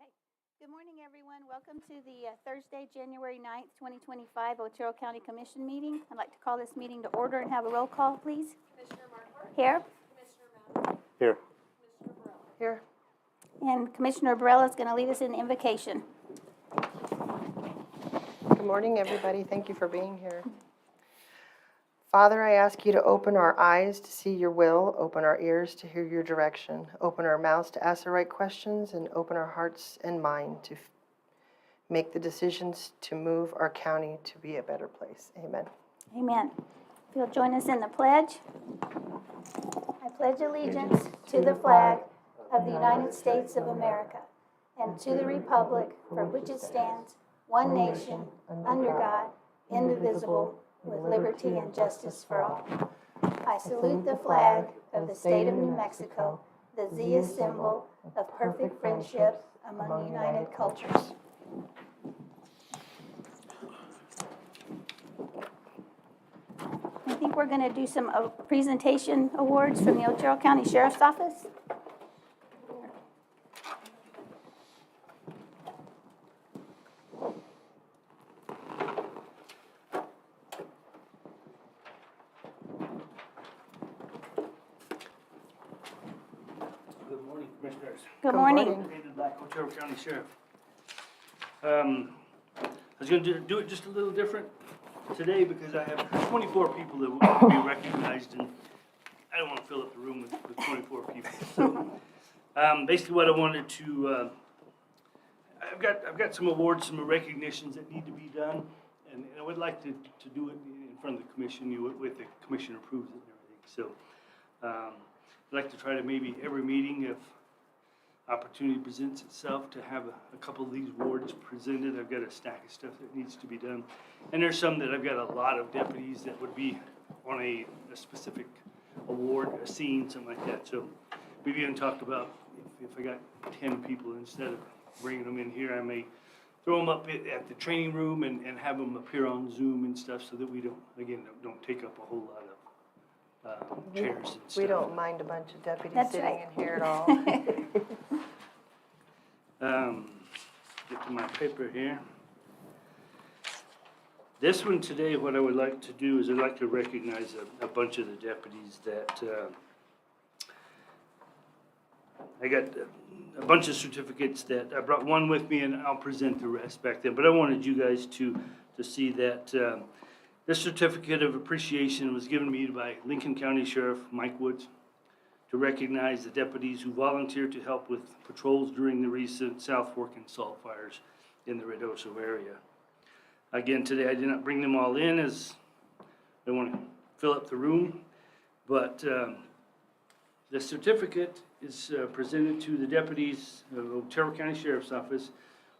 Okay. Good morning, everyone. Welcome to the Thursday, January 9th, 2025 Otero County Commission meeting. I'd like to call this meeting to order and have a roll call, please. Commissioner Marquardt? Here. Commissioner Malley? Here. Commissioner Burrell? Here. And Commissioner Burrell is going to lead us in invocation. Good morning, everybody. Thank you for being here. Father, I ask you to open our eyes to see your will, open our ears to hear your direction, open our mouths to ask the right questions, and open our hearts and mind to make the decisions to move our county to be a better place. Amen. Amen. If you'll join us in the pledge. I pledge allegiance to the flag of the United States of America and to the republic for which it stands, one nation, under God, indivisible, with liberty and justice for all. I salute the flag of the state of New Mexico, the Z is symbol of perfect friendship among united cultures. I think we're going to do some presentation awards from the Otero County Sheriff's Office. Good morning, Commissioners. Good morning. David Black, Otero County Sheriff. I was going to do it just a little different today because I have 24 people that will be recognized, and I don't want to fill up the room with 24 people. So, basically, what I wanted to, I've got some awards, some recognitions that need to be done, and I would like to do it in front of the commission, with the commission approves it and everything. So, I'd like to try to maybe every meeting, if opportunity presents itself, to have a couple of these awards presented. I've got a stack of stuff that needs to be done. And there's some that I've got a lot of deputies that would be on a specific award, a scene, something like that. So we've even talked about if I got 10 people, instead of bringing them in here, I may throw them up at the training room and have them appear on Zoom and stuff, so that we don't take up a whole lot of chairs and stuff. We don't mind a bunch of deputies That's sitting right. in here at all. Get to my paper here. This one today, what I would like to do is I'd like to recognize a bunch of the deputies that I got a bunch of certificates that I brought one with me, and I'll present the rest back then. But I wanted you guys to see that this certificate of appreciation was given me by Lincoln County Sheriff Mike Woods to recognize the deputies who volunteered to help with patrols during the recent South Fork and Salt fires in the Ruidoso area. Again, today I did not bring them all in, as I want to fill up the room, but the certificate is presented to the deputies of Otero County Sheriff's Office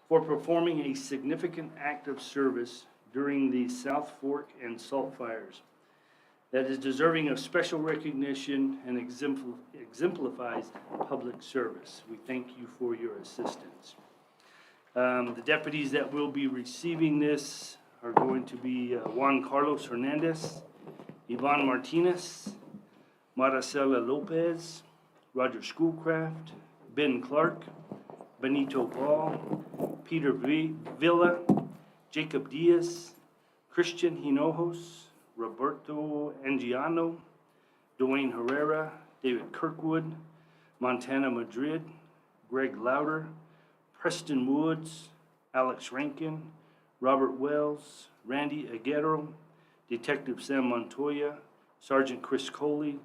for performing a significant act of service during the South Fork and Salt fires that is deserving of special recognition and exemplifies public service. We thank you for your assistance. The deputies that will be receiving this are going to be Juan Carlos Hernandez, Yvonne Martinez, Maricela Lopez, Roger Schoolcraft, Ben Clark, Benito Ball, Peter Villa, Jacob Diaz, Christian Hinojos, Roberto Angiano, Dwayne Herrera, David Kirkwood, Montana Madrid, Greg Louder, Preston Woods, Alex Rankin, Robert Wells, Randy Aguero, Detective Sam Montoya, Sergeant Chris Coley,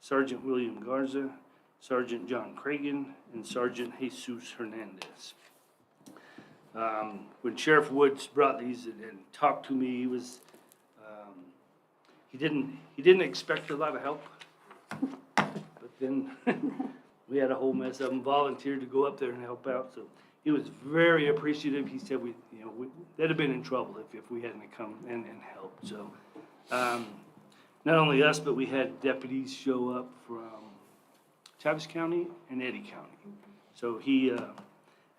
Sergeant William Garza, Sergeant John Cragen, and Sergeant Jesus Hernandez. When Sheriff Woods brought these and talked to me, he didn't expect a lot of help, but then we had a whole mess of them volunteered to go up there and help out. So he was very appreciative. He said they'd have been in trouble if we hadn't come and helped. So not only us, but we had deputies show up from Travis County and Eddy County. So he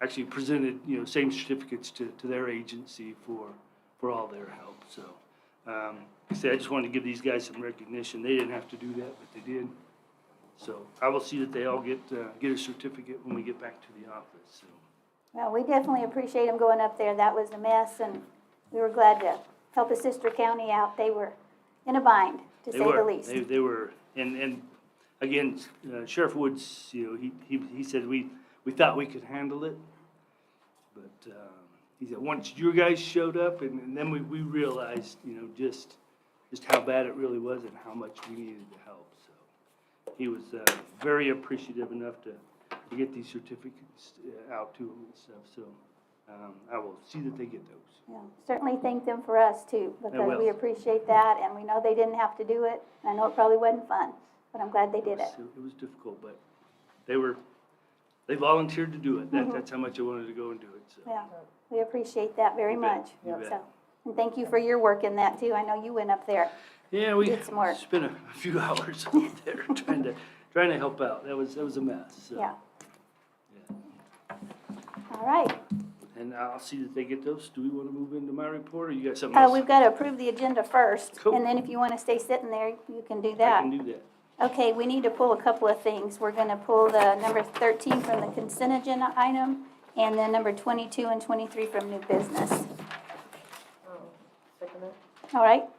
actually presented same certificates to their agency for all their help. So like I said, I just wanted to give these guys some recognition. They didn't have to do that, but they did. So I will see that they all get a certificate when we get back to the office. So Well, we definitely appreciate them going up there. That was a mess, and we were glad to help a sister county out. They were in a bind, to say the least. They were, and again, Sheriff Woods, he said we thought we could handle it, but he said once you guys showed up, and then we realized, just how bad it really was and how much we needed to help. So he was very appreciative enough to get these certificates out to them and stuff. So I will see that they get those. Yeah, certainly thank them for us too, because will. we appreciate that, and we know they didn't have to do it. And I know it probably wasn't fun, but I'm glad they did it. It was difficult, but they volunteered to do it. That's how much I wanted to go and do it. So. Yeah, we appreciate that very You bet. much. You bet. So, and thank you for your work in that too. I know you went up there. Yeah, we Did some work. spent a few hours up there trying to help out. That was a mess. So. Yeah. Yeah. All right. And I'll see that they get those. Do we want to move into my report, or you got something else? We've got to approve the agenda first. Cool. And then if you want to stay sitting there, you can do I that. can do that. Okay, we need to pull a couple of things. We're going to pull the number 13 from the consent agenda item, and then number 22 and 23 from new business. Second it? All right?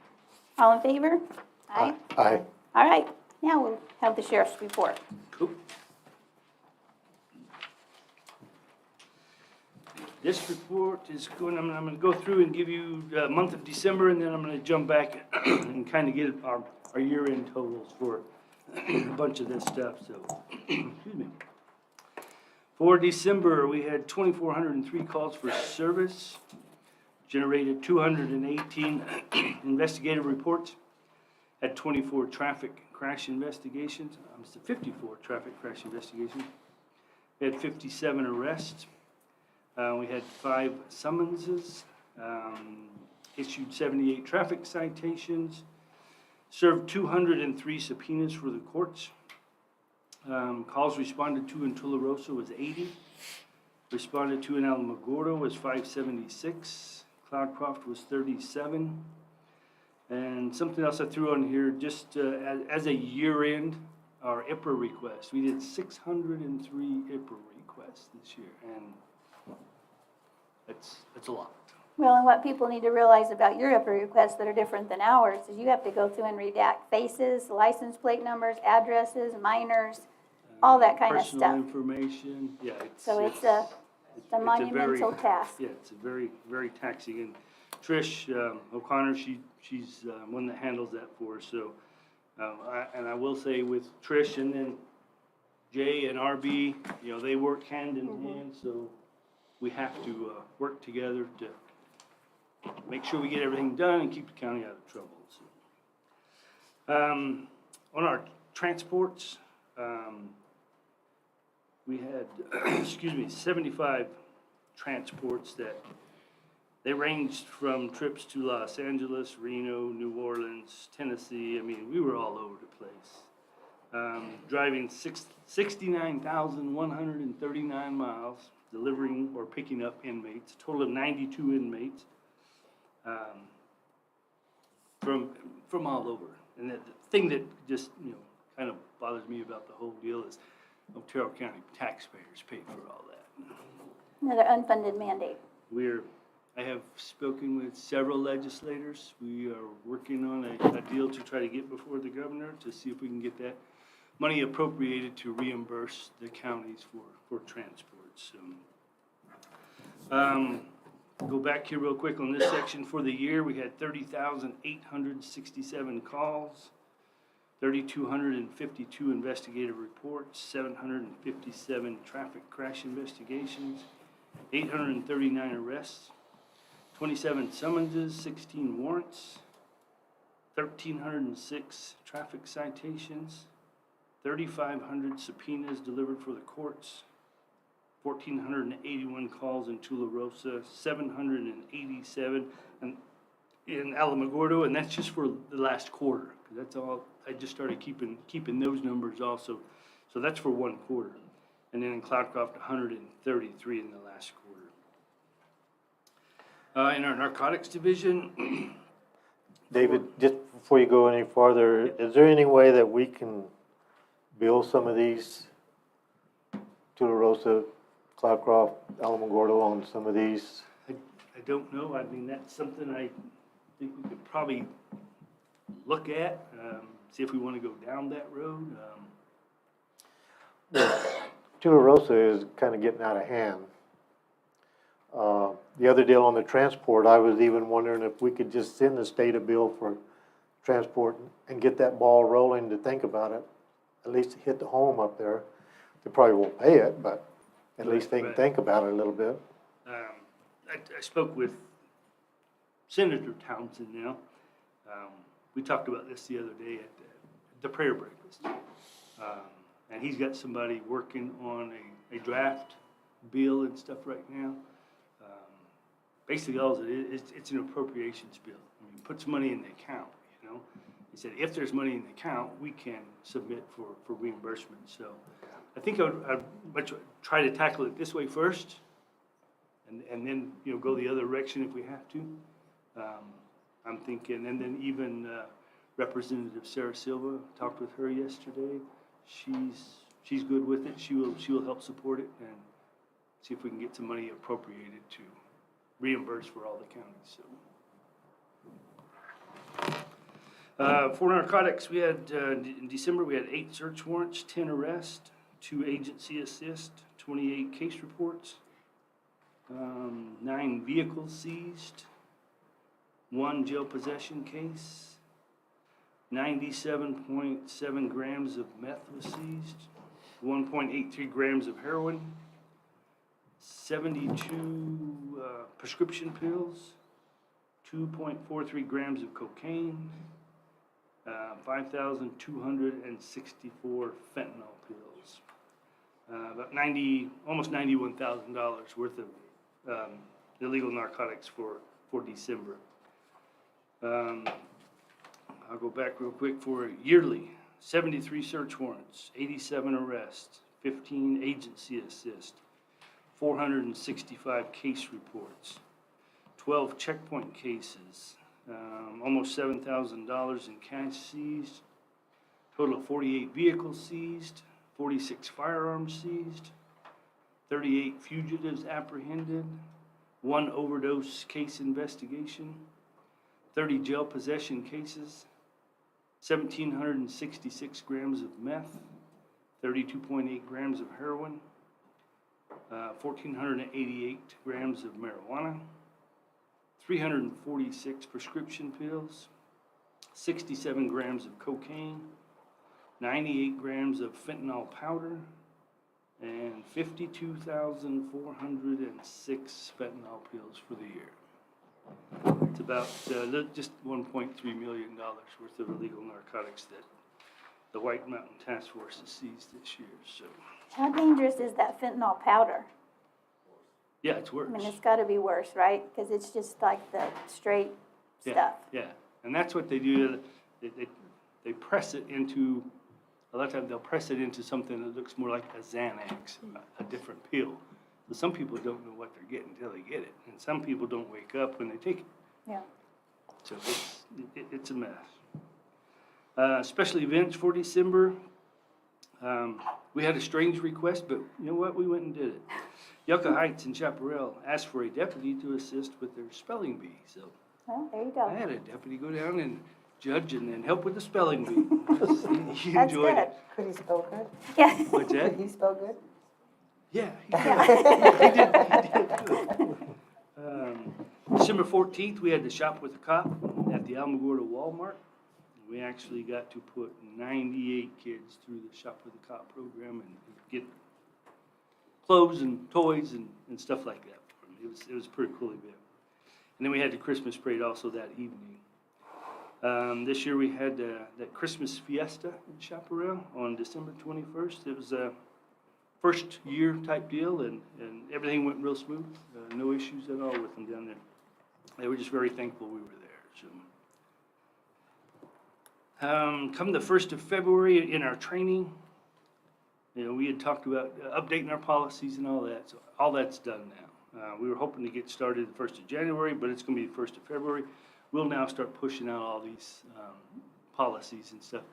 All in favor? Aye. Aye. All right, now we'll have the sheriff's report. Cool. This report is I'm going to go through and give you the month of December, and then I'm going to jump back and kind of get our year-end totals for a bunch of this stuff. So, excuse me. For December, we had 2,403 calls for service, generated 218 investigative reports, had 24 traffic crash investigations, 54 traffic crash investigations. We had 57 arrests. We had 5 summonses, issued 78 traffic citations, served 203 subpoenas for the courts. Calls responded to in Tularosa was 80. Responded to in Alamogordo was 576. Cloudcroft was 37. And something else I threw on here, just as a year-end, our IPRA request. We did 603 IPRA requests this year, and that's a lot. Well, and what people need to realize about your IPA requests that are different than ours is you have to go through and redact faces, license plate numbers, addresses, minors, all that kind of Personal stuff. information, yeah. So it's a monumental task. Yeah, it's a very, very taxing. And Trish O'Connor, she's one that handles that for us. So, I will say with Trish and then Jay and RB, they work hand in hand. So we have to work together to make sure we get everything done and keep the county out of trouble. So, on our transports, we had, 75 transports that they ranged from trips to Los Angeles, Reno, New Orleans, Tennessee. I mean, we were all over the place. Driving 69,139 miles, delivering or picking up inmates, a total of 92 inmates from all over. And the thing that just, kind of bothers me about the whole deal is Otero County taxpayers paid for all that. Another unfunded mandate. I have spoken with several legislators. We are working on a deal to try to get before the governor to see if we can get that money appropriated to reimburse the counties for transports. Go back here real quick on this section. For the year, we had 30,867 calls, 3,252 investigative reports, 757 traffic crash investigations, 839 arrests, 27 summonses, 16 warrants, 1,306 traffic citations, 3,500 subpoenas delivered for the courts, 1,481 calls in Tularosa, 787 in Alamogordo, and that's just for the last quarter. That's all. I just started keeping those numbers also. So that's for one quarter. And then in Cloudcroft, 133 in the last quarter. In our narcotics division, David, just before you go any farther, is there any way that we can bill some of these Tularosa Cloudcroft, Alamogordo on some of these? I don't know, I mean, that's something I think we could probably look at, see if we wanna go down that road. Tularosa is kind of getting out of hand. The other deal on the transport, I was even wondering if we could just send the state a bill for transport and get that ball rolling to think about it. At least hit the home up there. They probably won't pay it, but at least they can Right. think about it a little bit. I spoke with Senator Townsend now. We talked about this the other day at the prayer breakfast. And he's got somebody working on a draft bill and stuff right now. Basically, all it is, it's an appropriations bill. I mean, put some money in the account, you know? He said, if there's money in the account, we can submit for reimbursement. So I think I'd much try to tackle it this way first, and then, you know, go the other direction if we have to. I'm thinking, and then even Representative Sarah Silva, talked with her yesterday. She's good with it. She will help support it and see if we can get some money appropriated to reimburse for all the counties. So, for narcotics, we had in December we had 8 search warrants, 10 arrests, 2 agency assist, 28 case reports, 9 vehicles seized, 1 jail possession case, 97.7 grams of meth was seized, 1.83 grams of heroin, 72 prescription pills, 2.43 grams of cocaine, 5,264 fentanyl pills, about almost $91,000 worth of illegal narcotics for December. I'll go back real quick for yearly, 73 search warrants, 87 arrests, 15 agency assist, 465 case reports, 12 checkpoint cases, almost $7,000 in cash seized, total of 48 vehicles seized, 46 firearms seized, 38 fugitives apprehended, 1 overdose case investigation, 30 jail possession cases, 1,766 grams of meth, 32.8 grams of heroin, 1,488 grams of marijuana, 346 prescription pills, 67 grams of cocaine, 98 grams of fentanyl powder, and 52,406 fentanyl pills for the year. It's about just $1.3 million worth of illegal narcotics that the White Mountain Task Force has seized this year. So, How dangerous is that fentanyl powder? yeah, it's worse. I mean, it's gotta be worse, right? Because it's just like the straight stuff. Yeah, and that's what they do. They press it into, a lot of times they'll press it into something that looks more like a Xanax, a different pill. So some people don't know what they're getting until they get it, and some people don't wake up when they take it. Yeah. So it's a mess. Special events for December. We had a strange request, but you know what? We went and did it. Yucca Heights and Chaparral asked for a deputy to assist with their spelling bee. So Well, there you I go. had a deputy go down and judge and then help with the spelling bee. He That's enjoyed good. it. Could he spell good? Yeah. What's that? Could he spell good? Yeah, he did. December 14th, we had the Shop with a Cop at the Alamogordo Walmart. We actually got to put 98 kids through the Shop with a Cop program and get clothes and toys and stuff like that for them. It was a pretty cool event. And then we had the Christmas parade also that evening. This year we had that Christmas fiesta in Chaparral on December 21st. It was a first year type deal and everything went real smooth. No issues at all with them down there. They were just very thankful we were there. So, come the 1st of February in our training, you know, we had talked about updating our policies and all that. So all that's done now. We were hoping to get started the 1st of January, but it's going to be the 1st of February. We'll now start pushing out all these policies and stuff.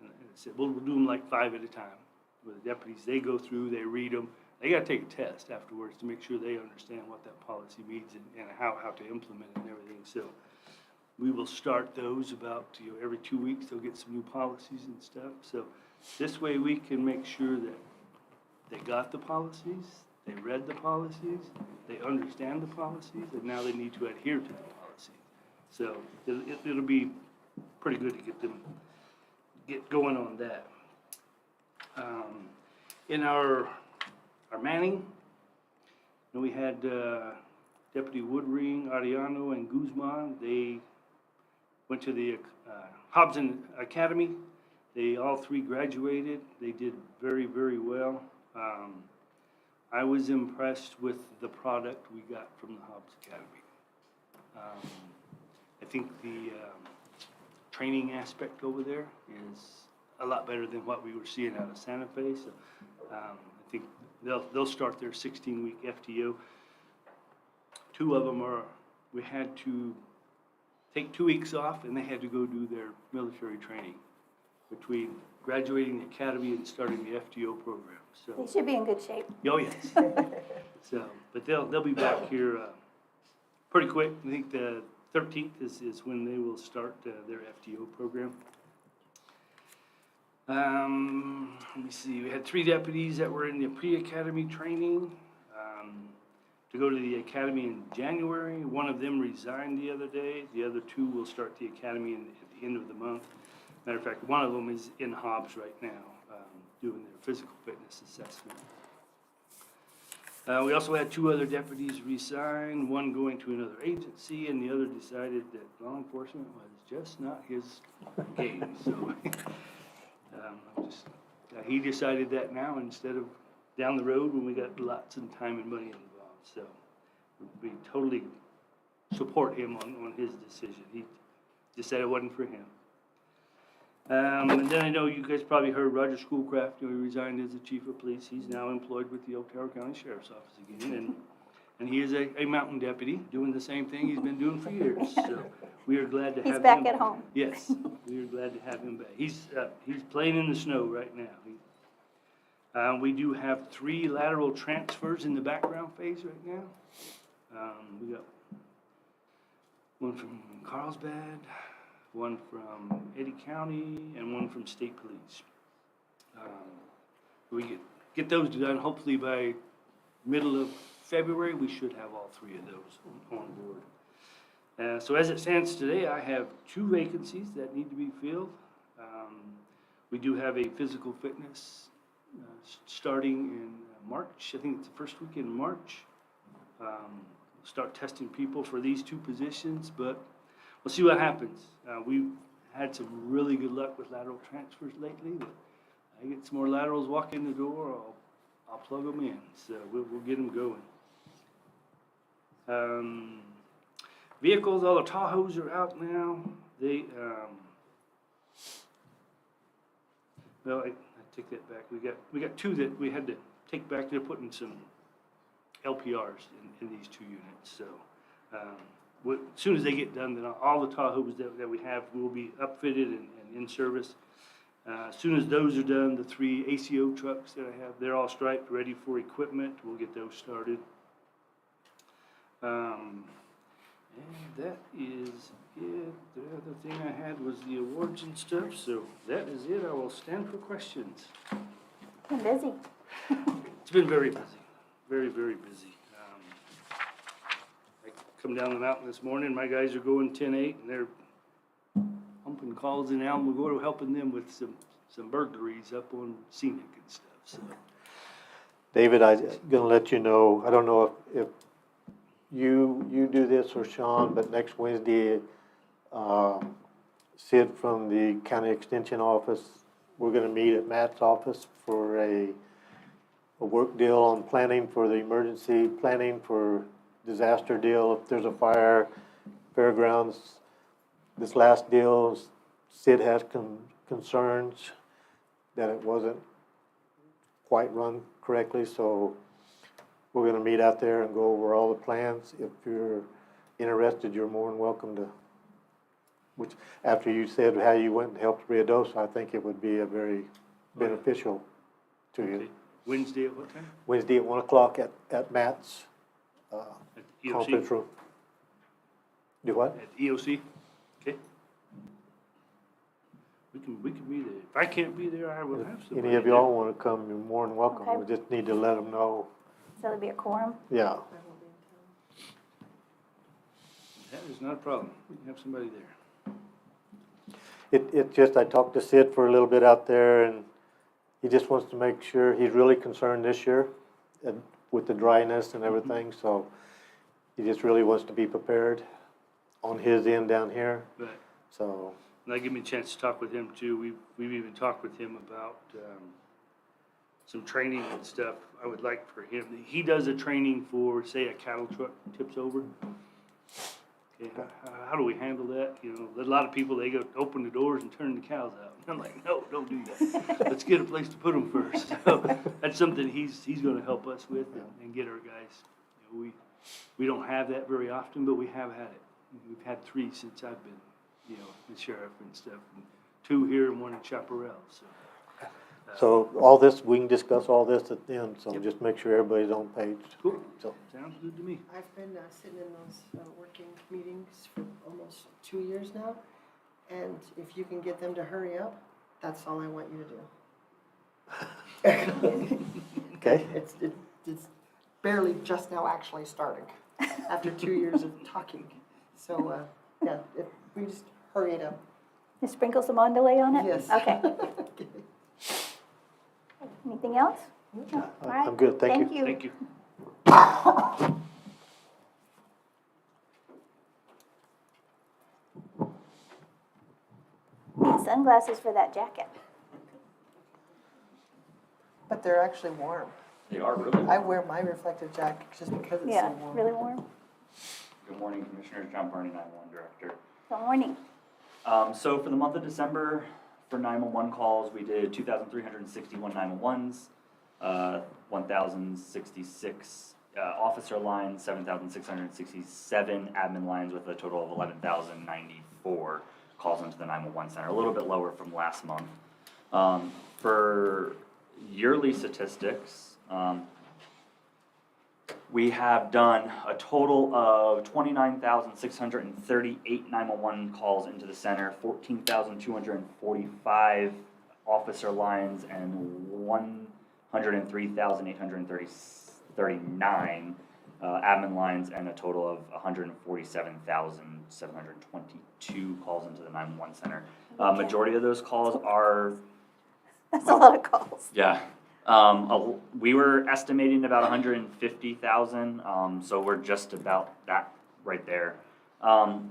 And I said, we'll do them like 5 at a time. With the deputies, they go through, they read them, they gotta take a test afterwards to make sure they understand what that policy means and how to implement it and everything. So we will start those about, every 2 weeks, they'll get some new policies and stuff. So this way we can make sure that they got the policies, they read the policies, they understand the policies, and now they need to adhere to the policies. So it'll be pretty good to get going on that. In our Manning, we had Deputy Woodring, Ariano, and Guzman. They went to the Hobson Academy. They all three graduated. They did very, very well. I was impressed with the product we got from the Hobbs Academy. I think the training aspect over there is a lot better than what we were seeing out of Santa Fe. So I think they'll start their 16-week FTO. 2 of them we had to take 2 weeks off, and they had to go do their military training between graduating the academy and starting the FTO program. So, They should be in good shape. oh yes. So, but they'll be back here pretty quick. I think the 13th is when they will start their FTO program. Let me see. We had 3 deputies that were in the pre-academy training to go to the academy in January. 1 of them resigned the other day. The other 2 will start the academy at the end of the month. Matter of fact, 1 of them is in Hobbs right now, doing their physical fitness assessment. We also had 2 other deputies resign, 1 going to another agency, and the other decided that law enforcement was just not his game. So he decided that now instead of down the road when we got lots of time and money involved. So we totally support him on his decision. He just said it wasn't for him. And then I know you guys probably heard Roger Schoolcraft, he resigned as the chief of police. He's now employed with the Otero County Sheriff's Office again. And he is a mountain deputy doing the same thing he's been doing for years. So we are glad to have him. He's back at home. Yes, we are glad to have him back. He's playing in the snow right now. We do have 3 lateral transfers in the background phase right now. We got 1 from Carlsbad, 1 from Eddy County, and 1 from State Police. We get those done. Hopefully by middle of February, we should have all 3 of those on board. So as it stands today, I have 2 vacancies that need to be filled. We do have a physical fitness starting in March. I think it's the first week in March. We'll start testing people for these 2 positions, but we'll see what happens. We've had some really good luck with lateral transfers lately. I get some more laterals walk in the door, I'll plug them in. So we'll get them going. Vehicles, all the Tahoes are out now. Well, I take that back. We got 2 that we had to take back. They're putting some LPRs in these 2 units. So as soon as they get done, then all the Tahoes that we have will be upfitted and in service. As soon as those are done, the 3 ACO trucks that I have, they're all striped, ready for equipment. We'll get those started. And that is it. The other thing I had was the awards and stuff. So that is it. I will stand for questions. Been busy. It's been very busy. Very, very busy. I come down the mountain this morning. My guys are going 10-8, and they're humping calls in Alamogordo, helping them with some burglaries up on Scenic and stuff. So. David, I'm gonna let you know, I don't know if you do this or Sean, but next Wednesday, Sid from the County Extension Office, we're gonna meet at Matt's office for a work deal on planning for the emergency, planning for disaster deal. If there's a fire, fairgrounds, this last deal, Sid has concerns that it wasn't quite run correctly, so we're gonna meet out there and go over all the plans. If you're interested, you're more than welcome to, which, after you said how you went and helped Ruidoso, I think it would be a very beneficial to you. Wednesday at what time? Wednesday at 1 o'clock at Matt's At the conference EOC? room. Do what? At the EOC? Okay. We can be there. If I can't be there, I will have somebody Any of there. y'all wanna come, you're more than welcome. Okay. We just need to let them know. So there'll be a quorum. Yeah. I will be in town. That is not a problem. We can have somebody there. It just, I talked to Sid for a little bit out there, and he just wants to make sure, he's really concerned this year with the dryness and everything, so he just really wants to be prepared on his end down here, But so. that give me a chance to talk with him too. We've even talked with him about, some training and stuff. I would like for him, he does a training for, say, a cattle truck tips over. Okay, how do we handle that? You know, there's a lot of people, they go open the doors and turn the cows out. I'm like, no, don't do that. Let's get a place to put them first. So that's something he's gonna help us with and get our guys. You know, we don't have that very often, but we have had it. We've had 3 since I've been, you know, the sheriff and stuff, and 2 here and 1 in Chaparral, so. So all this, we can discuss all this at the end, so Yep. just make sure everybody's on page. Cool, So, sounds good to me. I've been sitting in those working meetings for almost 2 years now, and if you can get them to hurry up, that's all I want you to do. okay, It's barely just now actually starting, after 2 years of talking. So, yeah, if we just hurry it up. You sprinkle some Mondelez on it? Yes. Okay. Anything else? All right. I'm good, thank you. Thank you. Need sunglasses for that jacket. But they're actually warm. They are really. I wear my reflective jacket just because it's Yeah, so warm. really warm. Good morning, Commissioners. John Barney, 911 Director. Good morning. So for the month of December, for 911 calls, we did 2,361 911s, 1,066 officer lines, 7,667 admin lines, with a total of 11,094 calls into the 911 center, a little bit lower from last month. For yearly statistics, we have done a total of 29,638 911 calls into the center, 14,245 officer lines, and 103,839 admin lines, and a total of 147,722 calls into the 911 center. Majority of those calls are That's a lot of calls. yeah. We were estimating about 150,000, so we're just about that right there.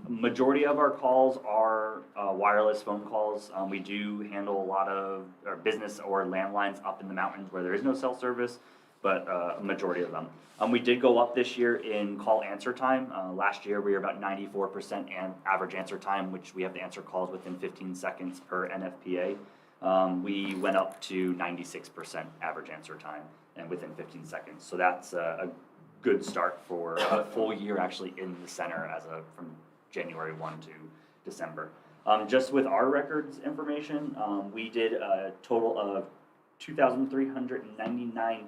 Majority of our calls are wireless phone calls. We do handle a lot of our business or landlines up in the mountains where there is no cell service, but a majority of them. We did go up this year in call answer time. Last year we were about 94% average answer time, which we have to answer calls within 15 seconds per NFPA. We went up to 96% average answer time and within 15 seconds. So that's a good start for a full year actually in the center from January 1 to December. Just with our records information, we did a total of 2,399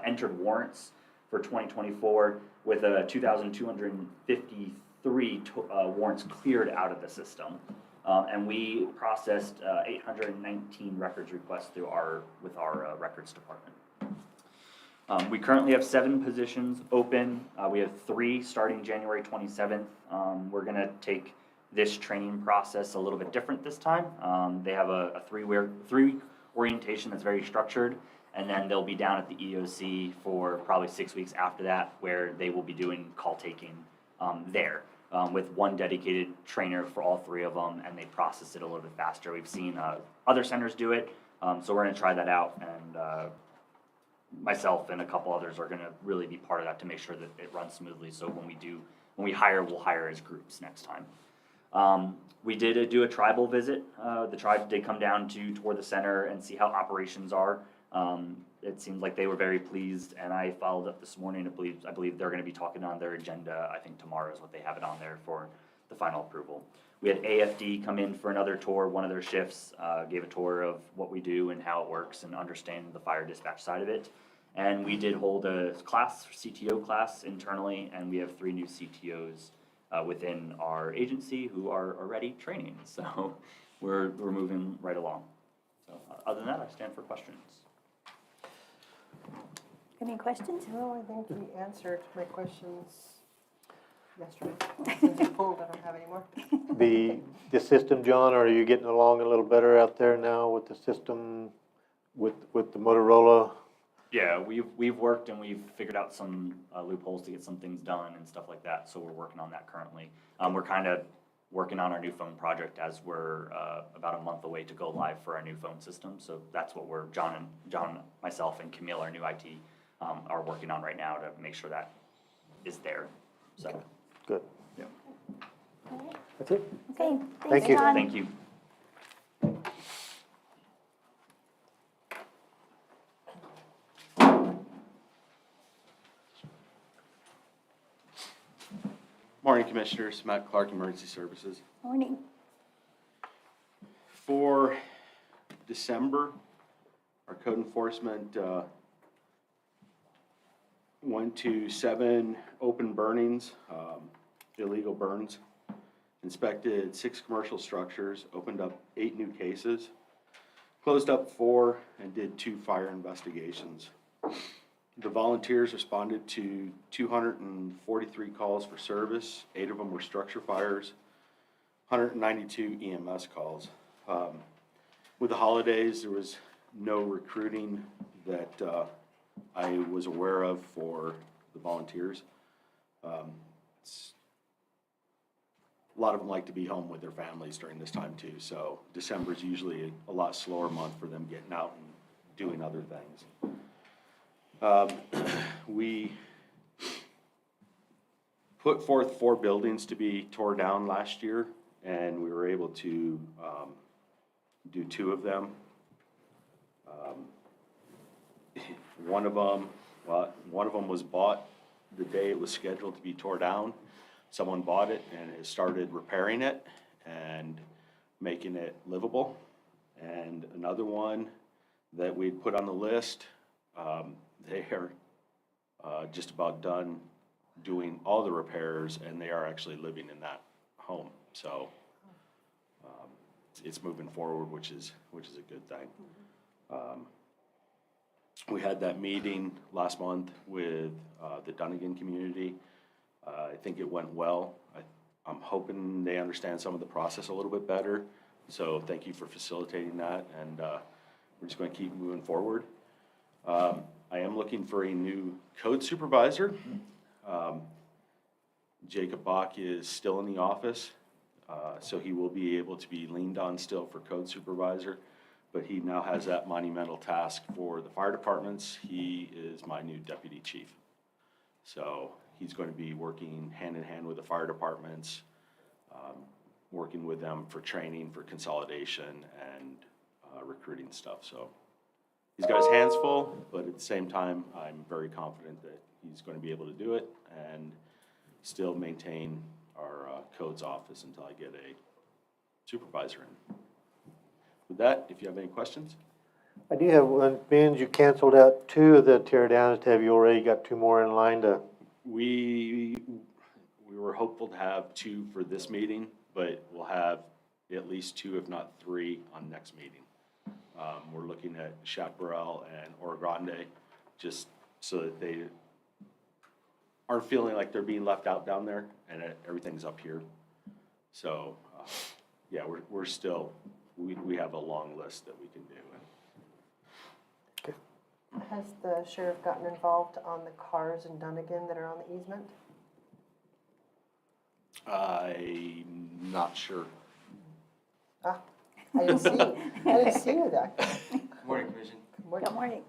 entered warrants for 2024 with 2,253 warrants cleared out of the system. And we processed 819 records requests with our records department. We currently have 7 positions open. We have 3 starting January 27th. We're gonna take this training process a little bit different this time. They have a 3-week orientation that's very structured, and then they'll be down at the EOC for probably 6 weeks after that, where they will be doing call taking there. With one dedicated trainer for all 3 of them, and they process it a little bit faster. We've seen other centers do it, so we're gonna try that out, and myself and a couple others are gonna really be part of that to make sure that it runs smoothly, so when we hire, we'll hire as groups next time. We did do a tribal visit. The tribe did come down to tour the center and see how operations are. It seems like they were very pleased, and I followed up this morning. I believe they're going to be talking on their agenda. I think tomorrow is what they have it on there for the final approval. We had AFD come in for another tour, one of their shifts, gave a tour of what we do and how it works and understand the fire dispatch side of it. And we did hold a class, CTO class internally, and we have 3 new CTOs within our agency who are already training. So we're moving right along. So other than that, I stand for questions. Any questions? No, I think you answered my questions yesterday. Since you pulled, I don't have any more. The system, John, are you getting along a little better out there now with the system, with the Motorola? Yeah, we've worked and we've figured out some loopholes to get some things done and stuff like that, so we're working on that currently. We're kind of working on our new phone project as we're about a month away to go live for our new phone system, so that's what John, myself, and Camille, our new IT, are working on right now to make sure that is there, so. Good. Yeah. That's it. Okay, Thank thanks, you. John. Thank you. Morning, Commissioners. Matt Clark, Emergency Services. Morning. For December, our code enforcement went to 7 open burnings, illegal burns, inspected 6 commercial structures, opened up 8 new cases, closed up 4, and did 2 fire investigations. The volunteers responded to 243 calls for service. 8 of them were structure fires, 192 EMS calls. With the holidays, there was no recruiting that I was aware of for the volunteers. A lot of them like to be home with their families during this time too, so December is usually a lot slower month for them getting out and doing other things. We put forth 4 buildings to be tore down last year, and we were able to do 2 of them. One of them was bought the day it was scheduled to be tore down. Someone bought it and has started repairing it and making it livable. And another one that we'd put on the list, they are just about done doing all the repairs, and they are actually living in that home. So it's moving forward, which is a good thing. We had that meeting last month with the Dunnigan community. I think it went well. I'm hoping they understand some of the process a little bit better. So thank you for facilitating that, and we're just going to keep moving forward. I am looking for a new code supervisor. Jacob Bach is still in the office, so he will be able to be leaned on still for code supervisor, but he now has that monumental task for the fire departments. He is my new deputy chief. So he's going to be working hand in hand with the fire departments, working with them for training, for consolidation, and recruiting stuff. So he's got his hands full, but at the same time, I'm very confident that he's going to be able to do it and still maintain our codes office until I get a supervisor in. With that, if you have any questions. I do have one. Being you canceled out 2 of the tear downs, have you already got 2 more in line to? We were hopeful to have 2 for this meeting, but we'll have at least 2, if not 3, on next meeting. We're looking at Chaparral and Oro Grande, just so that they aren't feeling like they're being left out down there, and everything's up here. So, yeah, we're still, we have a long list that we can do. Has the sheriff gotten involved on the cars in Dunnigan that are on the easement? I'm not sure. Ah, I didn't see you. I didn't see you there. Good morning, Commission. Good morning.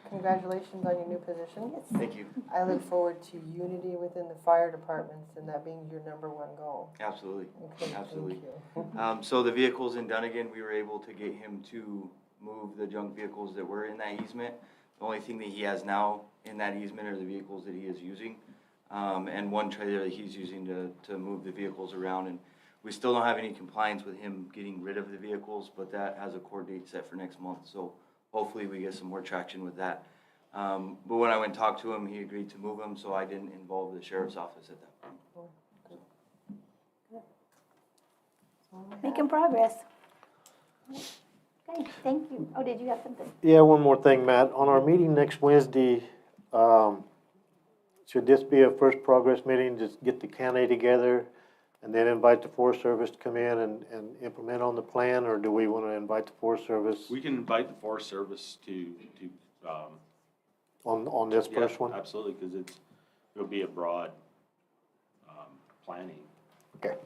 Congratulations on your new position. Thank you. I look forward to unity within the fire departments and that being your #1 goal. Absolutely. Okay, Absolutely. Thank you. So the vehicles in Dunnigan, we were able to get him to move the junk vehicles that were in that easement. The only thing that he has now in that easement are the vehicles that he is using. and one trailer that he's using to move the vehicles around. And we still don't have any compliance with him getting rid of the vehicles, but that has a court date set for next month, so hopefully we get some more traction with that. But when I went and talked to him, he agreed to move them, so I didn't involve the sheriff's office at that point. Making progress. Okay, thank you. Oh, did you have something? Yeah, one more thing, Matt. On our meeting next Wednesday, should this be a first progress meeting, just get the county together and then invite the Forest Service to come in and implement on the plan, or do we want to invite the Forest Service We can invite the Forest Service to, on this yeah, first one? absolutely, because it'll be a broad, planning. Okay.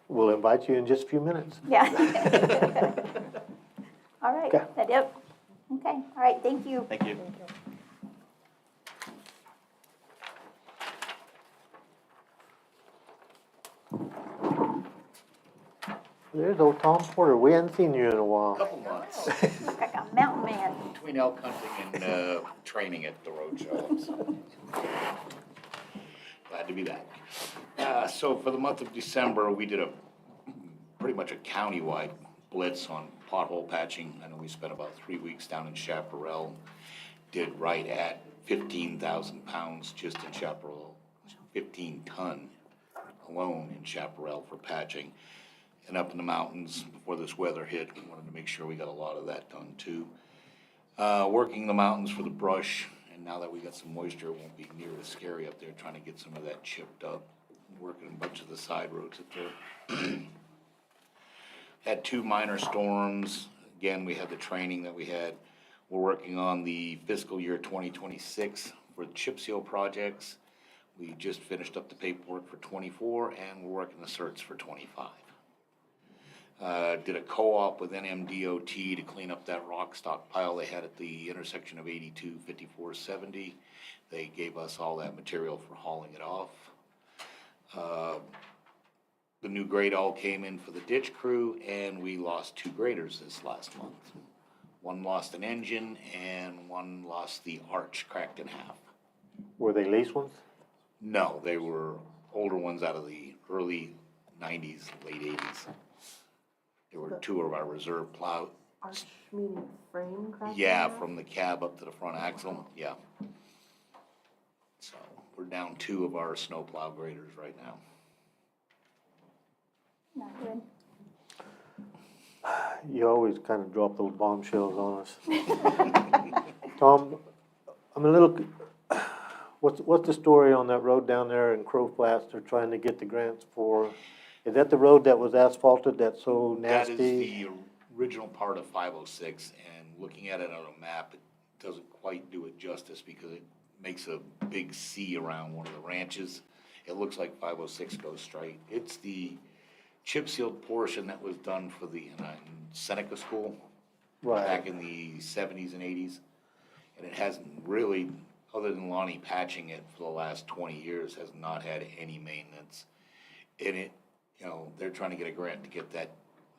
We'll invite you in just a few minutes. Yeah. All right, Okay. yep. Okay, all right, thank you. Thank you. There's old Tom Porter. We hadn't seen you in a while. Couple months Look like a mountain man. between elk hunting and training at the roadshow. So. Glad to be back. So for the month of December, we did pretty much a countywide blitz on pothole patching. I know we spent about 3 weeks down in Chaparral. Did right at 15,000 pounds just in Chaparral, 15 ton alone in Chaparral for patching. And up in the mountains before this weather hit, we wanted to make sure we got a lot of that done too. Working the mountains for the brush, and now that we got some moisture, it won't be near as scary up there, trying to get some of that chipped up. Working a bunch of the side roads up there. Had 2 minor storms. Again, we had the training that we had. We're working on the fiscal year 2026 for the chip seal projects. We just finished up the paperwork for 24, and we're working the certs for 25. Did a co-op with NMDOT to clean up that rock stockpile they had at the intersection of 82, 54, 70. They gave us all that material for hauling it off. The new grade all came in for the ditch crew, and we lost 2 graders this last month. One lost an engine, and one lost the arch, cracked in half. Were they lease ones? No, they were older ones out of the early 90s, late 80s. There were 2 of our reserve plow. Arch meaning frame crack? Yeah, from the cab up to the front axle, yeah. So we're down 2 of our snow plow graders right now. Not good. You always kind of drop those bombshells on us. Tom, I'm a little, what's the story on that road down there in Crow Flats they're trying to get the grants for? Is that the road that was asphalted that's so nasty? That is the original part of 506, and looking at it on a map, it doesn't quite do it justice because it makes a big C around one of the ranches. It looks like 506 goes straight. It's the chip sealed portion that was done for the Seneca School Right. back in the 70s and 80s. And it hasn't really, other than Lonnie patching it for the last 20 years, has not had any maintenance. And it, you know, they're trying to get a grant to get that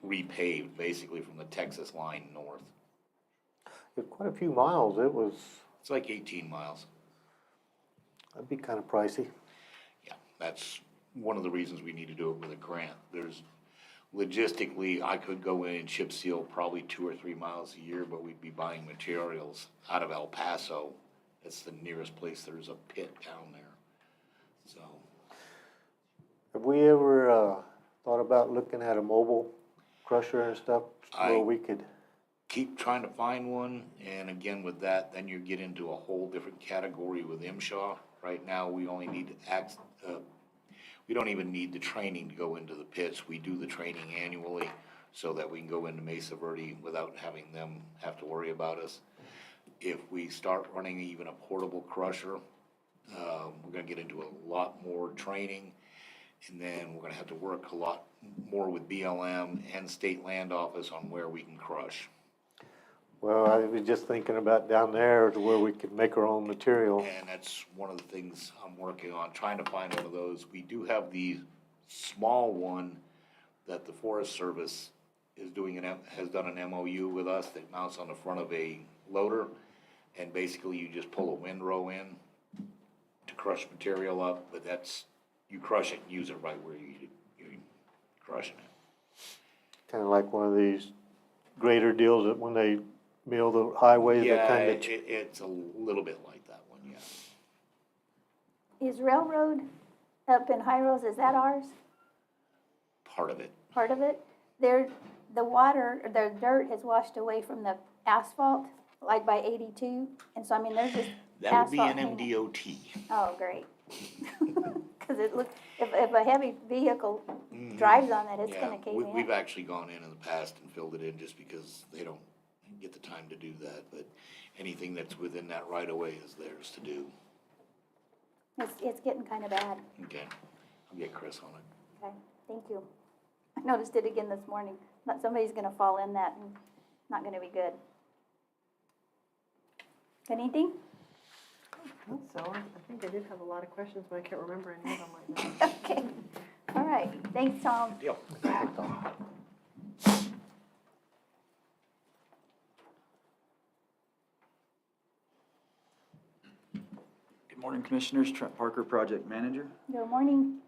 repaved, basically from the Texas line north. It's quite a few miles. It's like 18 miles. That'd be kind of pricey. Yeah, that's one of the reasons we need to do it with a grant. There's, logistically, I could go in and chip seal probably 2 or 3 miles a year, but we'd be buying materials out of El Paso. It's the nearest place there's a pit down there. So, Have we ever thought about looking at a mobile crusher and stuff where we could? keep trying to find one, and again with that, then you get into a whole different category with MSHA. Right now, we only need to we don't even need the training to go into the pits. We do the training annually so that we can go into Mesa Verde without having them have to worry about us. If we start running even a portable crusher, we're gonna get into a lot more training, and then we're gonna have to work a lot more with BLM and State Land Office on where we can crush. Well, I was just thinking about down there to where we could make our own material. And that's one of the things I'm working on, trying to find one of those. We do have the small one that the Forest Service is doing has done an MOU with us that mounts on the front of a loader. And basically you just pull a windrow in, to crush material up, but that's, you crush it and use it right where you're crushing it. Kinda like one of these grader deals that when they mill the highways, that Yeah, kinda. it's a little bit like that one, yeah. Is Railroad up in High Rose, is that ours? Part of it. Part of it? The water, the dirt has washed away from the asphalt, like by 82, and so, I mean, there's just That would be an asphalt hanging. MDOT. Oh, great. Because it looks, if a heavy vehicle drives on it, it's gonna cave in. We've actually gone in the past and filled it in just because they don't get the time to do that, but anything that's within that right of way is theirs to do. It's getting kind of bad. Okay, I'll get Chris on it. Okay, thank you. I noticed it again this morning. Thought somebody's gonna fall in that and not gonna be good. Anything? So, I think I did have a lot of questions, but I can't remember any of them right now. Okay, all right, thanks, Tom. Deal. Good morning, Commissioners. Trent Parker, Project Manager. Good morning.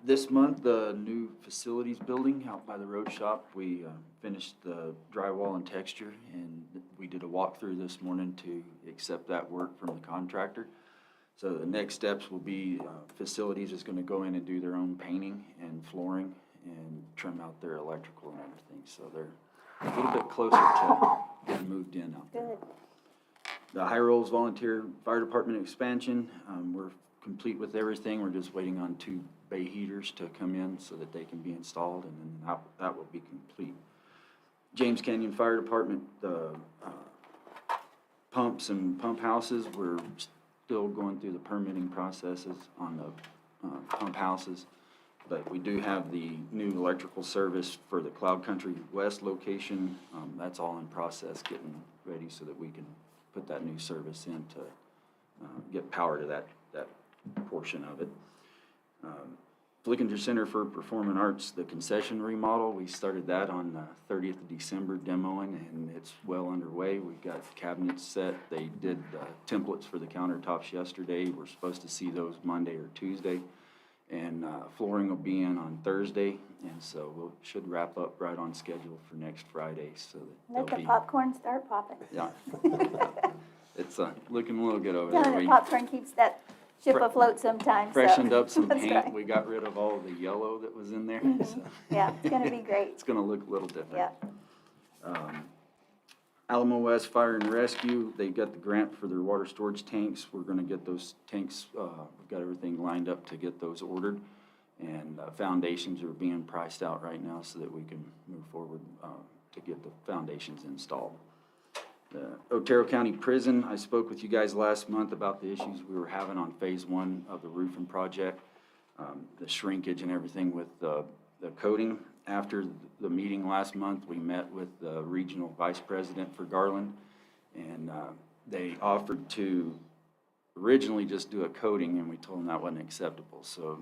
This month, the new facilities building out by the road shop, we finished the drywall and texture, and we did a walkthrough this morning to accept that work from the contractor. So the next steps will be, facilities is gonna go in and do their own painting and flooring and trim out their electrical and everything. So they're a little bit closer to getting moved in out there. Good. The High Rolls Volunteer Fire Department expansion, we're complete with everything. We're just waiting on 2 bay heaters to come in so that they can be installed, and then that will be complete. James Canyon Fire Department, the pumps and pump houses, we're still going through the permitting processes on the pump houses. But we do have the new electrical service for the Cloud Country West location. That's all in process, getting ready so that we can put that new service in to get power to that portion of it. Flickinger Center for Performing Arts, the concession remodel, we started that on the 30th of December demoing, and it's well underway. We've got cabinets set. They did templates for the countertops yesterday. We're supposed to see those Monday or Tuesday. And flooring will be in on Thursday, and so we should wrap up right on schedule for next Friday, so that Let they'll the be. popcorn start popping. Yeah. It's looking a little good over Yeah, there. the We popcorn keeps that ship afloat sometimes, so. freshened up some That's paint. right. We got rid of all the yellow that was in there, so. Yeah, it's gonna be great. It's gonna look a little different. Yeah. Alamo West Fire and Rescue, they got the grant for their water storage tanks. We're gonna get those tanks, we've got everything lined up to get those ordered. And foundations are being priced out right now so that we can move forward to get the foundations installed. The Otero County Prison, I spoke with you guys last month about the issues we were having on phase 1 of the roofing project, the shrinkage and everything with the coating. After the meeting last month, we met with the regional vice president for Garland, and they offered to originally just do a coating, and we told them that wasn't acceptable. So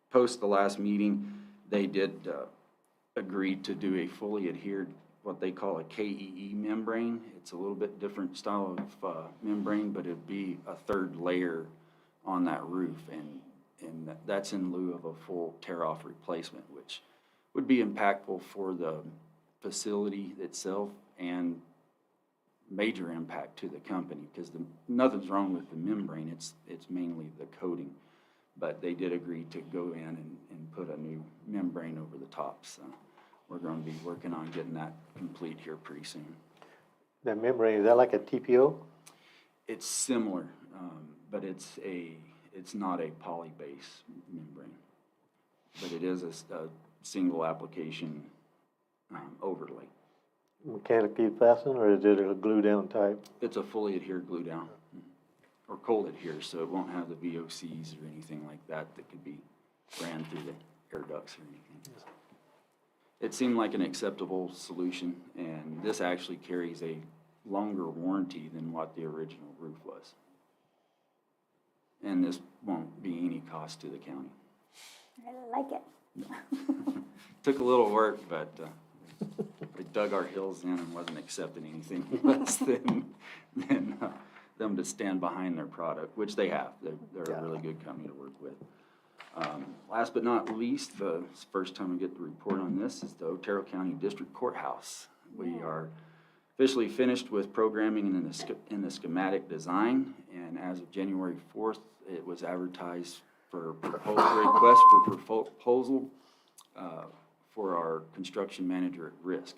post the last meeting, they did agree to do a fully adhered, what they call a KEE membrane. It's a little bit different style of membrane, but it'd be a 3rd layer on that roof, and that's in lieu of a full tear-off replacement, which would be impactful for the facility itself and major impact to the company, because nothing's wrong with the membrane, it's mainly the coating. But they did agree to go in and put a new membrane over the top, so we're going to be working on getting that complete here pretty soon. That membrane, is that like a TPO? It's similar, but it's not a poly-base membrane, but it is a single application overlay. Mechanically fastened, or is it a glue down type? It's a fully adhered glue down, or cold adhere, so it won't have the VOCs or anything like that could be ran through the air ducts or anything. It seemed like an acceptable solution, and this actually carries a longer warranty than what the original roof was. And this won't be any cost to the county. I like it. Took a little work, but we dug our heels in and wasn't accepting anything less than them to stand behind their product, which they have. They're a really good company to work with. Last but not least, the first time we get to report on this is the Otero County District Courthouse. We are officially finished with programming in the schematic design, and as of January 4th, it was advertised for request for proposal for our construction manager at risk.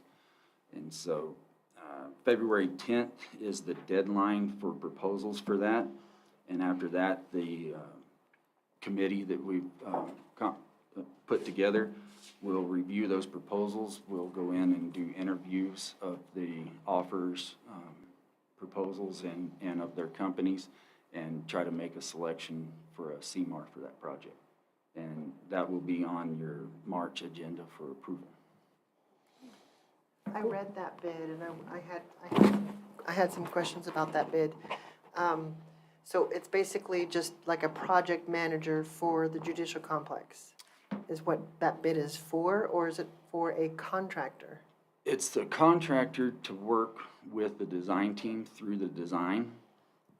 And so February 10th is the deadline for proposals for that, and after that, the committee that we've put together will review those proposals. We'll go in and do interviews of the offers, proposals, and of their companies, and try to make a selection for a CMAR for that project. And that will be on your March agenda for approval. I read that bid, and I had some questions about that bid. So it's basically just like a project manager for the judicial complex, is what that bid is for, or is it for a contractor? It's the contractor to work with the design team through the design,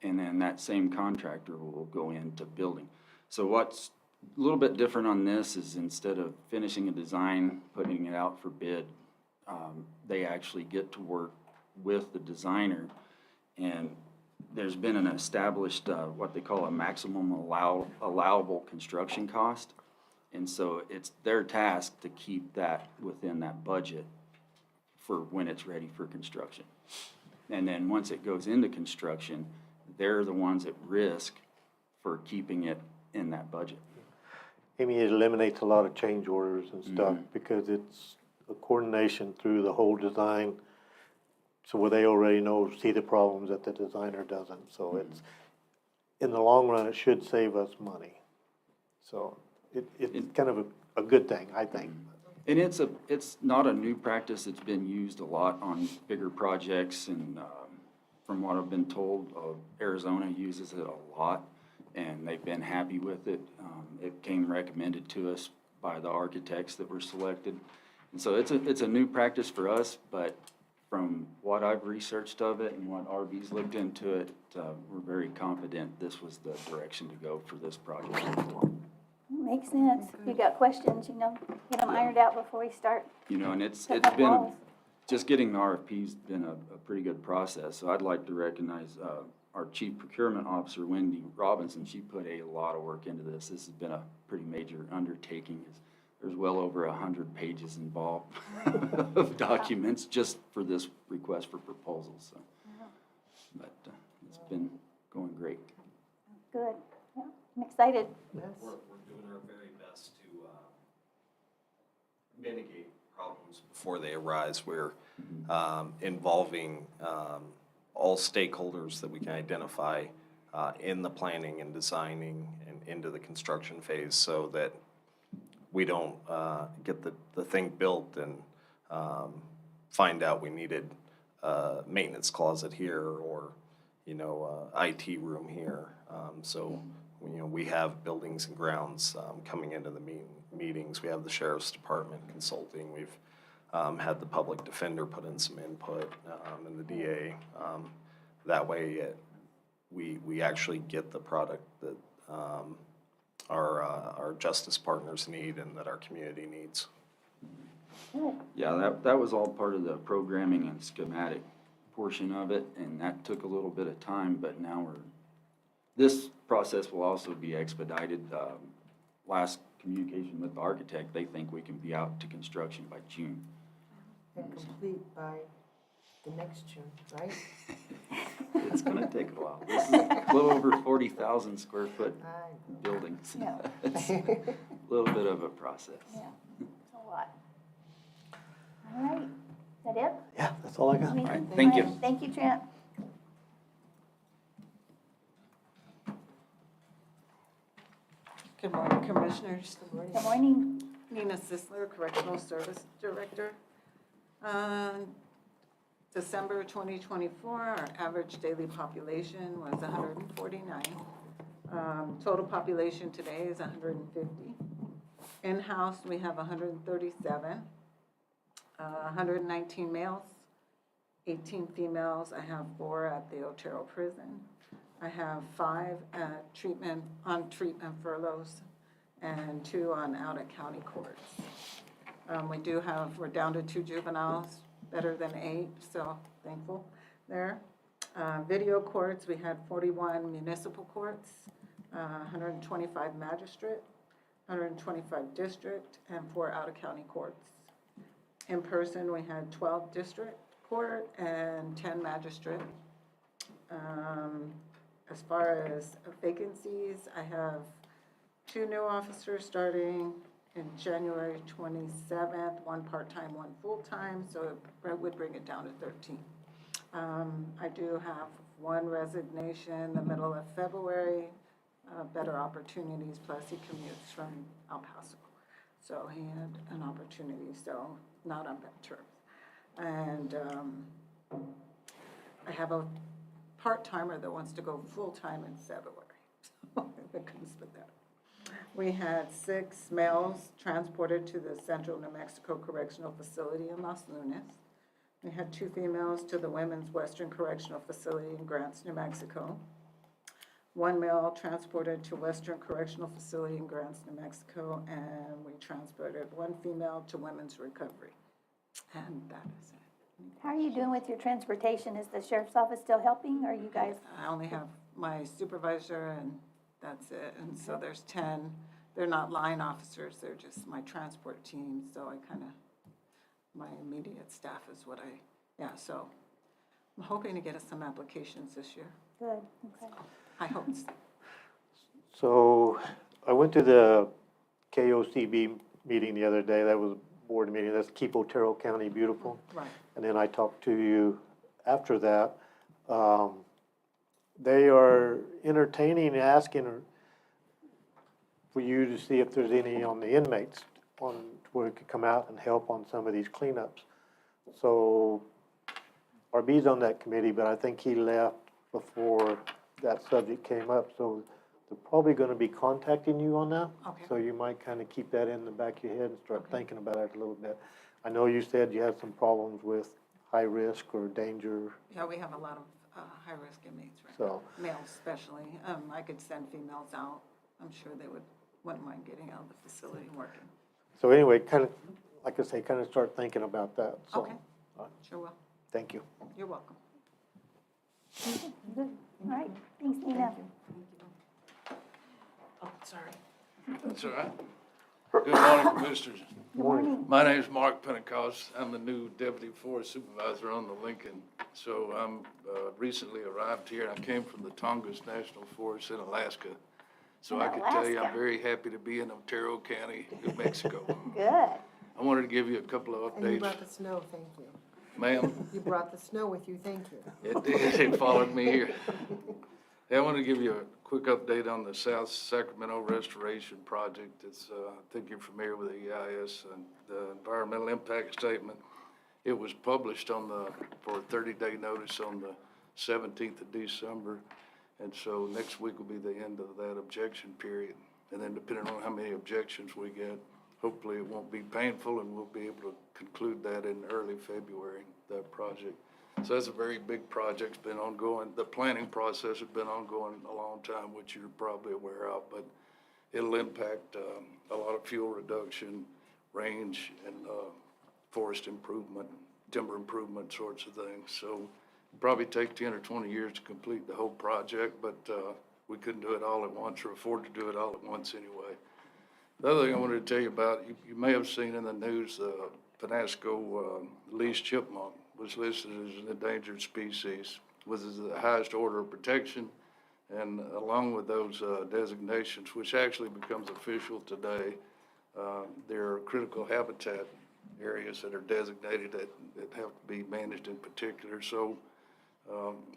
and then that same contractor will go into building. So what's a little bit different on this is instead of finishing a design, putting it out for bid, they actually get to work with the designer, and there's been an established, what they call a maximum allowable construction cost. And so it's their task to keep that within that budget for when it's ready for construction. And then once it goes into construction, they're the ones at risk for keeping it in that budget. Amy, it eliminates a lot of change orders and stuff because it's a coordination through the whole design. So where they already see the problems that the designer doesn't. So it's, in the long run, it should save us money. So it's kind of a good thing, I think. And it's not a new practice. It's been used a lot on bigger projects, and from what I've been told, Arizona uses it a lot, and they've been happy with it. It came recommended to us by the architects that were selected. And so it's a new practice for us, but from what I've researched of it and what RB's looked into it, we're very confident this was the direction to go for this project. Makes sense. If you got questions, get them ironed out before we start. And it's Setting been, up walls. just getting the RFP's been a pretty good process. So I'd like to recognize our Chief Procurement Officer, Wendy Robinson. She put a lot of work into this. This has been a pretty major undertaking. There's well over 100 pages involved of documents just for this request for proposals. So, but it's been going great. Good. Yeah, I'm excited. We're doing our very best to mitigate problems before they arise. We're involving all stakeholders that we can identify in the planning and designing and into the construction phase, so that we don't get the thing built and find out we needed a maintenance closet here or, IT room here. So, we have buildings and grounds coming into the meetings. We have the Sheriff's Department consulting. We've had the Public Defender put in some input, and the DA. That way we actually get the product that our justice partners need and that our community needs. Yeah, that was all part of the programming and schematic portion of it, and that took a little bit of time, but now this process will also be expedited. Last communication with the architect, they think we can be out to construction by June. And complete by the next June, right? It's gonna take a while. This is a little over 40,000 square foot buildings. Yeah. It's a little bit of a process. Yeah, it's a lot. All right, is that it? Yeah, that's all I got. Anything? right, thank you. All right, thank you, Trent. Good morning, Commissioners. Good morning. Nina Sisler, Correctional Service Director. December 2024, our average daily population was 149. Total population today is 150. In-house, we have 137, 119 males, 18 females. I have 4 at the Otero prison. I have 5 on treatment furloughs and 2 on out-of-county courts. We're down to 2 juveniles, better than 8, so thankful there. Video courts, we had 41 municipal courts, 125 magistrate, 125 district, and 4 out-of-county courts. In person, we had 12 district court and 10 magistrate. As far as vacancies, I have 2 new officers starting in January 27th, 1 part-time, 1 full-time, so it would bring it down to 13. I do have 1 resignation the middle of February, better opportunities, plus he commutes from El Paso. So he had an opportunity, so not on bad terms. And I have a part-timer that wants to go full-time in February. I couldn't split that. We had 6 males transported to the Central New Mexico Correctional Facility in Los Lunas. We had 2 females to the Women's Western Correctional Facility in Grants, New Mexico. 1 male transported to Western Correctional Facility in Grants, New Mexico, and we transported 1 female to Women's Recovery. And that is it. How are you doing with your transportation? Is the sheriff's office still helping, or are you guys? I only have my supervisor, and that's it. And so there's 10. They're not line officers. They're just my transport team. So my immediate staff is so I'm hoping to get us some applications this year. Good, okay. I hope so. So I went to the KOCB meeting the other day. That was a board meeting. That's Keep Otero County Beautiful. Right. And then I talked to you after that. They are entertaining, asking for you to see if there's any on the inmates where it could come out and help on some of these cleanups. So RB's on that committee, but I think he left before that subject came up. So they're probably going to be contacting you on that. Okay. So you might kind of keep that in the back of your head and start thinking about it a little bit. I know you said you had some problems with high risk or danger. Yeah, we have a lot of high-risk inmates right So- now, males especially. I could send females out. I'm sure they wouldn't mind getting out of the facility and working. So anyway, kind of, like I say, kind of start thinking about that. So, Okay, sure will. thank you. You're welcome. Good. All right, thanks, Nina. Oh, sorry. That's all right. Good morning, Commissioners. Good morning. My name is Mark Pentecost. I'm the new Deputy Forest Supervisor on the Lincoln. So I'm recently arrived here. I came from the Tongass National Forest in Alaska. So In I can tell you I'm Alaska. very happy to be in Otero County, New Mexico. Good. I wanted to give you a couple of And you updates. brought the snow, thank you. Ma'am, You brought the snow with you, thank you. it did, it followed me here. Yeah, I want to give you a quick update on the South Sacramento Restoration Project. It's, I think you're familiar with the EIS and the environmental impact statement. It was published for a 30-day notice on the 17th of December. And so next week will be the end of that objection period. And then depending on how many objections we get, hopefully it won't be painful and we'll be able to conclude that in early February, that project. So that's a very big project. It's been ongoing. The planning process has been ongoing a long time, which you're probably aware of, but it'll impact a lot of fuel reduction, range, and forest improvement, timber improvement sorts of things. So it'll probably take 10 or 20 years to complete the whole project, but we couldn't do it all at once or afford to do it all at once anyway. The other thing I wanted to tell you about, you may have seen in the news, Penasco least chipmunk was listed as an endangered species, which is the highest order of protection. And along with those designations, which actually becomes official today, there are critical habitat areas that are designated that have to be managed in particular. So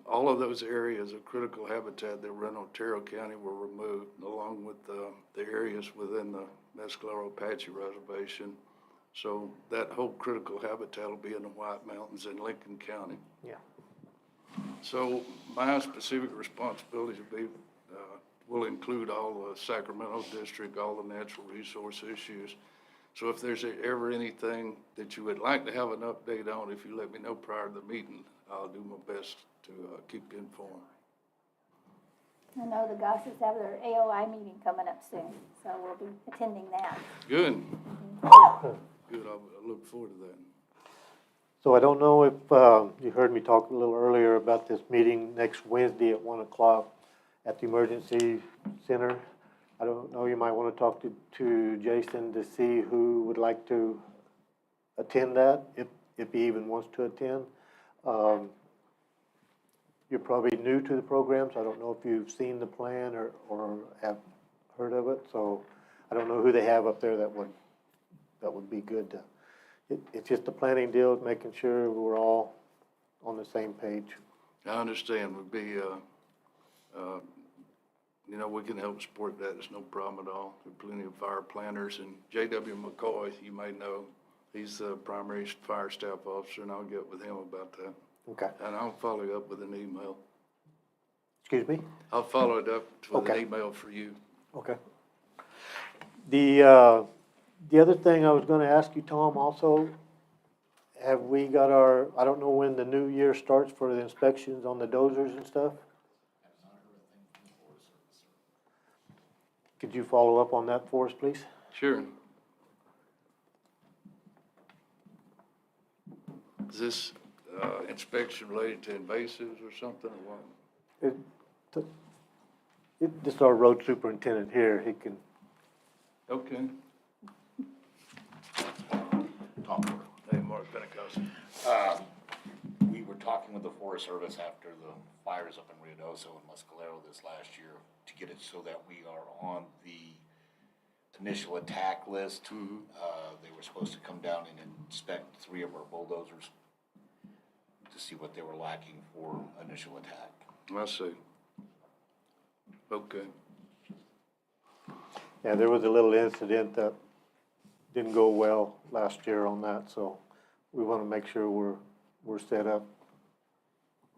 all of those areas of critical habitat that were in Otero County were removed, along with the areas within the Mescalero Apache Reservation. So that whole critical habitat will be in the White Mountains in Lincoln County. Yeah. So my specific responsibilities will include all the Sacramento district, all the natural resource issues. So if there's ever anything that you would like to have an update on, if you let me know prior to the meeting, I'll do my best to keep you informed. I know the Gosses have their AOI meeting coming up soon, so we'll be attending that. Good. Good, I look forward to that. So I don't know if, you heard me talk a little earlier about this meeting next Wednesday at 1 o'clock at the Emergency Center. I don't know, you might want to talk to Jason to see who would like to attend that, if he even wants to attend. You're probably new to the program, so I don't know if you've seen the plan or have heard of it, so I don't know who they have up there that would be good to. It's just a planning deal, making sure we're all on the same page. I understand, would be, we can help support that, it's no problem at all. There are plenty of fire planners, and J.W. McCoy, you may know, he's the primary fire staff officer, and I'll get with him about that. Okay. And I'll follow you up with an email. Excuse me? I'll follow it up with an Okay. email for you. Okay. The other thing I was gonna ask you, Tom, also, have we got I don't know when the new year starts for the inspections on the dozers and stuff? Could you follow up on that for us, please? Sure. Is this inspection related to invasives or something, or what? This is our road superintendent here, he can, Okay. Tom, Hey, Mark Pentecost. we were talking with the Forest Service after the fires up in Ruidoso and Muscalero this last year to get it so that we are on the initial attack list. They were supposed to come down and inspect 3 of our bulldozers to see what they were lacking for initial attack. I see. Okay. yeah, there was a little incident that didn't go well last year on that, so we wanna make sure we're set up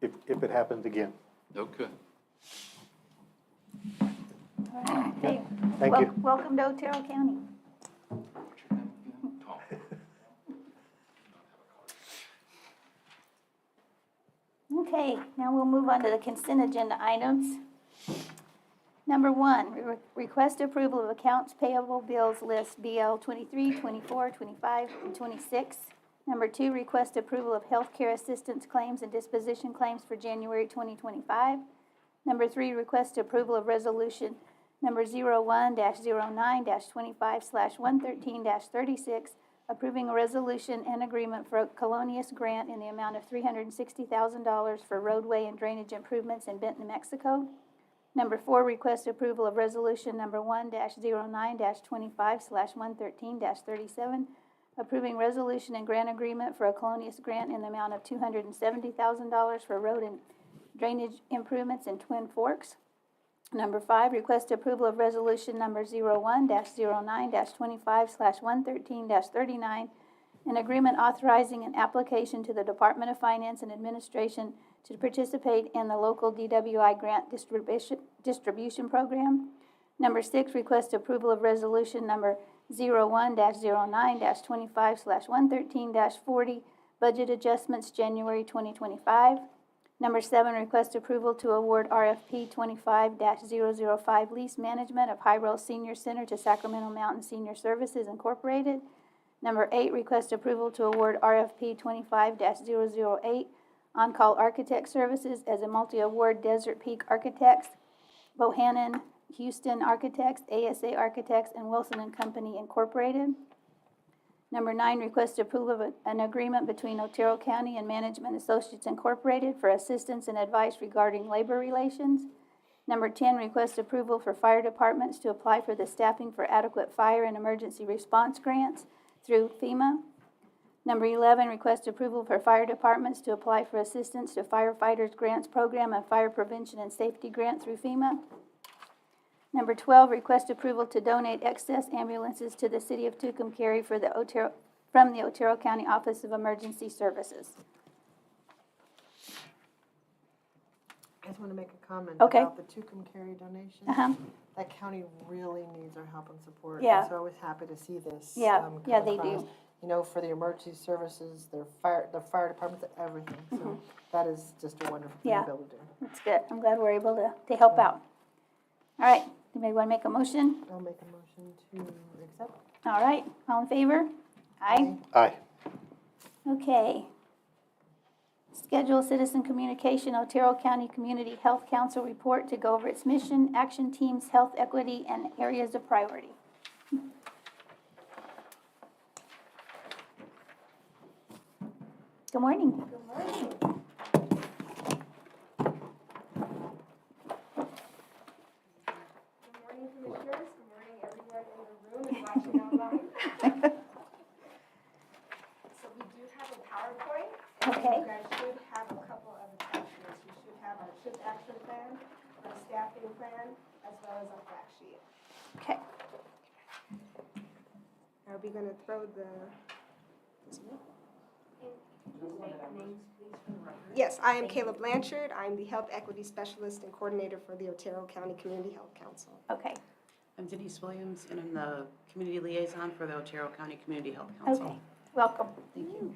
if it happens again. Okay. All right, okay. Thank you. Welcome to Otero County. Okay, now we'll move on to the consent agenda items. Number 1, request approval of accounts payable bills list BL 23, 24, 25, and 26. Number 2, request approval of healthcare assistance claims and disposition claims for January 2025. Number 3, request approval of resolution number 01-09-25/113-36, approving a resolution and agreement for a Colonias grant in the amount of $360,000 for roadway and drainage improvements in Benton, Mexico. Number 4, request approval of resolution number 1-09-25/113-37, approving resolution and grant agreement for a Colonias grant in the amount of $270,000 for road and drainage improvements in Twin Forks. Number 5, request approval of resolution number 01-09-25/113-39, an agreement authorizing an application to the Department of Finance and Administration to participate in the local DWI grant distribution program. Number 6, request approval of resolution number 01-09-25/113-40, budget adjustments January 2025. Number 7, request approval to award RFP 25-005 lease management of High Rail Senior Center to Sacramento Mountain Senior Services Incorporated. Number 8, request approval to award RFP 25-008 on-call architect services as a multi-award Desert Peak Architects, Bohannon, Houston Architects, ASA Architects, and Wilson and Company Incorporated. Number 9, request approval of an agreement between Otero County and Management Associates Incorporated for assistance and advice regarding labor relations. Number 10, request approval for fire departments to apply for the Staffing for Adequate Fire and Emergency Response Grants through FEMA. Number 11, request approval for fire departments to apply for assistance to Firefighters Grants Program and Fire Prevention and Safety Grant through FEMA. Number 12, request approval to donate excess ambulances to the City of Tucumcari from the Otero County Office of Emergency Services. I just want to make a comment Okay. about the Tucumcari donation. That county really needs our help and support. Yeah. I'm so always happy to see this. Yeah, come yeah, they across. do. You know, for the emergency services, the fire departments, everything. So that is just a wonderful thing Yeah. to be able to do. That's good. I'm glad we're able to help out. All right, anybody want to make a motion? I'll make a motion to accept. All right, all in favor? Aye. Aye. Okay. Schedule citizen communication, Otero County Community Health Council report to go over its mission, action teams, health equity, and areas of priority. Good morning. Good morning. Good morning, Commissioners. Good morning, everyone in the room and watching online. So we do have a PowerPoint. Okay. You guys should have a couple of attachments. You should have our shift action plan, our staffing plan, as well as our fact sheet. Okay. Are we gonna throw the? Yes, I am Kayla Blanchard. I'm the Health Equity Specialist and Coordinator for the Otero County Community Health Council. Okay. I'm Denise Williams, and I'm the Community Liaison for the Otero County Community Health Council. Okay. Welcome. Thank you.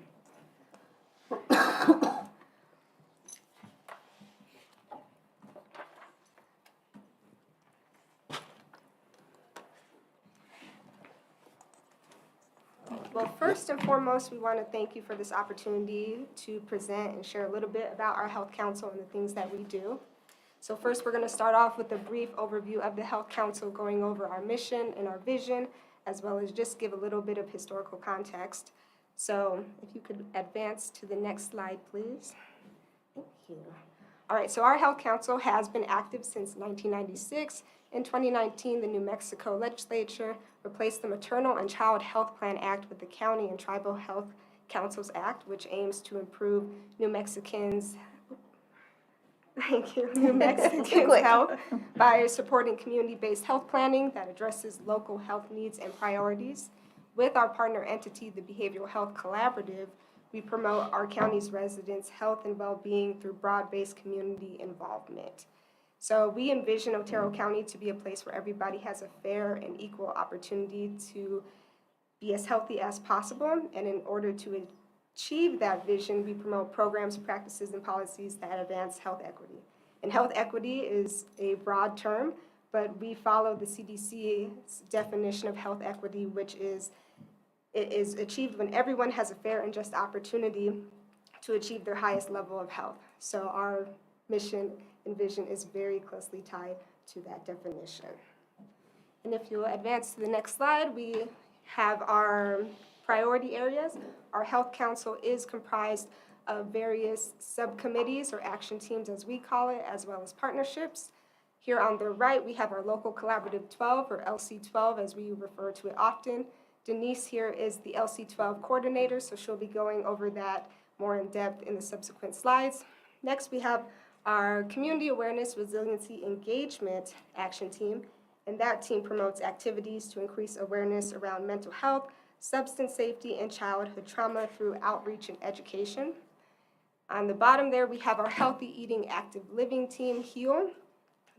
Well, first and foremost, we want to thank you for this opportunity to present and share a little bit about our Health Council and the things that we do. So first, we're going to start off with a brief overview of the Health Council, going over our mission and our vision, as well as just give a little bit of historical context. So if you could advance to the next slide, please. Thank you. All right, so our Health Council has been active since 1996. In 2019, the New Mexico legislature replaced the Maternal and Child Health Plan Act with the County and Tribal Health Councils Act, which aims to improve New Mexicans' New Mexicans' health by supporting community-based health planning that addresses local health needs and priorities. With our partner entity, the Behavioral Health Collaborative, we promote our county's residents' health and well-being through broad-based community involvement. So we envision Otero County to be a place where everybody has a fair and equal opportunity to be as healthy as possible. And in order to achieve that vision, we promote programs, practices, and policies that advance health equity. And health equity is a broad term, but we follow the CDC's definition of health equity, which is it is achieved when everyone has a fair and just opportunity to achieve their highest level of health. So our mission and vision is very closely tied to that definition. And if you'll advance to the next slide, we have our priority areas. Our Health Council is comprised of various subcommittees or action teams, as we call it, as well as partnerships. Here on the right, we have our local collaborative 12, or LC12, as we refer to it often. Denise here is the LC12 coordinator, so she'll be going over that more in depth in the subsequent slides. Next, we have our Community Awareness Resiliency Engagement Action Team, and that team promotes activities to increase awareness around mental health, substance safety, and childhood trauma through outreach and education. On the bottom there, we have our Healthy Eating Active Living Team, HEAL.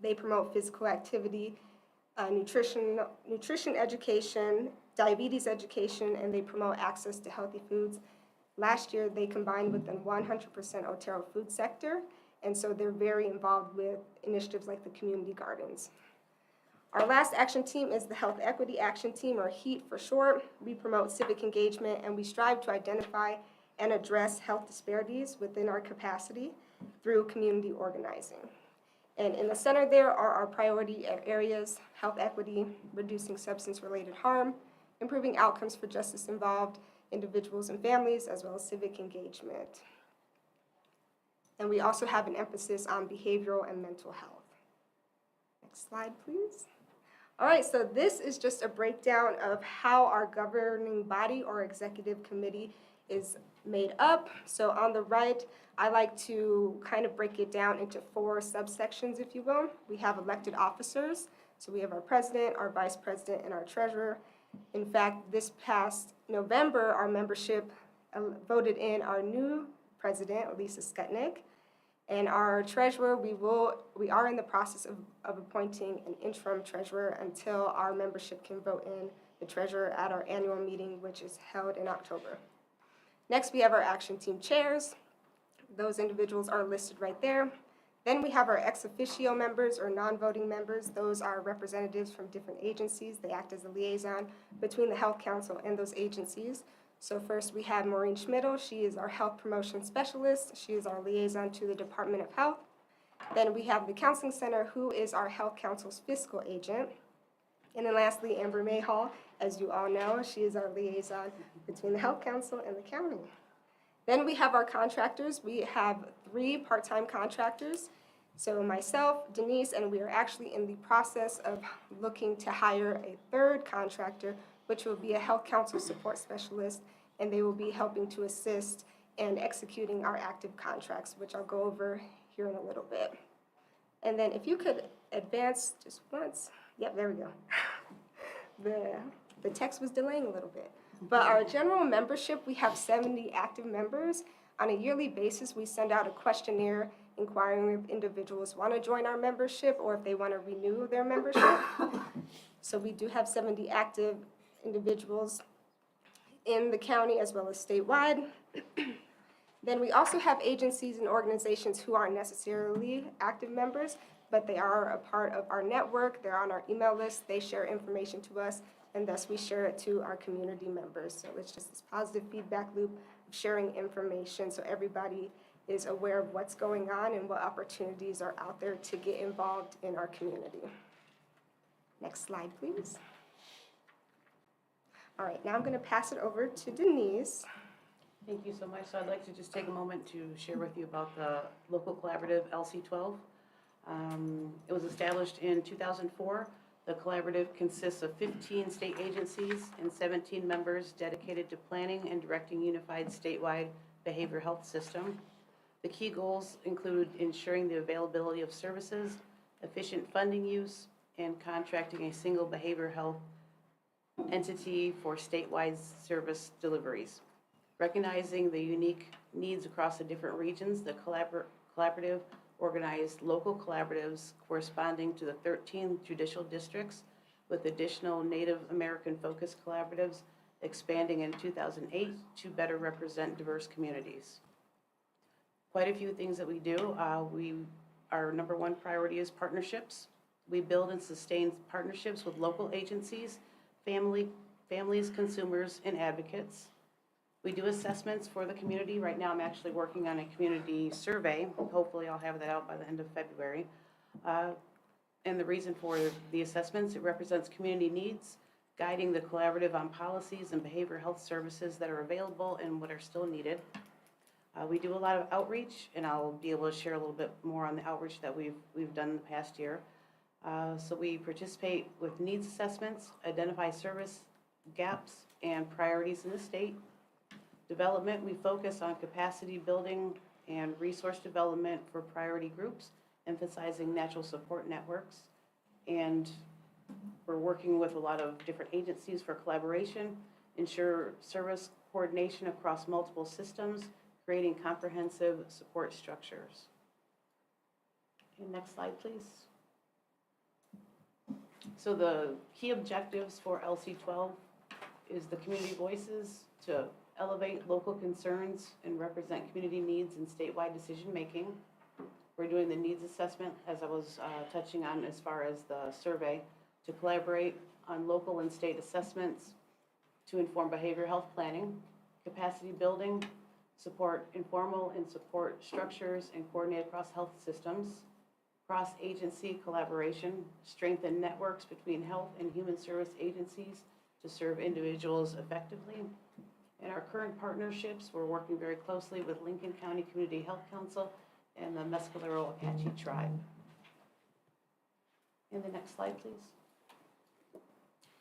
They promote physical activity, nutrition education, diabetes education, and they promote access to healthy foods. Last year, they combined with the 100% Otero food sector, and so they're very involved with initiatives like the community gardens. Our last action team is the Health Equity Action Team, or HEAT for short. We promote civic engagement, and we strive to identify and address health disparities within our capacity through community organizing. And in the center there are our priority areas: health equity, reducing substance-related harm, improving outcomes for justice-involved individuals and families, as well as civic engagement. And we also have an emphasis on behavioral and mental health. Next slide, please. All right, so this is just a breakdown of how our governing body or executive committee is made up. So on the right, I like to kind of break it down into 4 subsections, if you will. We have elected officers. So we have our president, our vice president, and our treasurer. In fact, this past November, our membership voted in our new president, Lisa Skutnik. And our treasurer, we are in the process of appointing an interim treasurer until our membership can vote in the treasurer at our annual meeting, which is held in October. Next, we have our action team chairs. Those individuals are listed right there. Then we have our ex officio members or non-voting members. Those are representatives from different agencies. They act as a liaison between the Health Council and those agencies. So first we have Maureen Schmidl. She is our Health Promotion Specialist. She is our liaison to the Department of Health. Then we have the Counseling Center, who is our Health Council's fiscal agent. And then lastly, Amber Mayhall, as you all know, she is our liaison between the Health Council and the county. Then we have our contractors. We have 3 part-time contractors. So myself, Denise, and we are actually in the process of looking to hire a 3rd contractor, which will be a Health Council support specialist, and they will be helping to assist in executing our active contracts, which I'll go over here in a little bit. And then if you could advance just once. Yep, there we go. The text was delaying a little bit. But our general membership, we have 70 active members. On a yearly basis, we send out a questionnaire inquiring if individuals want to join our membership or if they want to renew their membership. So we do have 70 active individuals in the county as well as statewide. Then we also have agencies and organizations who aren't necessarily active members, but they are a part of our network. They're on our email list. They share information to us, and thus we share it to our community members. So it's just this positive feedback loop of sharing information so everybody is aware of what's going on and what opportunities are out there to get involved in our community. Next slide, please. All right, now I'm going to pass it over to Denise. Thank you so much. So I'd like to just take a moment to share with you about the local collaborative LC12. It was established in 2004. The collaborative consists of 15 state agencies and 17 members dedicated to planning and directing unified statewide behavioral health system. The key goals include ensuring the availability of services, efficient funding use, and contracting a single behavioral health entity for statewide service deliveries. Recognizing the unique needs across the different regions, the collaborative organized local collaboratives corresponding to the 13 judicial districts, with additional Native American-focused collaboratives expanding in 2008 to better represent diverse communities. Quite a few things that we do. Our number 1 priority is partnerships. We build and sustain partnerships with local agencies, families, consumers, and advocates. We do assessments for the community. Right now, I'm actually working on a community survey. Hopefully, I'll have that out by the end of February. And the reason for the assessments, it represents community needs, guiding the collaborative on policies and behavioral health services that are available and what are still needed. We do a lot of outreach, and I'll be able to share a little bit more on the outreach that we've done in the past year. So we participate with needs assessments, identify service gaps and priorities in the state. Development, we focus on capacity building and resource development for priority groups, emphasizing natural support networks. And we're working with a lot of different agencies for collaboration, ensure service coordination across multiple systems, creating comprehensive support structures. Okay, next slide, please. So the key objectives for LC12 is the community voices to elevate local concerns and represent community needs in statewide decision-making. We're doing the needs assessment, as I was touching on as far as the survey, to collaborate on local and state assessments to inform behavioral health planning, capacity building, support informal and support structures, and coordinate across health systems, cross-agency collaboration, strengthen networks between health and human service agencies to serve individuals effectively. In our current partnerships, we're working very closely with Lincoln County Community Health Council and the Mescalero Apache Tribe. And the next slide, please.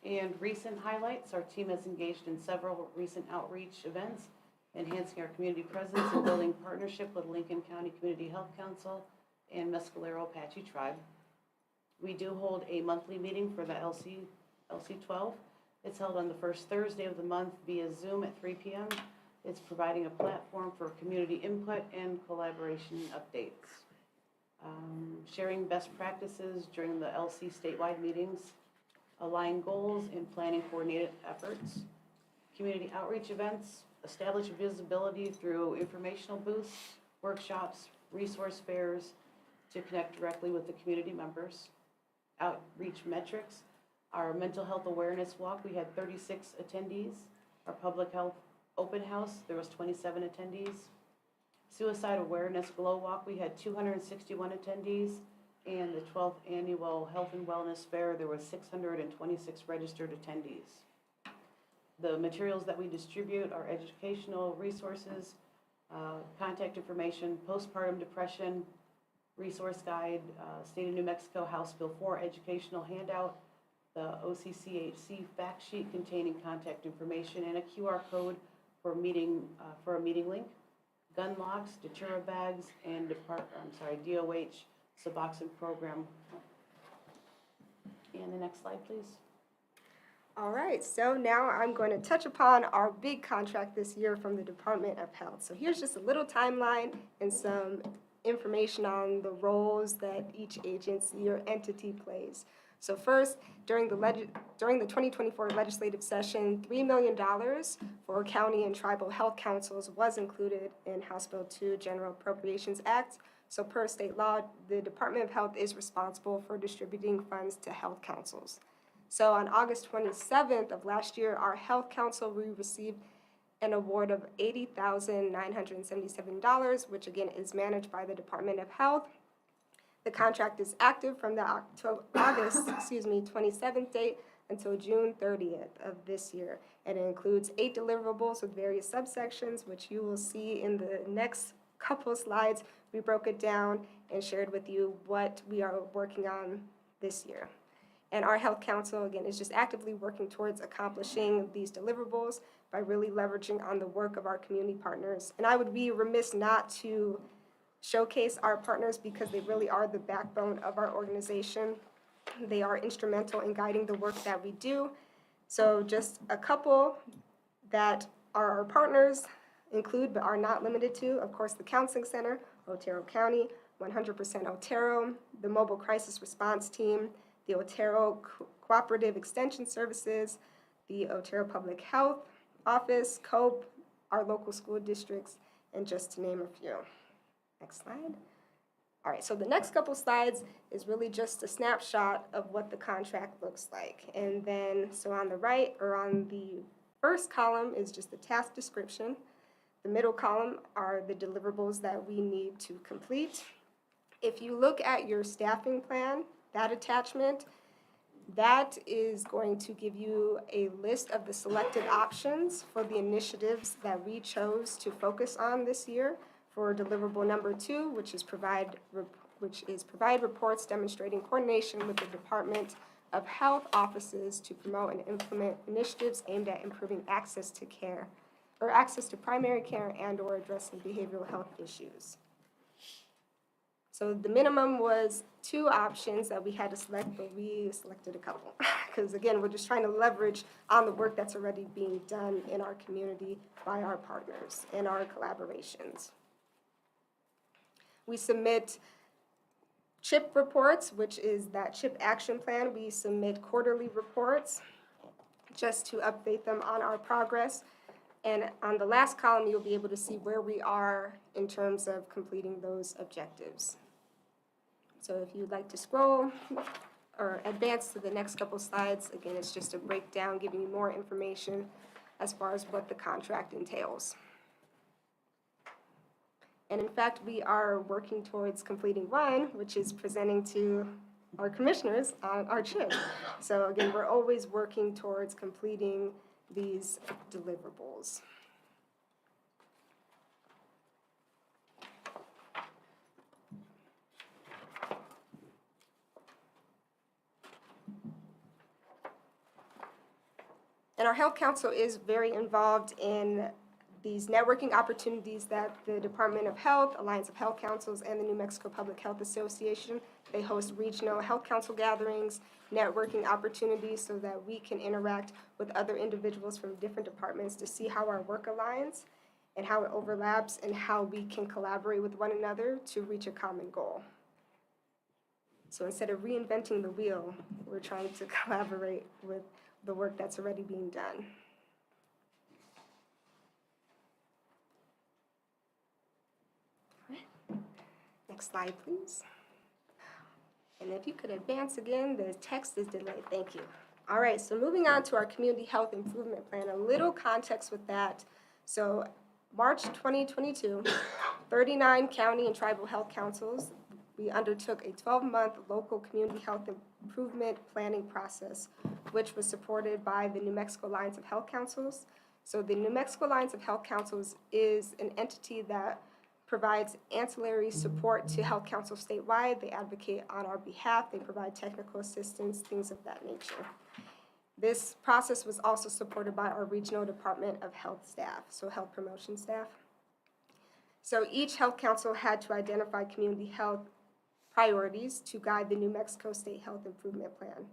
And recent highlights, our team has engaged in several recent outreach events, enhancing our community presence and building partnership with Lincoln County Community Health Council and Mescalero Apache Tribe. We do hold a monthly meeting for the LC12. It's held on the first Thursday of the month via Zoom at 3 p.m. It's providing a platform for community input and collaboration updates. Sharing best practices during the LC statewide meetings, align goals and planning coordinated efforts, community outreach events, establish visibility through informational booths, workshops, resource fairs, to connect directly with the community members. Outreach metrics, our mental health awareness walk, we had 36 attendees. Our public health open house, there was 27 attendees. Suicide awareness glow walk, we had 261 attendees. And the 12th annual health and wellness fair, there were 626 registered attendees. The materials that we distribute are educational resources, contact information, postpartum depression, resource guide, State of New Mexico House Bill 4 educational handout, the OCCHC fact sheet containing contact information, and a QR code for a meeting link, gun locks, Datura bags, and DOH Suboxone program. And the next slide, please. All right, so now I'm going to touch upon our big contract this year from the Department of Health. So here's just a little timeline and some information on the roles that each agency or entity plays. So first, during the 2024 legislative session, $3 million for county and tribal health councils was included in House Bill 2 General Appropriations Act. So per state law, the Department of Health is responsible for distributing funds to health councils. So on August 27th of last year, our health council, we received an award of $80,977, which again is managed by the Department of Health. The contract is active from the August 27th date until June 30th of this year. And it includes 8 deliverables with various subsections, which you will see in the next couple slides. We broke it down and shared with you what we are working on this year. And our health council, again, is just actively working towards accomplishing these deliverables by really leveraging on the work of our community partners. And I would be remiss not to showcase our partners because they really are the backbone of our organization. They are instrumental in guiding the work that we do. So just a couple that are our partners include, but are not limited to, of course, the Counseling Center, Otero County, 100% Otero, the Mobile Crisis Response Team, the Otero Cooperative Extension Services, the Otero Public Health Office, COPE, our local school districts, and just to name a few. Next slide. All right, so the next couple slides is really just a snapshot of what the contract looks like. And then, so on the right, or on the first column, is just the task description. The middle column are the deliverables that we need to complete. If you look at your staffing plan, that attachment, that is going to give you a list of the selected options for the initiatives that we chose to focus on this year for deliverable number 2, which is provide reports demonstrating coordination with the Department of Health offices to promote and implement initiatives aimed at improving access to care, or access to primary care and/or addressing behavioral health issues. So the minimum was 2 options that we had to select, but we selected a couple. Because again, we're just trying to leverage on the work that's already being done in our community by our partners and our collaborations. We submit CHIP reports, which is that CHIP action plan. We submit quarterly reports just to update them on our progress. And on the last column, you'll be able to see where we are in terms of completing those objectives. So if you'd like to scroll or advance to the next couple slides, again, it's just a breakdown giving you more information as far as what the contract entails. And in fact, we are working towards completing one, which is presenting to our commissioners on our CHIP. So again, we're always working towards completing these deliverables. And our Health Council is very involved in these networking opportunities that the Department of Health, Alliance of Health Councils, and the New Mexico Public Health Association, they host regional health council gatherings, networking opportunities so that we can interact with other individuals from different departments to see how our work aligns and how it overlaps and how we can collaborate with one another to reach a common goal. So instead of reinventing the wheel, we're trying to collaborate with the work that's already being done. Next slide, please. And if you could advance again, the text is delayed. Thank you. All right, so moving on to our community health improvement plan, a little context with that. So March 2022, 39 county and tribal health councils, we undertook a 12-month local community health improvement planning process, which was supported by the New Mexico Alliance of Health Councils. So the New Mexico Alliance of Health Councils is an entity that provides ancillary support to health councils statewide. They advocate on our behalf. They provide technical assistance, things of that nature. This process was also supported by our Regional Department of Health staff, so health promotion staff. So each health council had to identify community health priorities to guide the New Mexico State Health Improvement Plan.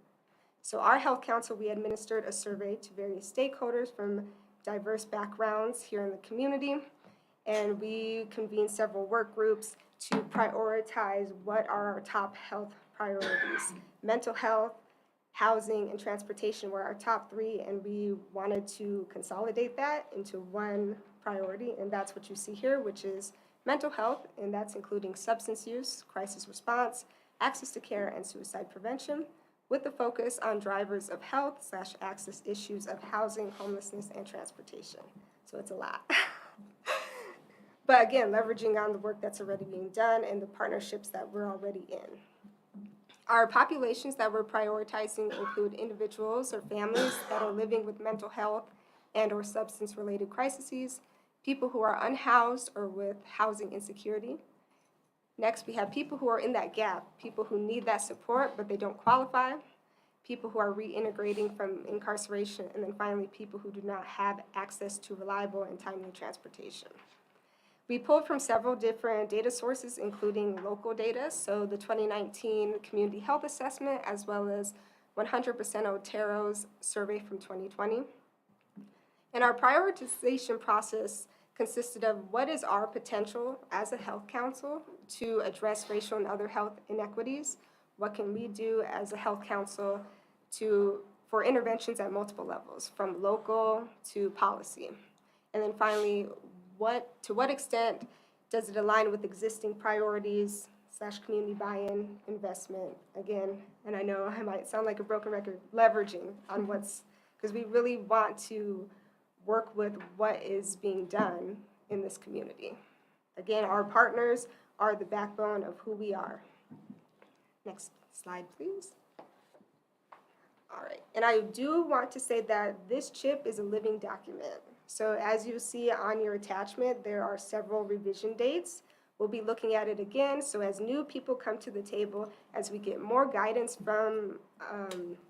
So our health council, we administered a survey to various stakeholders from diverse backgrounds here in the community, and we convened several work groups to prioritize what are our top health priorities. Mental health, housing, and transportation were our top three, and we wanted to consolidate that into one priority, and that's what you see here, which is mental health, and that's including substance use, crisis response, access to care, and suicide prevention, with the focus on drivers of health / access issues of housing, homelessness, and transportation. So it's a lot. But again, leveraging on the work that's already being done and the partnerships that we're already in. Our populations that we're prioritizing include individuals or families that are living with mental health and or substance-related crises, people who are unhoused or with housing insecurity. Next, we have people who are in that gap, people who need that support but they don't qualify, people who are reintegrating from incarceration, and then finally, people who do not have access to reliable and timely transportation. We pulled from several different data sources, including local data, so the 2019 Community Health Assessment, as well as 100% Otero's survey from 2020. And our prioritization process consisted of what is our potential as a health council to address racial and other health inequities? What can we do as a health council for interventions at multiple levels, from local to policy? And then finally, to what extent does it align with existing priorities / community buy-in, investment, again, and I know I might sound like a broken record, leveraging on because we really want to work with what is being done in this community. Again, our partners are the backbone of who we are. Next slide, please. All right, and I do want to say that this chip is a living document. So as you see on your attachment, there are several revision dates. We'll be looking at it again, so as new people come to the table, as we get more guidance from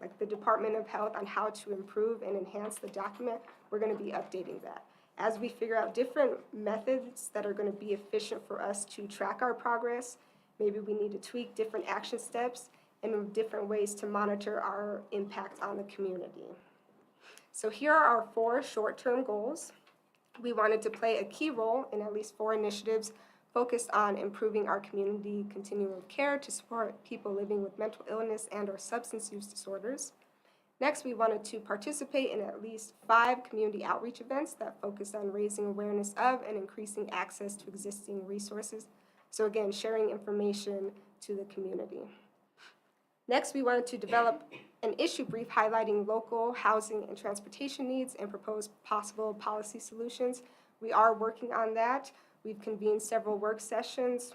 like the Department of Health on how to improve and enhance the document, we're gonna be updating that. As we figure out different methods that are gonna be efficient for us to track our progress, maybe we need to tweak different action steps and different ways to monitor our impact on the community. So here are our 4 short-term goals. We wanted to play a key role in at least 4 initiatives focused on improving our community continuum of care to support people living with mental illness and or substance use disorders. Next, we wanted to participate in at least 5 community outreach events that focused on raising awareness of and increasing access to existing resources. So again, sharing information to the community. Next, we wanted to develop an issue brief highlighting local housing and transportation needs and propose possible policy solutions. We are working on that. We've convened several work sessions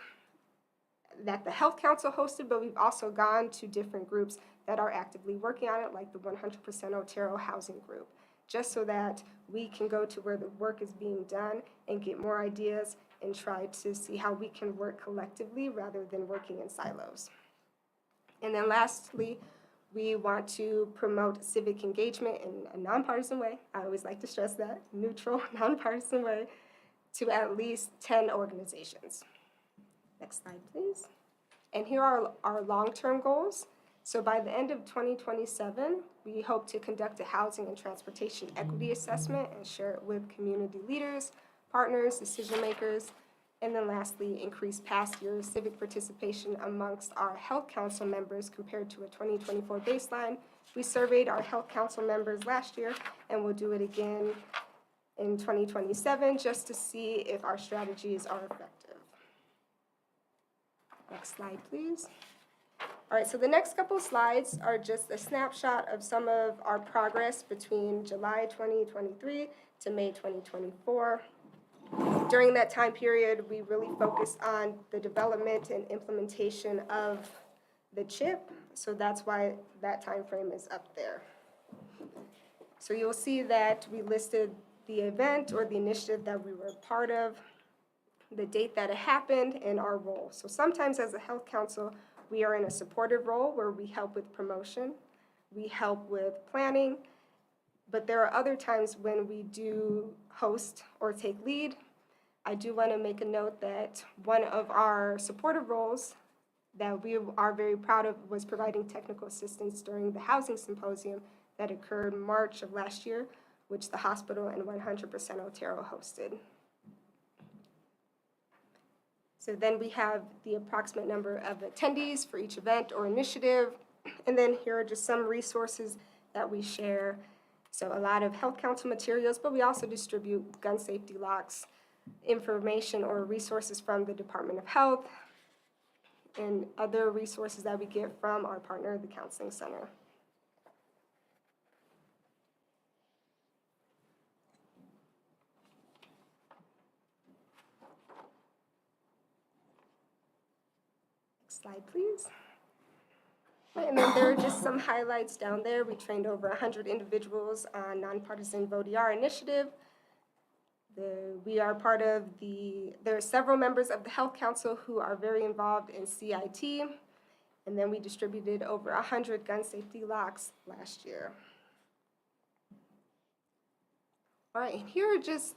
that the Health Council hosted, but we've also gone to different groups that are actively working on it, like the 100% Otero housing group, just so that we can go to where the work is being done and get more ideas and try to see how we can work collectively rather than working in silos. And then lastly, we want to promote civic engagement in a nonpartisan way. I always like to stress that, neutral, nonpartisan way, to at least 10 organizations. Next slide, please. And here are our long-term goals. So by the end of 2027, we hope to conduct a housing and transportation equity assessment and share it with community leaders, partners, decision makers, and then lastly, increase past year's civic participation amongst our health council members compared to a 2024 baseline. We surveyed our health council members last year, and we'll do it again in 2027 just to see if our strategies are effective. Next slide, please. All right, so the next couple slides are just a snapshot of some of our progress between July 2023 to May 2024. During that time period, we really focused on the development and implementation of the chip, so that's why that time frame is up there. So you'll see that we listed the event or the initiative that we were a part of, the date that it happened, and our role. So sometimes as a health council, we are in a supportive role where we help with promotion, we help with planning, but there are other times when we do host or take lead. I do want to make a note that one of our supportive roles that we are very proud of was providing technical assistance during the housing symposium that occurred March of last year, which the hospital and 100% Otero hosted. So then we have the approximate number of attendees for each event or initiative. And then here are just some resources that we share. So a lot of health council materials, but we also distribute gun safety locks, information or resources from the Department of Health, and other resources that we get from our partner, the Counseling Center. Slide, please. And then there are just some highlights down there. We trained over 100 individuals on nonpartisan Vote ER initiative. We are part of there are several members of the Health Council who are very involved in CIT. And then we distributed over 100 gun safety locks last year. All right, here is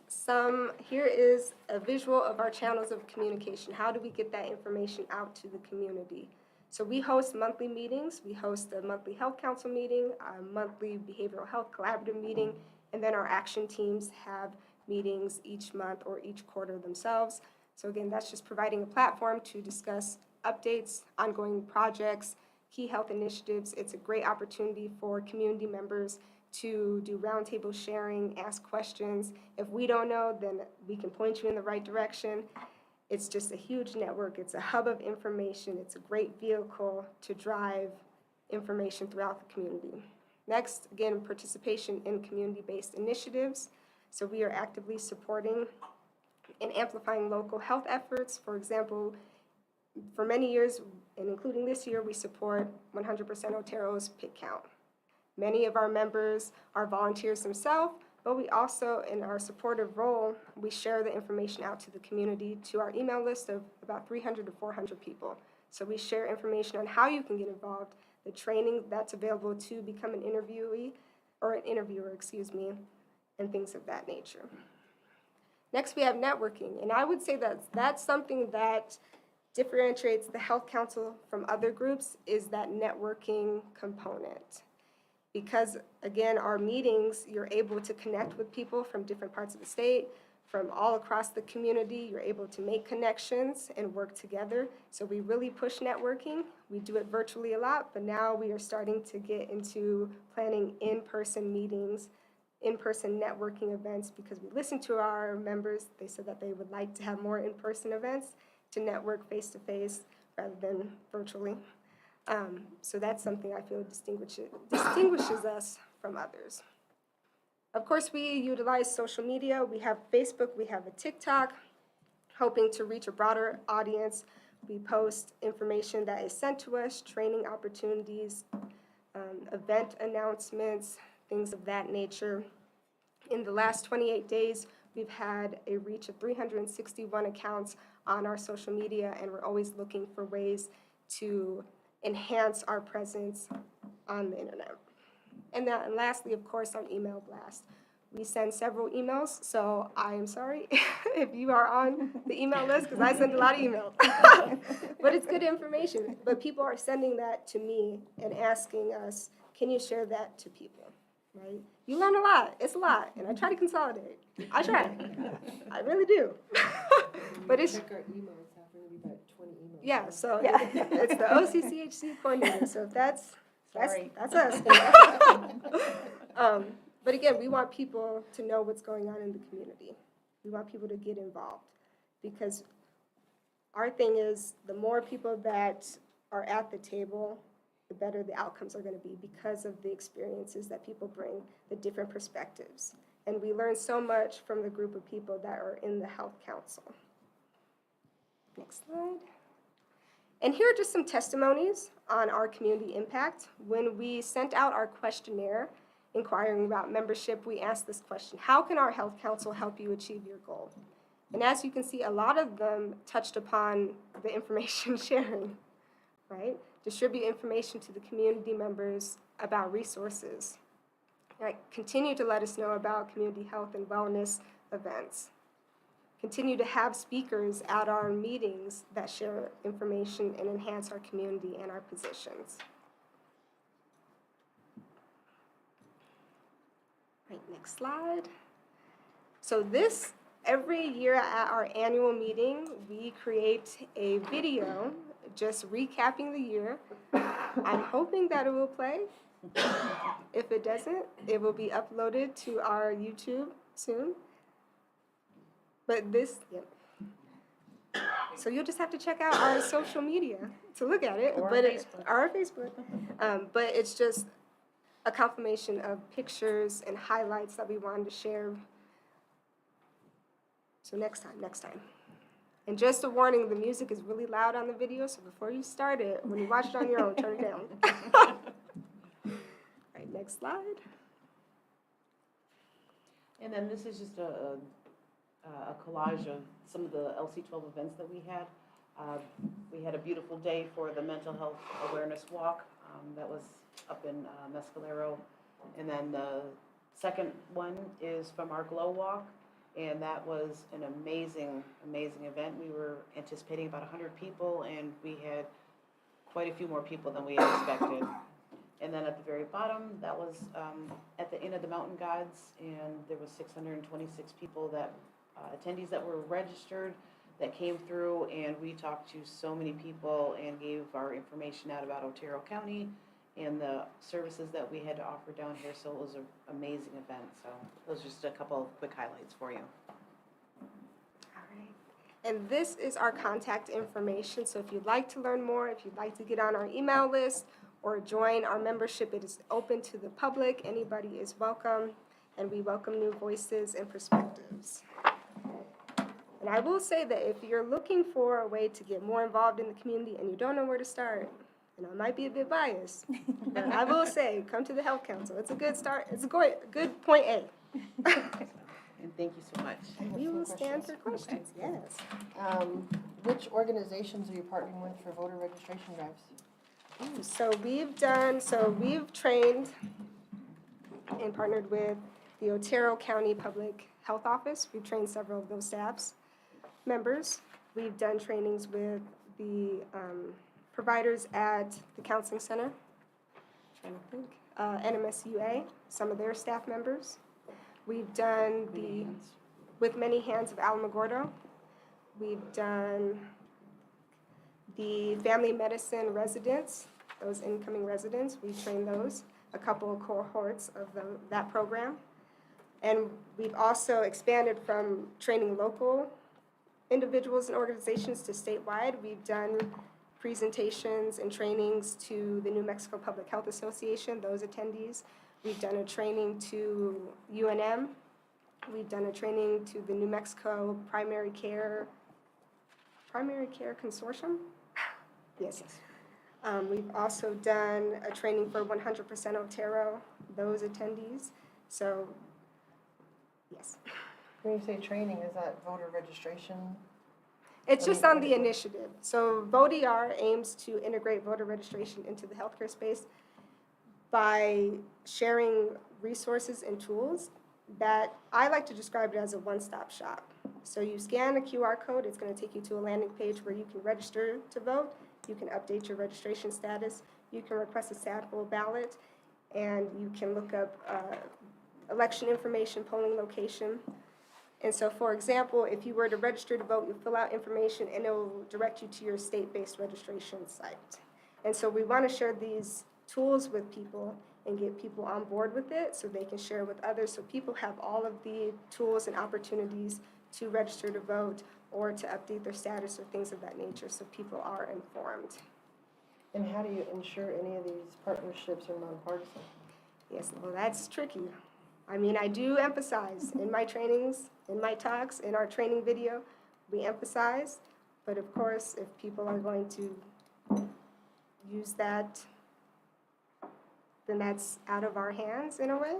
a visual of our channels of communication. How do we get that information out to the community? So we host monthly meetings. We host a monthly health council meeting, a monthly behavioral health collaborative meeting, and then our action teams have meetings each month or each quarter themselves. So again, that's just providing a platform to discuss updates, ongoing projects, key health initiatives. It's a great opportunity for community members to do roundtable sharing, ask questions. If we don't know, then we can point you in the right direction. It's just a huge network. It's a hub of information. It's a great vehicle to drive information throughout the community. Next, again, participation in community-based initiatives. So we are actively supporting and amplifying local health efforts. For example, for many years, and including this year, we support 100% Otero's pig count. Many of our members are volunteers themselves, but we also, in our supportive role, we share the information out to the community, to our email list of about 300 to 400 people. So we share information on how you can get involved, the training that's available to become an interviewer, and things of that nature. Next, we have networking, and I would say that that's something that differentiates the Health Council from other groups, is that networking component. Because, again, our meetings, you're able to connect with people from different parts of the state, from all across the community. You're able to make connections and work together. So we really push networking. We do it virtually a lot, but now we are starting to get into planning in-person meetings, in-person networking events, because we listened to our members. They said that they would like to have more in-person events to network face-to-face rather than virtually. So that's something I feel distinguishes us from others. Of course, we utilize social media. We have Facebook, we have a TikTok, hoping to reach a broader audience. We post information that is sent to us, training opportunities, event announcements, things of that nature. In the last 28 days, we've had a reach of 361 accounts on our social media, and we're always looking for ways to enhance our presence on the internet. And lastly, of course, our email blast. We send several emails, so I am sorry if you are on the email list, because I send a lot of emails. But it's good information. But people are sending that to me and asking us, can you share that to people, right? You learn a lot. It's a lot, and I try to consolidate. I try. I really do. But it's... Check our emails. We've got 20 emails. Yeah, so Yeah. it's the OCCHC coordinator, so if that's us. But again, we want people to know what's going on in the community. We want people to get involved, because our thing is the more people that are at the table, the better the outcomes are going to be because of the experiences that people bring, the different perspectives. And we learn so much from the group of people that are in the Health Council. Next slide. And here are just some testimonies on our community impact. When we sent out our questionnaire inquiring about membership, we asked this question: how can our Health Council help you achieve your goal? And as you can see, a lot of them touched upon the information sharing, right? Distribute information to the community members about resources. Right? Continue to let us know about community health and wellness events. Continue to have speakers at our meetings that share information and enhance our community and our positions. Right, next slide. So this, every year at our annual meeting, we create a video just recapping the year. I'm hoping that it will play. If it doesn't, it will be uploaded to our YouTube soon. But this, yep. So you'll just have to check out our social media to look at it. Or but Facebook. Our Facebook. But it's just a confirmation of pictures and highlights that we wanted to share. So next time. And just a warning, the music is really loud on the video, so before you start it, when you watch it on your own, turn it down. Right, next slide. And then this is just a collage of some of the LC12 events that we had. We had a beautiful day for the Mental Health Awareness Walk. That was up in Mescalero. And then the second one is from our Glow Walk. And that was an amazing, amazing event. We were anticipating about 100 people, and we had quite a few more people than we had expected. And then at the very bottom, that was at the Inn of the Mountain Gods, and there was 626 people that, attendees that were registered that came through, and we talked to so many people and gave our information out about Otero County and the services that we had to offer down here, so it was an amazing event. So those are just a couple of quick highlights for you. All right. And this is our contact information, so if you'd like to learn more, if you'd like to get on our email list or join our membership, it is open to the public. Anybody is welcome, and we welcome new voices and perspectives. And I will say that if you're looking for a way to get more involved in the community and you don't know where to start, and I might be a bit biased, but I will say, come to the Health Council. It's a good start. It's a good point A. And thank you so much. We will stand for questions, yes. Which organizations are you partnering with for voter registration drives? So we've trained and partnered with the Otero County Public Health Office. We've trained several of those staffs members. We've done trainings with the providers at the counseling center, NMSUA, some of their staff members. We've done with Many Hands of Alamogordo. We've done the family medicine residents, those incoming residents. We've trained those, a couple of cohorts of that program. And we've also expanded from training local individuals and organizations to statewide. We've done presentations and trainings to the New Mexico Public Health Association, those attendees. We've done a training to UNM. We've done a training to the New Mexico Primary Care Consortium. Yes. We've also done a training for 100% Otero, those attendees. So, yes. When you say training, is that voter registration? It's just on the initiative. So VoteER aims to integrate voter registration into the healthcare space by sharing resources and tools that I like to describe it as a one-stop shop. So you scan a QR code, it's going to take you to a landing page where you can register to vote, you can update your registration status, you can request a sample ballot, and you can look up election information, polling location. And so, for example, if you were to register to vote, you fill out information and it will direct you to your state-based registration site. And so we want to share these tools with people and get people on board with it so they can share with others, so people have all of the tools and opportunities to register to vote or to update their status or things of that nature, so people are informed. And how do you ensure any of these partnerships are nonpartisan? Yes, well, that's tricky. I mean, I do emphasize in my trainings, in my talks, in our training video, we emphasize, but of course, if people are going to use that, then that's out of our hands in a way.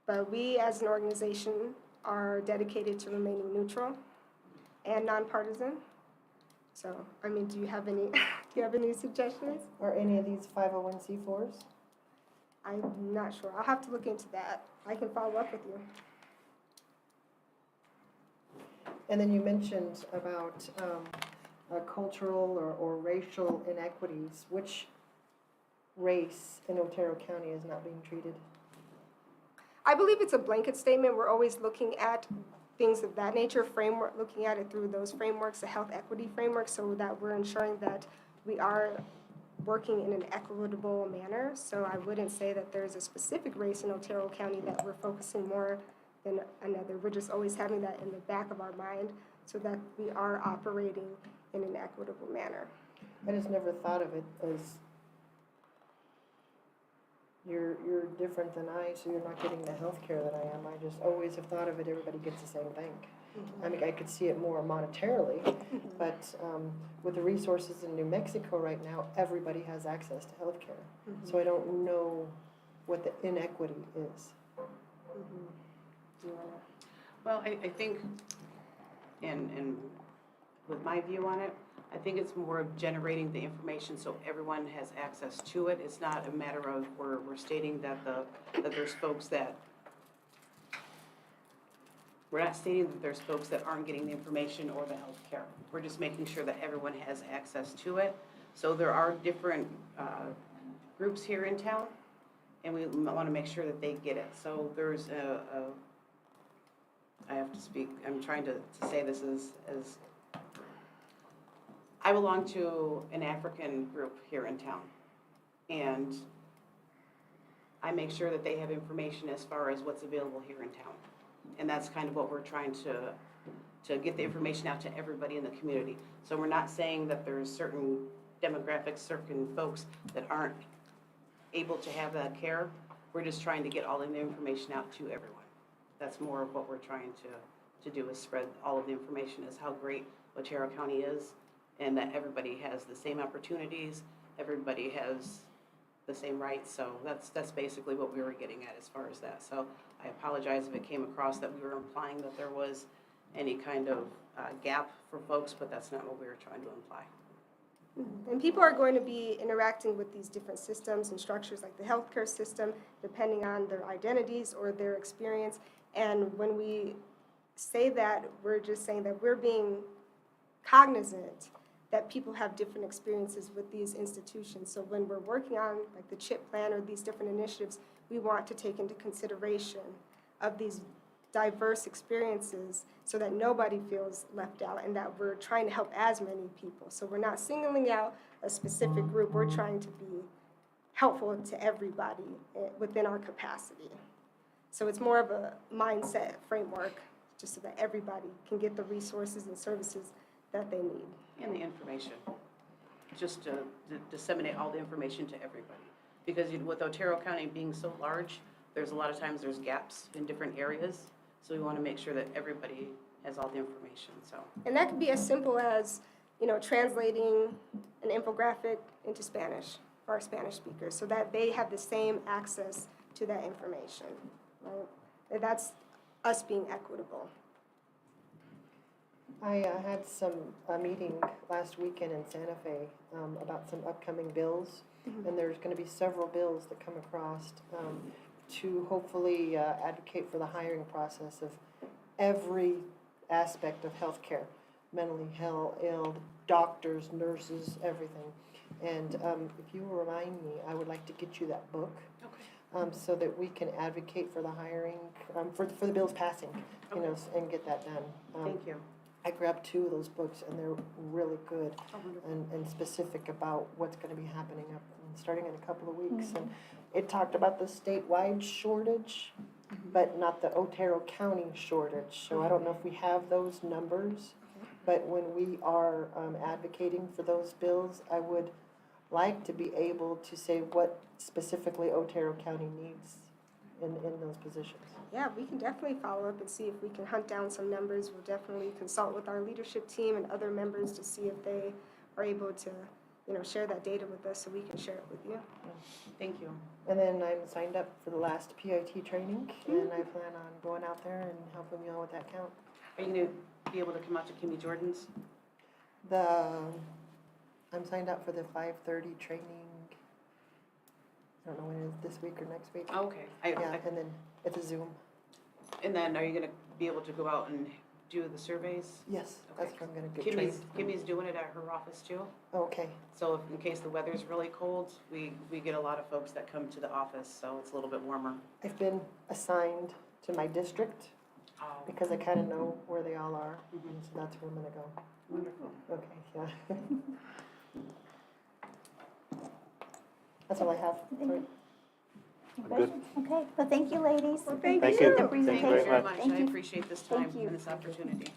But we, as an organization, are dedicated to remaining neutral and nonpartisan. So, I mean, do you have any suggestions? Are any of these 501c4s? I'm not sure. I'll have to look into that. I can follow up with you. And then you mentioned about cultural or racial inequities. Which race in Otero County is not being treated? I believe it's a blanket statement. We're always looking at things of that nature, looking at it through those frameworks, the health equity framework, so that we're ensuring that we are working in an equitable manner. So I wouldn't say that there's a specific race in Otero County that we're focusing more than another. We're just always having that in the back of our mind so that we are operating in an equitable manner. I just never thought of it as you're different than I, so you're not getting the health care that I am. I just always have thought of it, everybody gets the same thing. I mean, I could see it more monetarily, but with the resources in New Mexico right now, everybody has access to health care. So I don't know what the inequity is. Well, I think, and with my view on it, I think it's more of generating the information so everyone has access to it. It's not a matter of we're stating that that there's folks that, we're not stating that there's folks that aren't getting the information or the health care. We're just making sure that everyone has access to it. So there are different groups here in town, and we want to make sure that they get it. So there's I have to speak, I'm trying to say this as I belong to an African group here in town, and I make sure that they have information as far as what's available here in town. And that's kind of what we're trying to get the information out to everybody in the community. So we're not saying that there's certain demographics, certain folks that aren't able to have that care. We're just trying to get all of the information out to everyone. That's more of what we're trying to do, is spread all of the information as how great Otero County is, and that everybody has the same opportunities, everybody has the same rights. So that's basically what we were getting at as far as that. So I apologize if it came across that we were implying that there was any kind of gap for folks, but that's not what we were trying to imply. And people are going to be interacting with these different systems and structures like the healthcare system, depending on their identities or their experience. And when we say that, we're just saying that we're being cognizant that people have different experiences with these institutions. So when we're working on like the CHIP plan or these different initiatives, we want to take into consideration of these diverse experiences so that nobody feels left out and that we're trying to help as many people. So we're not singling out a specific group, we're trying to be helpful to everybody within our capacity. So it's more of a mindset framework just so that everybody can get the resources and services that they need. And the information, just to disseminate all the information to everybody. Because with Otero County being so large, there's a lot of times there's gaps in different areas. So we want to make sure that everybody has all the information, so. And that could be as simple as, translating an infographic into Spanish for our Spanish speakers so that they have the same access to that information, right? And that's us being equitable. I had a meeting last weekend in Santa Fe about some upcoming bills, and there's going to be several bills that come across to hopefully advocate for the hiring process of every aspect of healthcare, mentally ill, doctors, nurses, everything. And if you will remind me, I would like to get you that book. Okay. So that we can advocate for the hiring, for the bills passing, and get that done. Thank you. I grabbed 2 of those books, and they're really good and specific about what's going to be happening starting in a couple of weeks. And it talked about the statewide shortage, but not the Otero County shortage. So I don't know if we have those numbers, but when we are advocating for those bills, I would like to be able to say what specifically Otero County needs in those positions. Yeah, we can definitely follow up and see if we can hunt down some numbers. We'll definitely consult with our leadership team and other members to see if they are able to, share that data with us so we can share it with you. Thank you. And then I'm signed up for the last PIT training, and I plan on going out there and helping you all with that count. Are you going to be able to come out to Kimmy Jordan's? I'm signed up for the 5:30 training. I don't know when it is, this week or next week. Oh, okay. Yeah, and then it's a Zoom. And then are you going to be able to go out and do the surveys? Yes, that's Okay. what I'm gonna get trained. Kimmy's doing it at her office too. Okay, So if, in case the weather's really cold, we get a lot of folks that come to the office, so it's a little bit warmer. I've been assigned to my district Oh, because I kind of know where they all are, and so that's where I'm gonna go. wonderful. Okay, yeah. That's all I have. Sorry. Any questions? Okay, well, thank you, ladies. Well, thank Thank you. you. The Thank you Thank you very very much. much. Thank I you. appreciate this Thank time you. and this opportunity.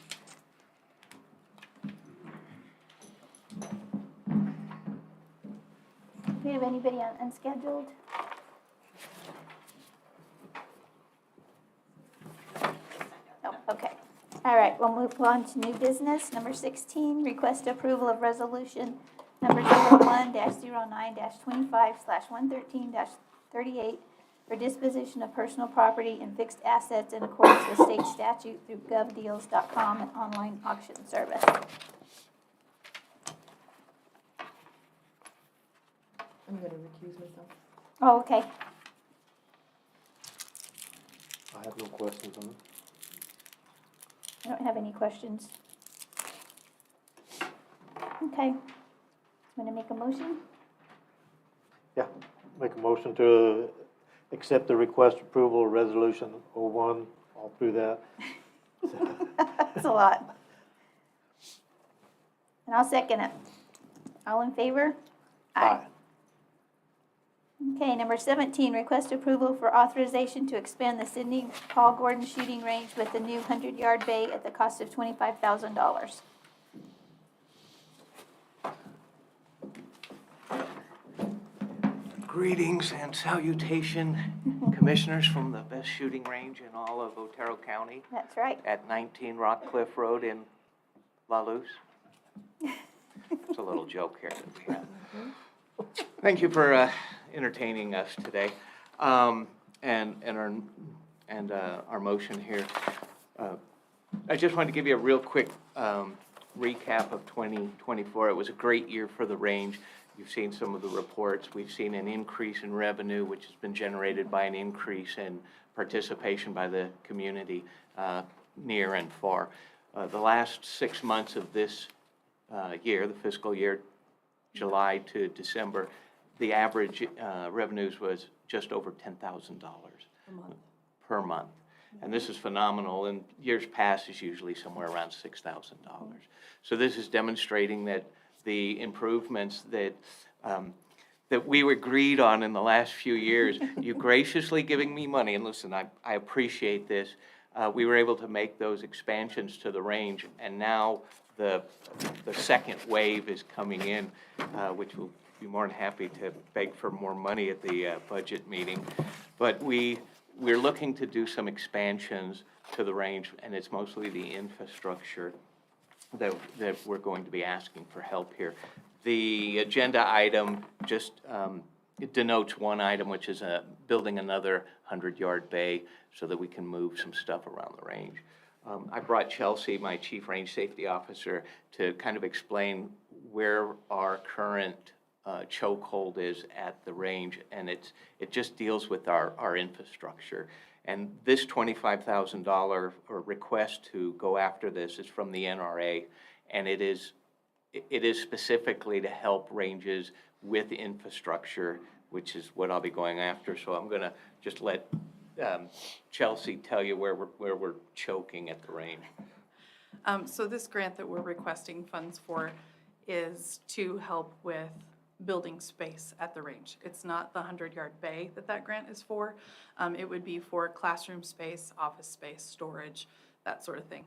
Do we have anybody unscheduled? No, okay. All right, we'll move on to new business. Number 16, request approval of resolution number 01-09-25/113-38 for disposition of personal property and fixed assets in accordance with state statute through govdeals.com and online auction service. I'm gonna recuse myself. Oh, okay. I have no questions on it. I don't have any questions. Okay. Want to make a motion? Yeah, make a motion to accept the request approval of resolution 01, all through that. That's a lot. And I'll second it. All in favor? Aye. Okay, number 17, request approval for authorization to expand the Sidney Paul Gordon shooting range with the new 100-yard bay at the cost of $25,000. Greetings and salutation, commissioners from the best shooting range in all of Otero County That's right. at 19 Rock Cliff Road in La Luz. It's a little joke here that we have. Thank you for entertaining us today. And our motion here. I just wanted to give you a real quick recap of 2024. It was a great year for the range. You've seen some of the reports. We've seen an increase in revenue, which has been generated by an increase in participation by the community near and far. The last 6 months of this year, the fiscal year, July to December, the average revenues was just over $10,000 per month. And this is phenomenal. In years past, it's usually somewhere around $6,000. So this is demonstrating that the improvements that we agreed on in the last few years, you graciously giving me money, and listen, I appreciate this. We were able to make those expansions to the range, and now the second wave is coming in, which we'll be more than happy to beg for more money at the budget meeting. But we're looking to do some expansions to the range, and it's mostly the infrastructure that we're going to be asking for help here. The agenda item just it denotes one item, which is building another 100-yard bay so that we can move some stuff around the range. I brought Chelsea, my Chief Range Safety Officer, to kind of explain where our current chokehold is at the range, and it just deals with our infrastructure. And this $25,000 request to go after this is from the NRA, and it is specifically to help ranges with infrastructure, which is what I'll be going after. So I'm going to just let Chelsea tell you where we're choking at the range. So this grant that we're requesting funds for is to help with building space at the range. It's not the 100-yard bay that grant is for. It would be for classroom space, office space, storage, that sort of thing.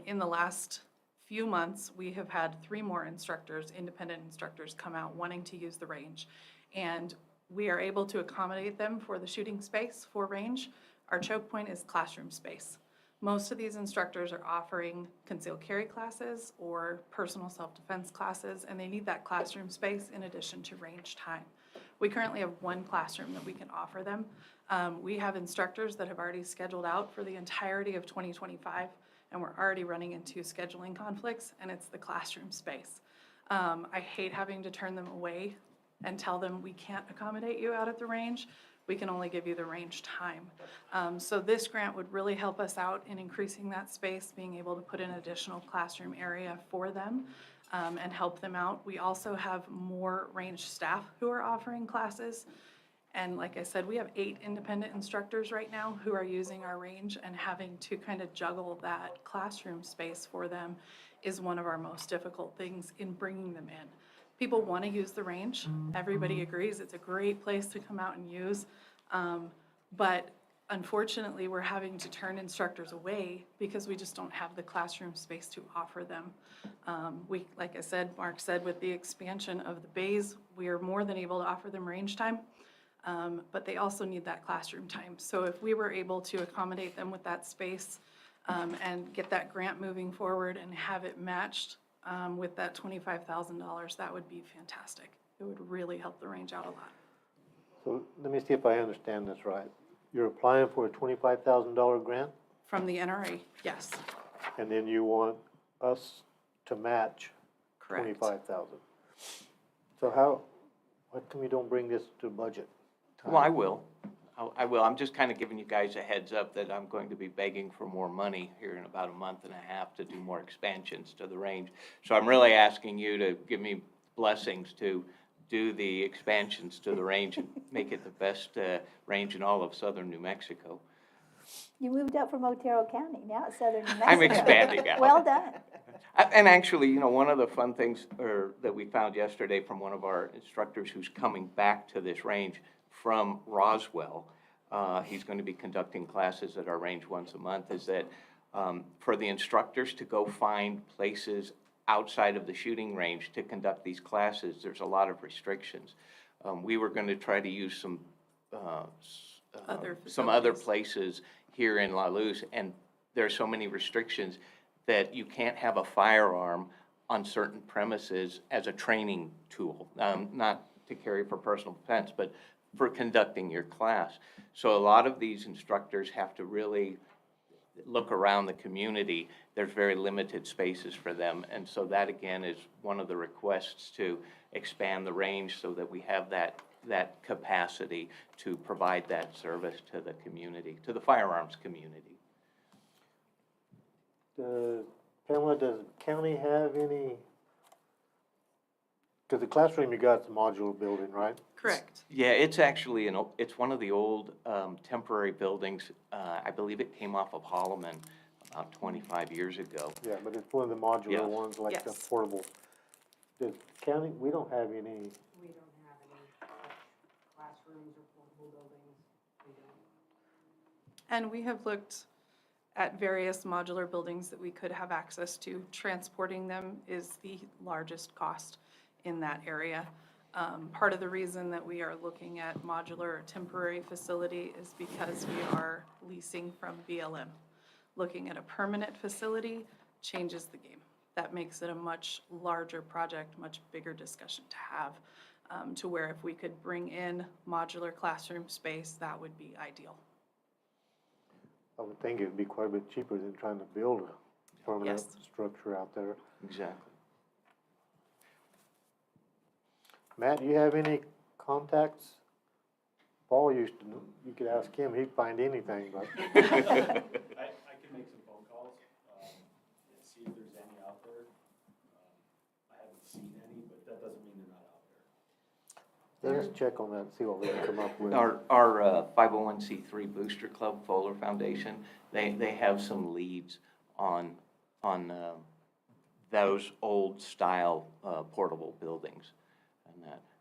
In the last few months, we have had 3 more instructors, independent instructors, come out wanting to use the range. And we are able to accommodate them for the shooting space for range. Our choke point is classroom space. Most of these instructors are offering concealed carry classes or personal self-defense classes, and they need that classroom space in addition to range time. We currently have 1 classroom that we can offer them. We have instructors that have already scheduled out for the entirety of 2025, and we're already running into scheduling conflicts, and it's the classroom space. I hate having to turn them away and tell them we can't accommodate you out at the range. We can only give you the range time. So this grant would really help us out in increasing that space, being able to put an additional classroom area for them and help them out. We also have more range staff who are offering classes. And like I said, we have 8 independent instructors right now who are using our range, and having to kind of juggle that classroom space for them is one of our most difficult things in bringing them in. People want to use the range. Everybody agrees it's a great place to come out and use. But unfortunately, we're having to turn instructors away because we just don't have the classroom space to offer them. Like I said, Mark said, with the expansion of the bays, we are more than able to offer them range time. But they also need that classroom time. So if we were able to accommodate them with that space and get that grant moving forward and have it matched with that $25,000, that would be fantastic. It would really help the range out a lot. So let me see if I understand this right. You're applying for a $25,000 grant, From the NRA, yes. and then you want us to match Correct. 25,000. So how come you don't bring this to budget time? Well, I will. I will. I'm just kind of giving you guys a heads up that I'm going to be begging for more money here in about a month and a half to do more expansions to the range. So I'm really asking you to give me blessings to do the expansions to the range and make it the best range in all of southern New Mexico. You moved up from Otero County, now it's southern New Mexico. I'm expanding out. Well done. And actually, you know, one of the fun things that we found yesterday from one of our instructors who's coming back to this range from Roswell, he's going to be conducting classes at our range once a month, is that for the instructors to go find places outside of the shooting range to conduct these classes, there's a lot of restrictions. We were going to try to use some other places here in La Luz, and there are so many restrictions that you can't have a firearm on certain premises as a training tool, not to carry for personal defense, but for conducting your class. So a lot of these instructors have to really look around the community. There's very limited spaces for them, and so that again is one of the requests to expand the range so that we have that capacity to provide that service to the community, to the firearms community. Pamela, does the county have any, because the classroom you got is a modular building, right? Correct. Yeah, it's actually, it's one of the old temporary buildings. I believe it came off of Holloman about 25 years ago. Yeah, but it's one of the modular Yeah. ones, like the Yes. portable. Does county, we don't have any, We don't have any classrooms or portable buildings. We don't. And we have looked at various modular buildings that we could have access to. Transporting them is the largest cost in that area. Part of the reason that we are looking at modular or temporary facility is because we are leasing from BLM. Looking at a permanent facility changes the game. That makes it a much larger project, much bigger discussion to have, to where if we could bring in modular classroom space, that would be ideal. I would think it'd be quite a bit cheaper than trying to build a permanent Yes. structure out there. Exactly. Matt, do you have any contacts? Paul used to, you could ask him, he'd find anything, but. I can make some phone calls, and see if there's any out there. I haven't seen any, but that doesn't mean they're not out there. Let's check on that and see what we can come up with. Our 501c3 Booster Club, Fowler Foundation, they have some leads on those old style portable buildings.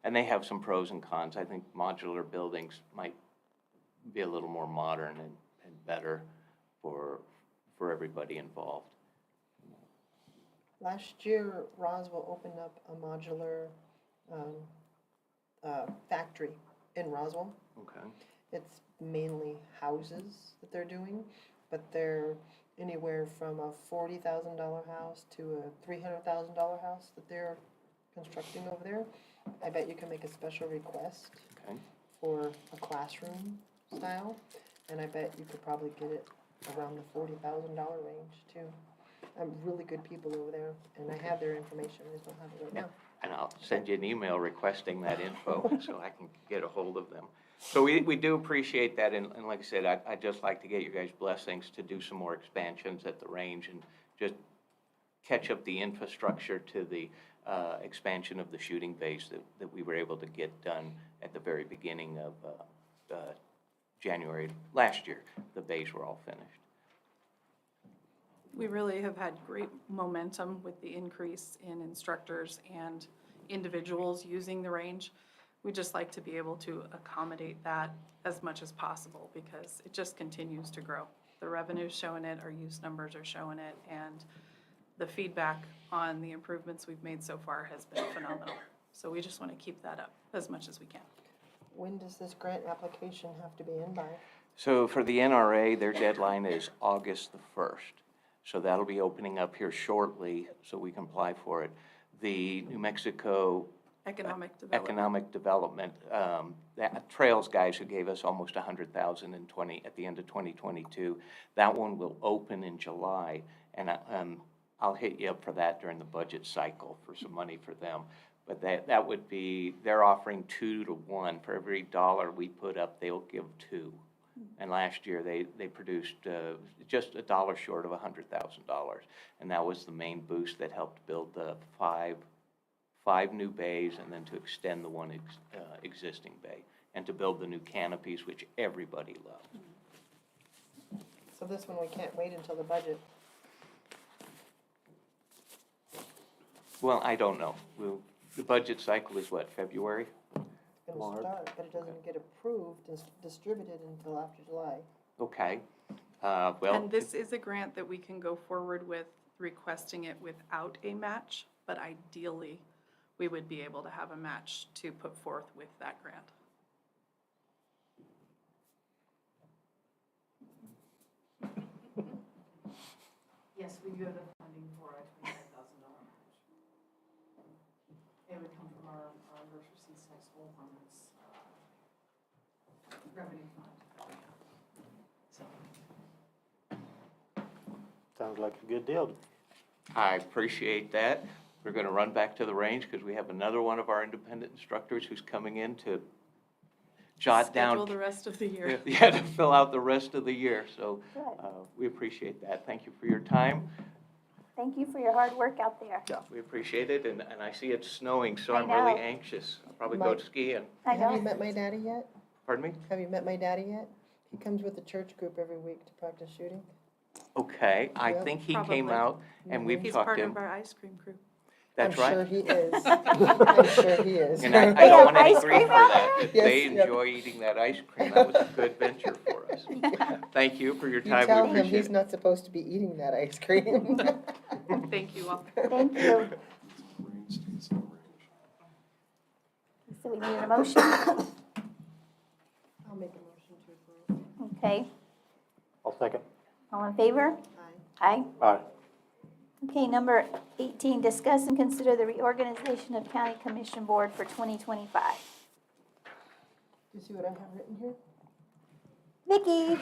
And they have some pros and cons. I think modular buildings might be a little more modern and better for everybody involved. Last year, Roswell opened up a modular factory in Roswell. Okay. It's mainly houses that they're doing, but they're anywhere from a $40,000 house to a $300,000 house that they're constructing over there. I bet you can make a special request Okay. for a classroom style, and I bet you could probably get it around the $40,000 range too. Really good people over there, and I have their information. I just don't have it right now. And I'll send you an email requesting that info so I can get a hold of them. So we do appreciate that, and like I said, I'd just like to get you guys' blessings to do some more expansions at the range and just catch up the infrastructure to the expansion of the shooting base that we were able to get done at the very beginning of January last year. The bays were all finished. We really have had great momentum with the increase in instructors and individuals using the range. We just like to be able to accommodate that as much as possible because it just continues to grow. The revenue's showing it, our use numbers are showing it, and the feedback on the improvements we've made so far has been phenomenal. So we just want to keep that up as much as we can. When does this grant application have to be in by? So for the NRA, their deadline is August the 1st. So that'll be opening up here shortly so we can apply for it. The New Mexico Economic Development, that Trails guys who gave us almost $100,000 at the end of 2022, that one will open in July, and I'll hit you up for that during the budget cycle for some money for them. But that would be, they're offering 2 to 1. For every dollar we put up, they'll give 2. And last year, they produced just $1 short of $100,000. And that was the main boost that helped build the five new bays and then to extend the one existing bay and to build the new canopies, which everybody loved. So this one, we can't wait until the budget. Well, I don't know. The budget cycle is what, February? It's going to start, but it doesn't get approved and distributed until after July. Okay. Well. And this is a grant that we can go forward with requesting it without a match, but ideally, we would be able to have a match to put forth with that grant. Yes, we do have the funding for a $25,000 match. It would come from our first receipts tax hold on this revenue fund that we have. So. Sounds like a good deal. I appreciate that. We're going to run back to the range because we have another one of our independent instructors who's coming in to jot down. Schedule the rest of the year. Yeah, to fill out the rest of the year. So we appreciate that. Thank you for your time. Thank you for your hard work out there. Yeah, we appreciate it. And I see it's snowing, so I I'm really know. anxious. I'll probably go skiing. I know. Have you met my daddy yet? Pardon me? Have you met my daddy yet? He comes with the church group every week to practice shooting. Okay, I Yep. think he Probably. came out and we've He's talked part to him. of our ice cream crew. That's I'm right. sure he is. I'm sure he is. And I They don't have want any ice grief cream for out that, but Yes, they yep. enjoy eating that ice cream. That was a good venture for us. Thank you for your You time. tell We him appreciate he's it. not supposed to be eating that ice cream. Thank you all. Thank you. So we need a motion. I'll make a motion to approve. Okay. I'll second. All in favor? Aye. Aye. Okay, number 18, discuss and consider the reorganization of County Commission Board for 2025. Do you see what I have written here? Vicki!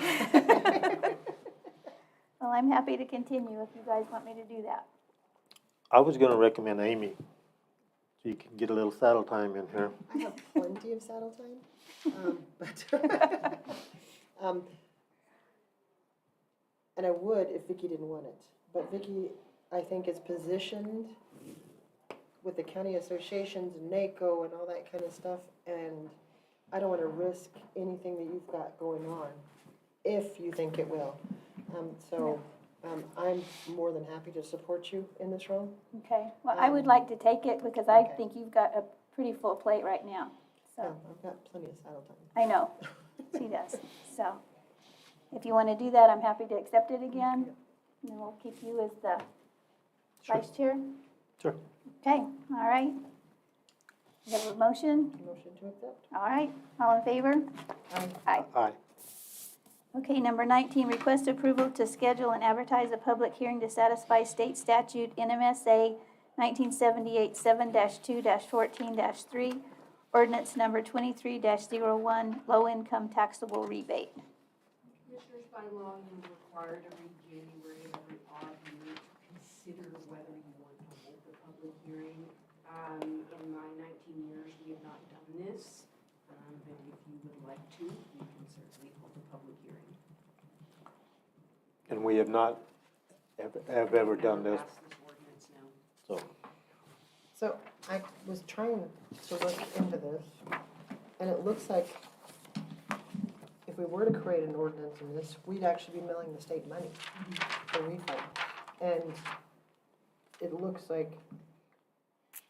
Well, I'm happy to continue if you guys want me to do that. I was gonna recommend Amy, so you can get a little saddle time in here. I have plenty of saddle time, but, and I would if Vicki didn't want it. But Vicki, I think, is positioned with the county associations and NACO and all that kind of stuff, and I don't want to risk anything that you've got going on, if you think it will. I'm more than happy to support you in this role. Okay, well, I would like to take it because I think you've got a pretty full plate right now, Yeah, so, I've got plenty of saddle time. I know, she does. So, if you want to do that, I'm happy to accept it again, and we'll keep you as the Vice Chair? Sure. Okay, all right. You have a motion? Motion to accept? All right, all in favor? Aye. Aye. Okay, number 19, request approval to schedule and advertise a public hearing to satisfy state statute NMSA 1978 7-2-14-3, ordinance number 23-01, low-income taxable rebate. Commissioners, by law, you're required every January of every odd year to consider whether you want to hold the public hearing. In my 19 years, we have not done this, but if you would like to, you can certainly hold a public hearing. And we have not have ever done this, Pass this ordinance now. so. So I was trying to look into this, and it looks like if we were to create an ordinance in this, we'd actually be milling the state money for refund. And it looks like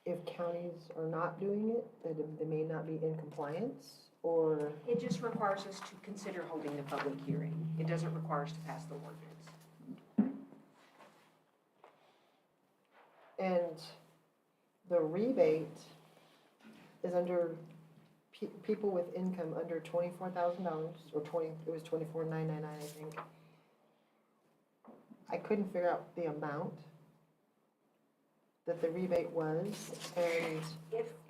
if counties are not doing it, that they may not be in compliance, or, It just requires us to consider holding the public hearing. It doesn't require us to pass the ordinance. and the rebate is under people with income under $24,000, or it was $24,999, I think. I couldn't figure out the amount that the rebate was, and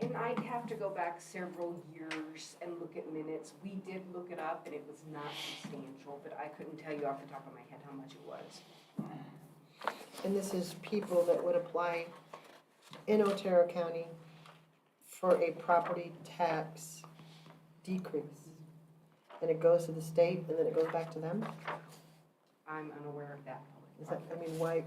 And I'd have to go back several years and look at minutes. We did look it up and it was not substantial, but I couldn't tell you off the top of my head how much it was. and this is people that would apply in Otero County for a property tax decrease. And it goes to the state and then it goes back to them? I'm unaware of that. Is that, I mean, why,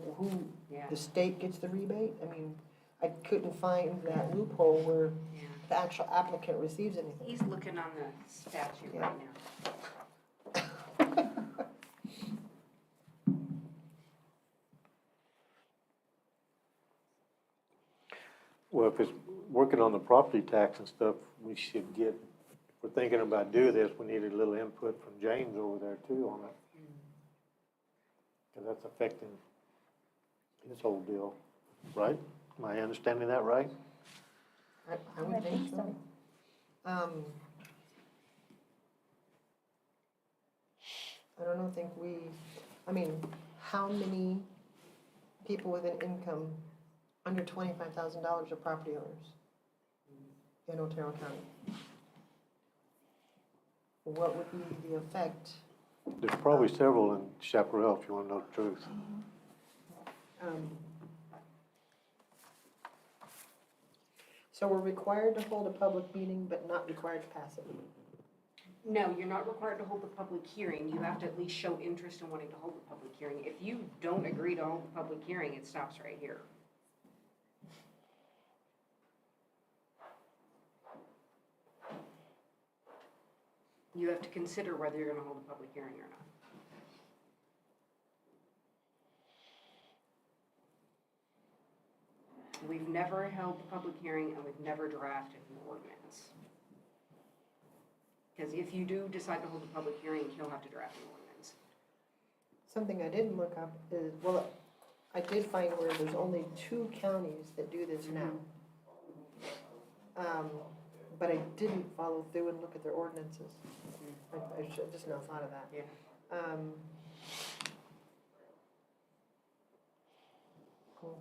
Yeah. the state gets the rebate? I mean, I couldn't find that loophole where Yeah. the actual applicant receives anything. He's looking on the statute Yeah. right now. Well, if it's working on the property tax and stuff, we should get, if we're thinking about doing this, we need a little input from James over there too on it. Because that's affecting his whole deal, right? Am I understanding that right? I would think so. I don't think I mean, how many people with an income under $25,000 are property owners in Otero County? What would be the effect? There's probably several in Chaparral, if you want to know the truth. So we're required to hold a public meeting, but not required to pass it? No, you're not required to hold the public hearing. You have to at least show interest in wanting to hold the public hearing. If you don't agree to hold the public hearing, it stops right here. You have to consider whether you're going to hold a public hearing or not. We've never held a public hearing and we've never drafted an ordinance. Because if you do decide to hold a public hearing, you'll have to draft an ordinance. Something I didn't look up is, well, I did find where there's only 2 counties that do this now. But I didn't follow through and look at their ordinances. I should have just now thought of that. Yeah. Cool.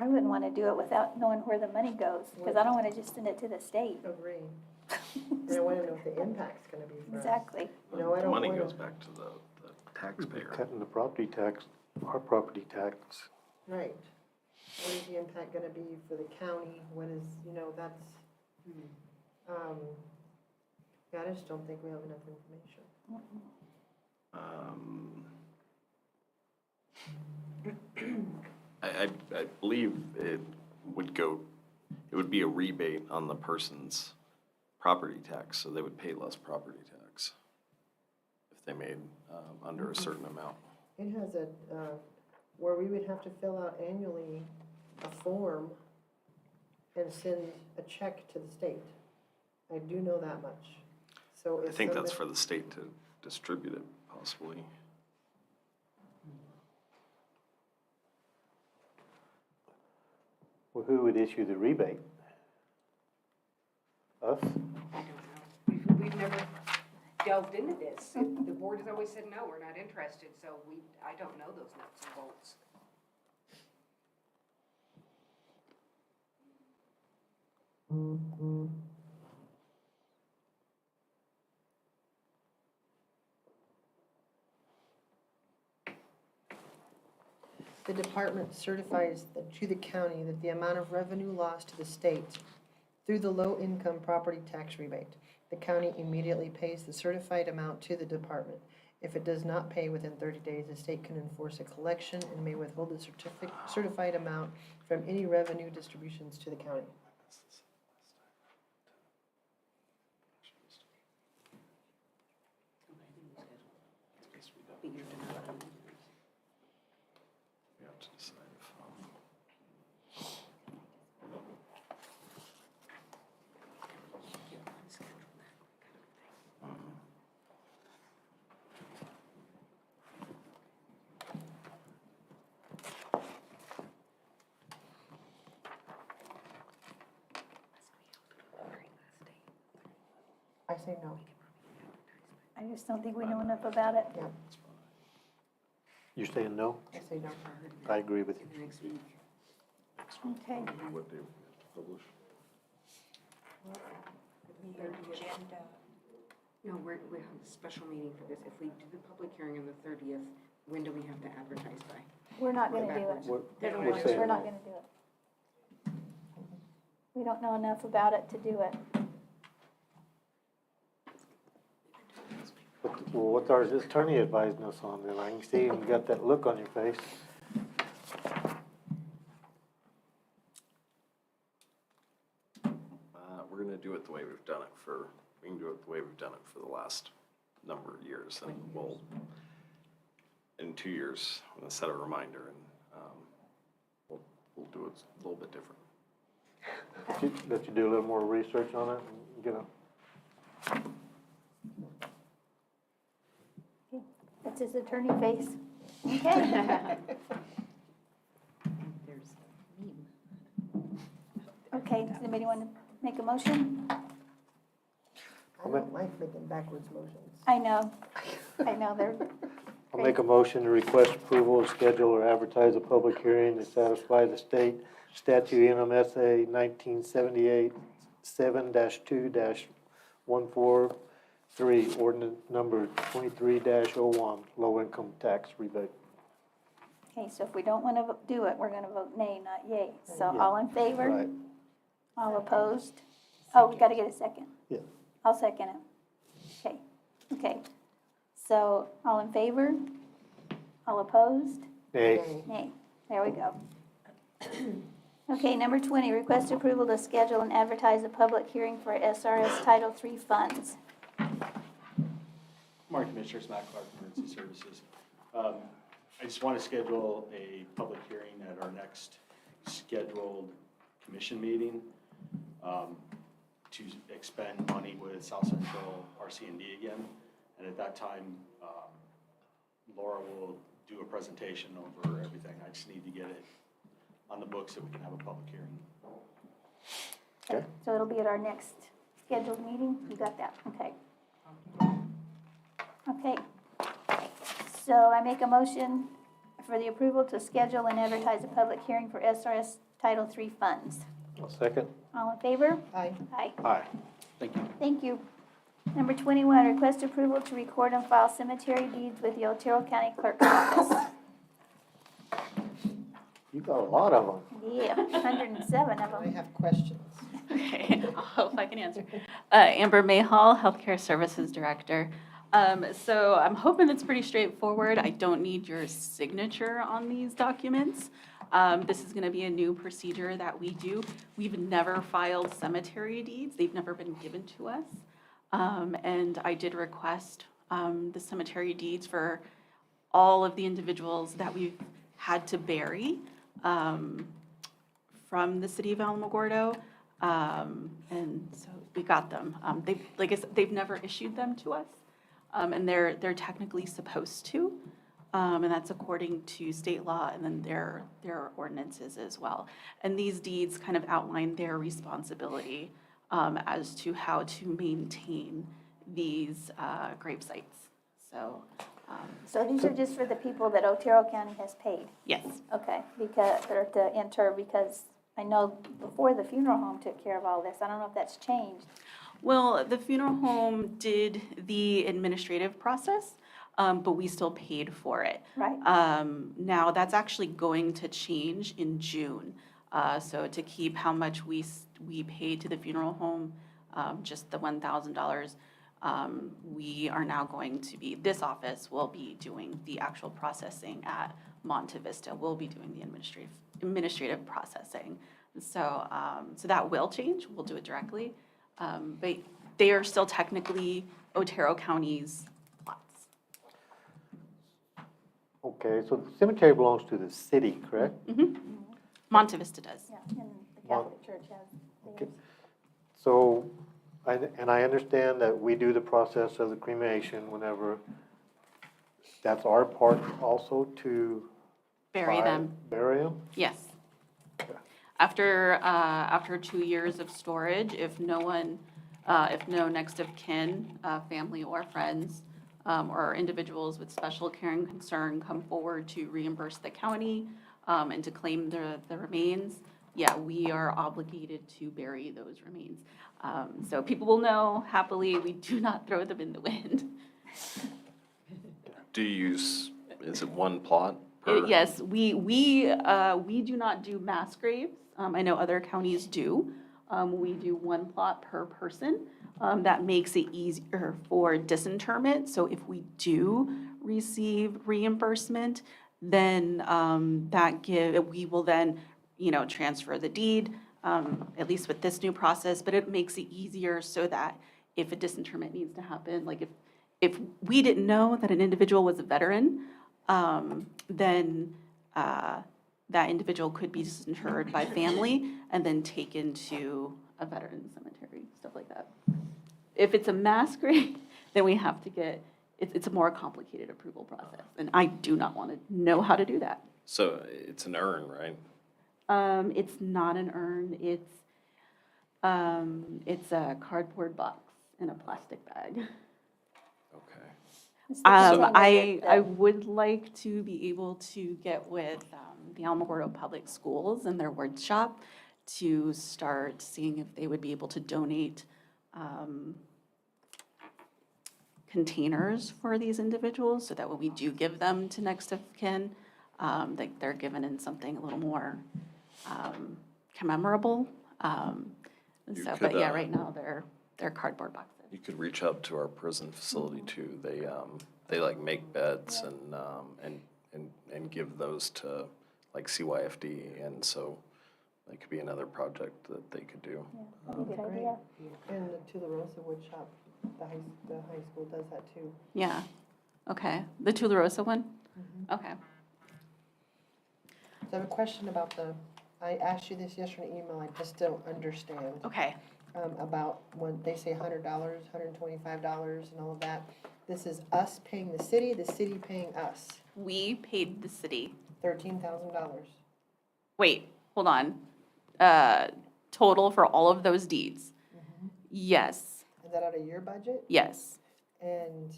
I wouldn't want to do it without knowing where the money goes, because I don't want to just send it to the state. Agree. And I want to know what the impact's going to be for us. Exactly. You know, I The don't money wanna- goes back to the taxpayer. Cutting the property tax, our property tax. Right. What is the impact going to be for the county? What is, that's, yeah, I just don't think we have enough information. I believe it would be a rebate on the person's property tax, so they would pay less property tax if they made under a certain amount. It has where we would have to fill out annually a form and send a check to the state. I do know that much. So I if think that's for somebody- the state to distribute it, possibly. Well, who would issue the rebate? Us? I don't know. We've never delved into this. The board has always said, no, we're not interested, so I don't know those nuts and bolts. The department certifies to the county that the amount of revenue lost to the state through the low-income property tax rebate. The county immediately pays the certified amount to the department. If it does not pay within 30 days, the state can enforce a collection and may withhold the certified amount from any revenue distributions to the county. We have to decide if, I say no. I just don't think we know enough about it. Yeah, You're saying no? I say no. I agree with you. Next week. Okay. what day we have to publish? Agenda. No, we have a special meeting for this. If we do the public hearing on the 30th, when do we have to advertise by? We're not gonna do it. We're not gonna do it. We don't know enough about it to do it. Well, what's our attorney advising us on then? I can see you got that look on your face. We're gonna do it the way we've done it we can do it the way we've done it for the last number of years. And we'll, in 2 years, I'm gonna set a reminder and, we'll do it a little bit different. Let you do a little more research on it and get a. That's his attorney face. Okay. Okay, does anybody want to make a motion? I don't like making backwards motions. I know, they're I'll make a motion to request approval to schedule or advertise a public hearing to satisfy the state statute NMSA 1978 7-2-143, ordinance number 23-01, low income tax rebate. Okay, so if we don't want to do it, we're going to vote nay, not yay. So Yeah. all in favor? Right. All opposed? Oh, we got to get a second. Yeah. I'll second it. Okay. So all in favor? All opposed? Nay. Nay. There we go. Okay, number 20, request approval to schedule and advertise a public hearing for SRS Title III funds. Morning, Commissioners, Matt Clark, Emergency Services. I just want to schedule a public hearing at our next scheduled commission meeting to expend money with South Central RC&D again. And at that time, Laura will do a presentation over everything. I just need to get it on the books so we can have a public hearing. Okay. So it'll be at our next scheduled meeting? You got that? Okay. Okay. So I make a motion for the approval to schedule and advertise a public hearing for SRS Title III funds. I'll second. All in favor? Aye. Aye. Aye. Thank you. Thank you. Number 21, request approval to record and file cemetery deeds with the Otero County Clerk's Office. You got a lot of them. Yeah, 107 of I them. have questions. Okay, I'll hope I can answer. Amber Mayhall, Healthcare Services Director. So I'm hoping it's pretty straightforward. I don't need your signature on these documents. This is going to be a new procedure that we do. We've never filed cemetery deeds. They've never been given to us. And I did request the cemetery deeds for all of the individuals that we've had to bury from the city of Alamogordo. And so we got them. They've, like I said, they've never issued them to us. And they're technically supposed to. And that's according to state law and then their ordinances as well. And these deeds kind of outline their responsibility as to how to maintain these grave sites. So, So these are just for the people that Otero County has paid? yes. Okay, because, or to enter, because I know before the funeral home took care of all this. I don't know if that's changed. Well, the funeral home did the administrative process, but we still paid for it. Right. Now, that's actually going to change in June. So to keep how much we paid to the funeral home, just the $1,000, we are now going to be, this office will be doing the actual processing at Monte Vista. We'll be doing the administrative processing. So, so that will change. We'll do it directly. But they are still technically Otero County's plots. Okay, so the cemetery belongs to the city, correct? Mm-hmm. Monte Vista does. Yeah, and the Catholic Church has Okay. theirs. So, and I understand that we do the process of the cremation whenever, that's our part also to Bury them. bury them? Yes. After 2 years of storage, if no next of kin, family or friends, or individuals with special care and concern come forward to reimburse the county, and to claim the remains, yeah, we are obligated to bury those remains. So people will know happily, we do not throw them in the wind. Do you use, is it one plot per? Yes, we do not do mass graves. I know other counties do. We do one plot per person. That makes it easier for disinterment. So if we do receive reimbursement, then we will then, transfer the deed, at least with this new process, but it makes it easier so that if a disinterment needs to happen, like if we didn't know that an individual was a veteran, then that individual could be disinterred by family and then taken to a veteran cemetery, stuff like that. If it's a mass grave, then we have to it's a more complicated approval process, and I do not want to know how to do that. So it's an urn, right? It's not an urn, it's a cardboard box in a plastic bag. Okay. It's the container I that, would like to be able to get with the Alamogordo Public Schools and their word shop to start seeing if they would be able to donate containers for these individuals so that when we do give them to next of kin, that they're given in something a little more commemorable. But yeah, right now they're cardboard boxes. You could reach out to our prison facility too. They like make beds and give those to like CYFD, and so that could be another project that they could do. yeah, that'd be a good idea. And the Tularosa wood shop, the high school does that too. Yeah, okay. The Tularosa one? Okay. So I have a question about I asked you this yesterday in an email, I just don't understand. Okay. About when they say $100, $125 and all of that. This is us paying the city paying us. We paid the city. $13,000. Wait, hold on. Total for all of those deeds? Yes, Is that out of your budget? yes. And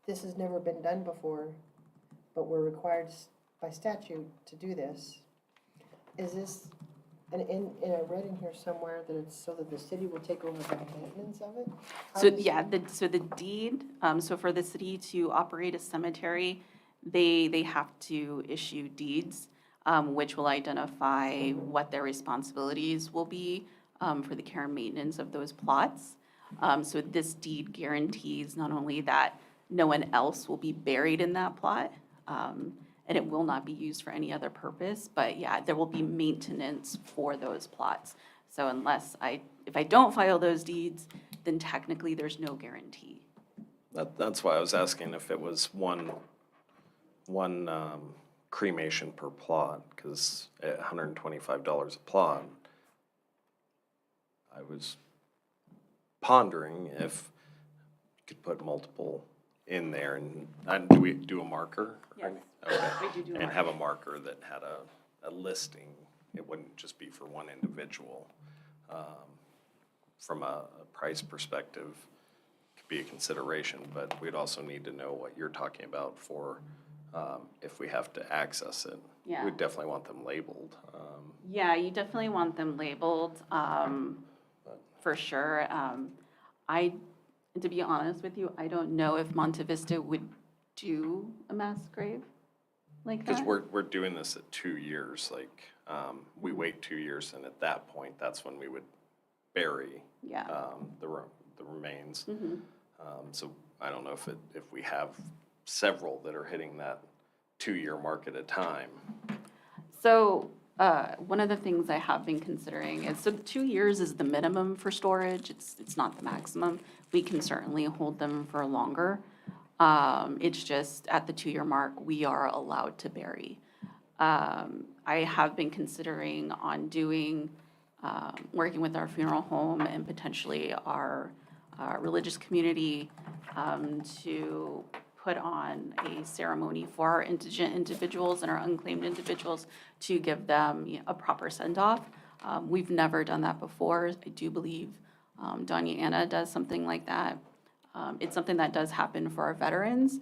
this has never been done before, but we're required by statute to do this. Is this, and I read in here somewhere that it's so that the city will take over the maintenance of it? How So, does- yeah, the deed, so for the city to operate a cemetery, they have to issue deeds, which will identify what their responsibilities will be for the care and maintenance of those plots. So this deed guarantees not only that no one else will be buried in that plot, and it will not be used for any other purpose, but yeah, there will be maintenance for those plots. So if I don't file those deeds, then technically there's no guarantee. That's why I was asking if it was one cremation per plot, because at $125 a plot, I was pondering if could put multiple in there, and do we do a marker? Yes. Okay. We do a And marker. have a marker that had a listing. It wouldn't just be for one individual. From a price perspective, could be a consideration, but we'd also need to know what you're talking about for if we have to access it. Yeah. We'd definitely want them labeled. Yeah, you definitely want them labeled, for sure. To be honest with you, I don't know if Monte Vista would do a mass grave like that. Because we're doing this at 2 years, like, we wait 2 years, and at that point, that's when we would bury Yeah. the remains. Mhm. So I don't know if we have several that are hitting that 2-year mark at a time. So, one of the things I have been considering is, so 2 years is the minimum for storage, it's not the maximum. We can certainly hold them for longer. It's just at the 2-year mark, we are allowed to bury. I have been considering on doing, working with our funeral home and potentially our religious community to put on a ceremony for our indigent individuals and our unclaimed individuals to give them a proper send-off. We've never done that before. I do believe Doña Anna does something like that. It's something that does happen for our veterans.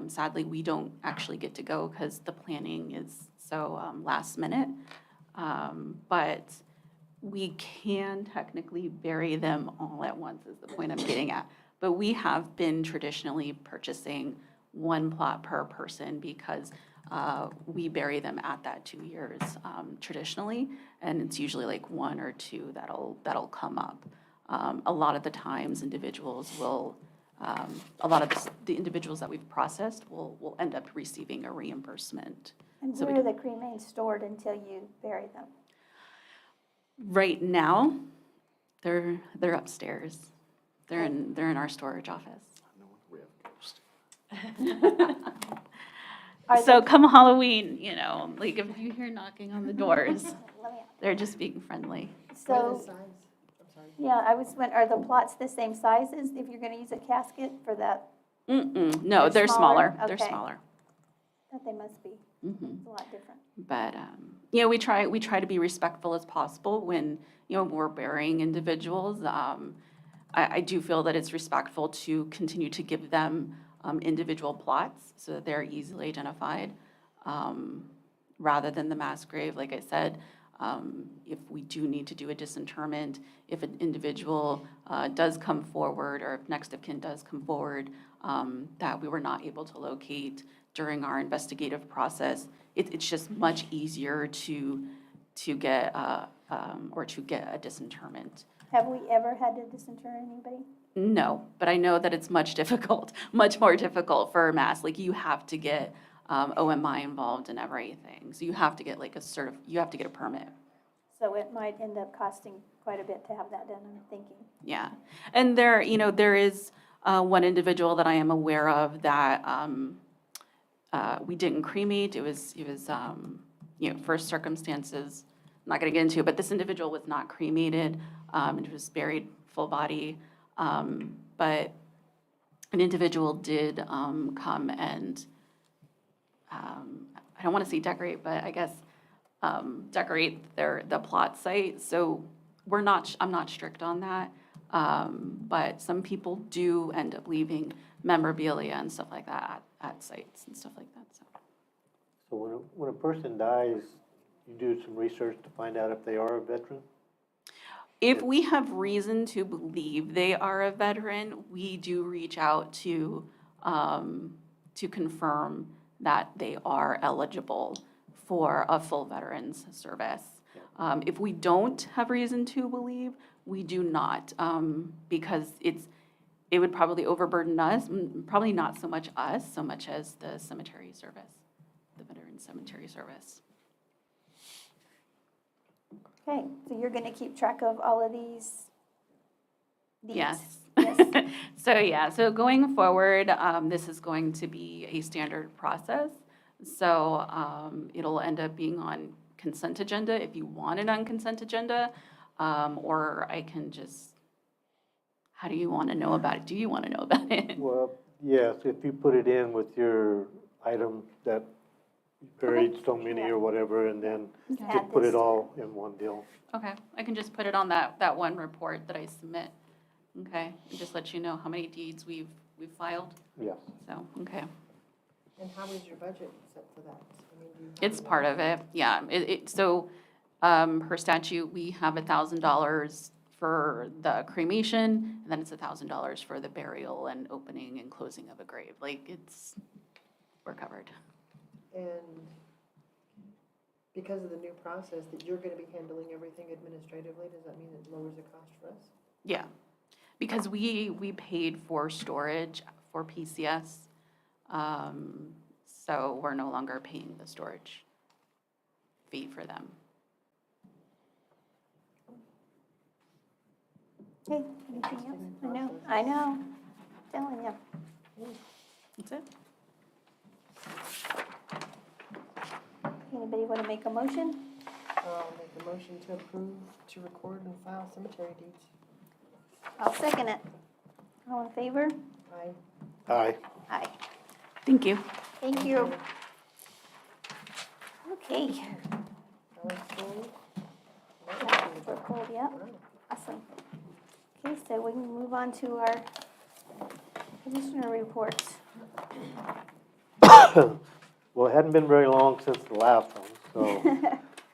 Sadly, we don't actually get to go because the planning is so last minute. But we can technically bury them all at once is the point I'm getting at. But we have been traditionally purchasing one plot per person because we bury them at that 2 years traditionally, and it's usually like 1 or 2 that'll come up. A lot of the times, individuals will, a lot of the individuals that we've processed will end up receiving a reimbursement. And So where are the cremains stored until you bury them? right now, they're upstairs. They're in our storage office. We have ghosts. So come Halloween, like if you hear knocking on the doors, they're just being friendly. So, yeah, are the plots the same sizes if you're gonna use a casket for that? No, they're smaller. They're Okay. smaller. That they must be. Mhm. It's a lot different. But, we try to be respectful as possible when, we're burying individuals. I do feel that it's respectful to continue to give them individual plots so that they're easily identified, rather than the mass grave. Like I said, if we do need to do a disinterment, if an individual does come forward, or if next of kin does come forward, that we were not able to locate during our investigative process, it's just much easier to get a disinterment. Have we ever had to disinter anybody? No, but I know that it's much more difficult for mass. Like, you have to get OMI involved in everything. So you have to get you have to get a permit. So it might end up costing quite a bit to have that done, I'm thinking. Yeah. And there is one individual that I am aware of that we didn't cremate. He was first circumstances, I'm not going to get into it, but this individual was not cremated. It was buried full body. But an individual did come and, I don't want to say decorate, but I guess decorate the plot site. So I'm not strict on that. But some people do end up leaving memorabilia and stuff like that at sites and stuff like that. So when a person dies, you do some research to find out if they are a veteran? If we have reason to believe they are a veteran, we do reach out to confirm that they are eligible for a full veterans service. If we don't have reason to believe, we do not, because it would probably overburden us, probably not so much us, so much as the cemetery service, the veteran cemetery service. Okay, so you're gonna keep track of all of these? Yes. Yes. So going forward, this is going to be a standard process. So it'll end up being on consent agenda if you want it on consent agenda, or I can just how do you want to know about it? Do you want to know about it? Well, yes, if you put it in with your item that you buried so many or whatever, and then Okay. just put it all in one deal. Okay, I can just put it on that one report that I submit. Okay, and just let you know how many deeds we've filed. Yes. So, okay. And how is your budget set for that? I mean, do you have It's any- part of it, yeah. So, per statute, we have $1,000 for the cremation, and then it's $1,000 for the burial and opening and closing of a grave. Like, we're covered. And because of the new process that you're gonna be handling everything administratively, does that mean it lowers the cost for us? Yeah, because we paid for storage for PCS, so we're no longer paying the storage fee for them. Okay, anything else? I know, telling you. That's it. Anybody want to make a motion? I'll make a motion to approve to record and file cemetery deeds. I'll second it. All in favor? Aye. Aye. Aye. Thank you. Thank you. Okay. Alice Gold. We're cool, yep. Awesome. Okay, so we can move on to our commissioner reports. Well, it hadn't been very long since the last one, so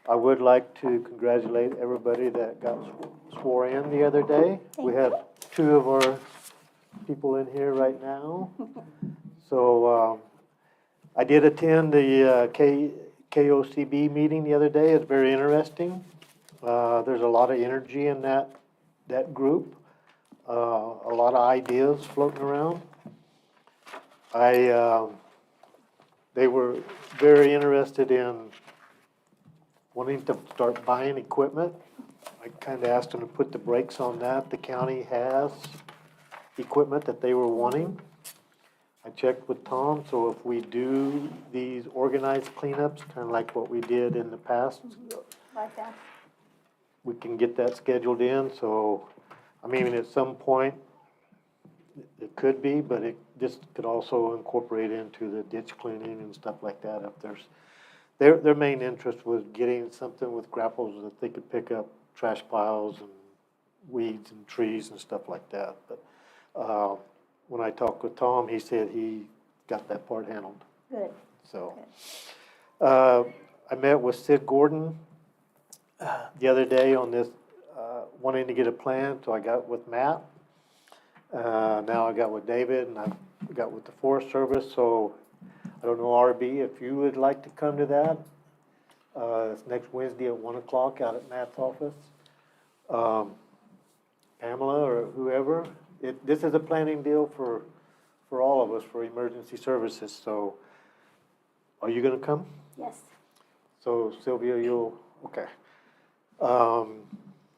I would like to congratulate everybody that got swore in the other day. We have 2 of our people in here right now. So I did attend the KOCB meeting the other day. It's very interesting. There's a lot of energy in that group, a lot of ideas floating around. They were very interested in wanting to start buying equipment. I kind of asked them to put the brakes on that. The county has equipment that they were wanting. I checked with Tom, so if we do these organized cleanups, kind of like what we did in the past, Like that. we can get that scheduled in. So, I mean, at some point, it could be, but this could also incorporate into the ditch cleaning and stuff like that. If their main interest was getting something with grapples that they could pick up trash piles and weeds and trees and stuff like that. But when I talked with Tom, he said he got that part handled. Good. So, I met with Sid Gordon the other day on this, wanting to get a plan, so I got with Matt. Now I got with David, and I got with the Forest Service, so I don't know, RB, if you would like to come to that. It's next Wednesday at 1 o'clock out at Matt's office. Pamela or whoever, this is a planning deal for all of us, for emergency services, so are you gonna come? Yes. So Sylvia, okay. I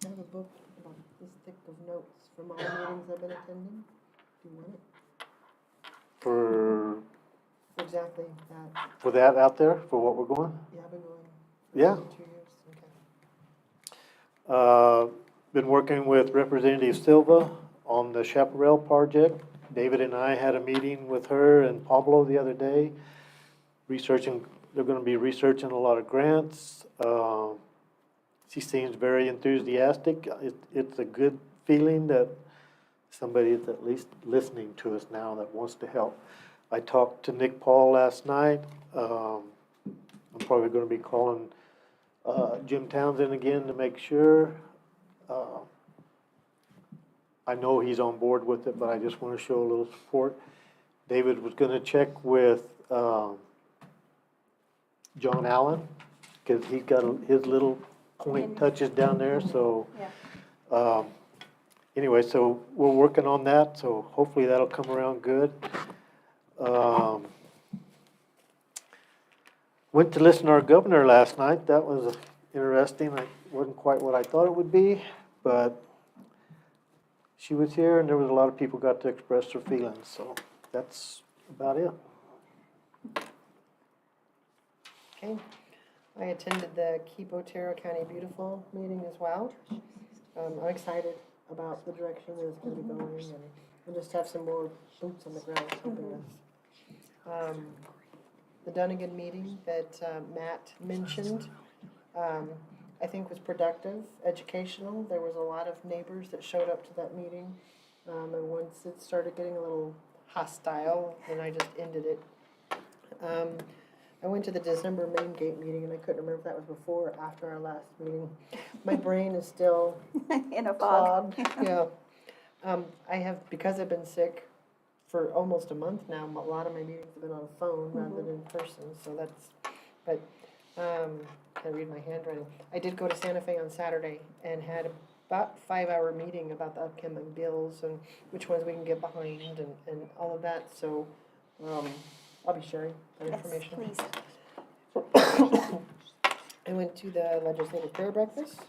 have a book about this thick of notes from all the meetings I've been attending. Do you want it? For Exactly that. For that out there, for what we're going? Yeah, I've been going. Yeah. 2 years, okay. Been working with Representative Silva on the Chaparral project. David and I had a meeting with her and Pablo the other day, they're gonna be researching a lot of grants. She seems very enthusiastic. It's a good feeling that somebody is at least listening to us now that wants to help. I talked to Nick Paul last night. I'm probably gonna be calling Jim Townsend again to make sure. I know he's on board with it, but I just want to show a little support. David was gonna check with John Allen, because he's got his little point touches down there, so. Yeah. Anyway, so we're working on that, so hopefully that'll come around good. Went to listen to our governor last night. That was interesting. It wasn't quite what I thought it would be, but she was here and there was a lot of people got to express their feelings, so that's about it. Okay. I attended the Keep Otero County Beautiful meeting as well. I'm excited about the direction that it's gonna be going, and we'll just have some more boots on the ground helping us. The Dunnigan meeting that Matt mentioned, I think was productive, educational. There was a lot of neighbors that showed up to that meeting. And once it started getting a little hostile, then I just ended it. I went to the December main gate meeting, and I couldn't remember if that was before or after our last meeting. My brain is still In a fog. clogged. Yeah. I have, because I've been sick for almost a month now, a lot of my meetings have been on phone rather than in person, so that's, but, can't read my handwriting. I did go to Santa Fe on Saturday and had about 5-hour meeting about the upcoming bills and which ones we can get behind and all of that, so, I'll be sharing that Yes, information. please. I went to the legislative prayer breakfast.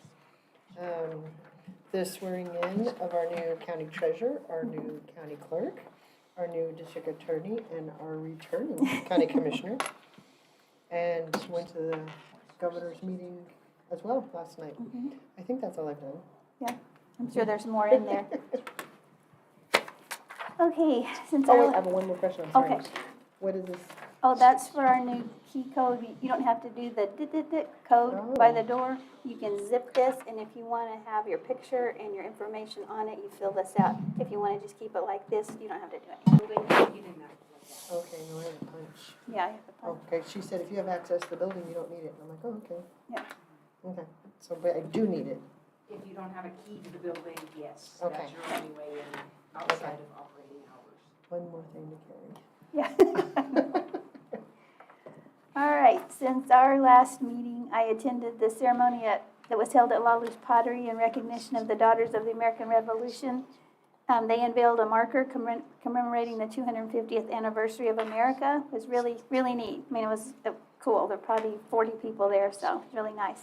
The swearing in of our new county treasurer, our new county clerk, our new district attorney, and our returning county commissioner. And went to the governor's meeting as well last night. I think that's all I've done. Yeah, I'm sure there's more in there. Okay, since Oh, wait, I our, have one more question, I'm sorry. okay. What is this? Oh, that's for our new key code. You don't have to do the code by the door. You can zip this, and if you want to have your picture and your information on it, you fill this out. If you want to just keep it like this, you don't have to do anything. Okay, no, I have a punch. Yeah, you have to punch. Okay, she said if you have access to the building, you don't need it. And I'm like, oh, okay. Yeah. Okay, so, but I do need it. If you don't have a key to the building, yes, Okay. that's your only way in outside of operating hours. One more thing to carry. Yeah. All right, since our last meeting, I attended the ceremony that was held at La Luz Pottery in recognition of the Daughters of the American Revolution. They unveiled a marker commemorating the 250th anniversary of America. It was really, really neat. I mean, it was cool. There were probably 40 people there, so it was really nice.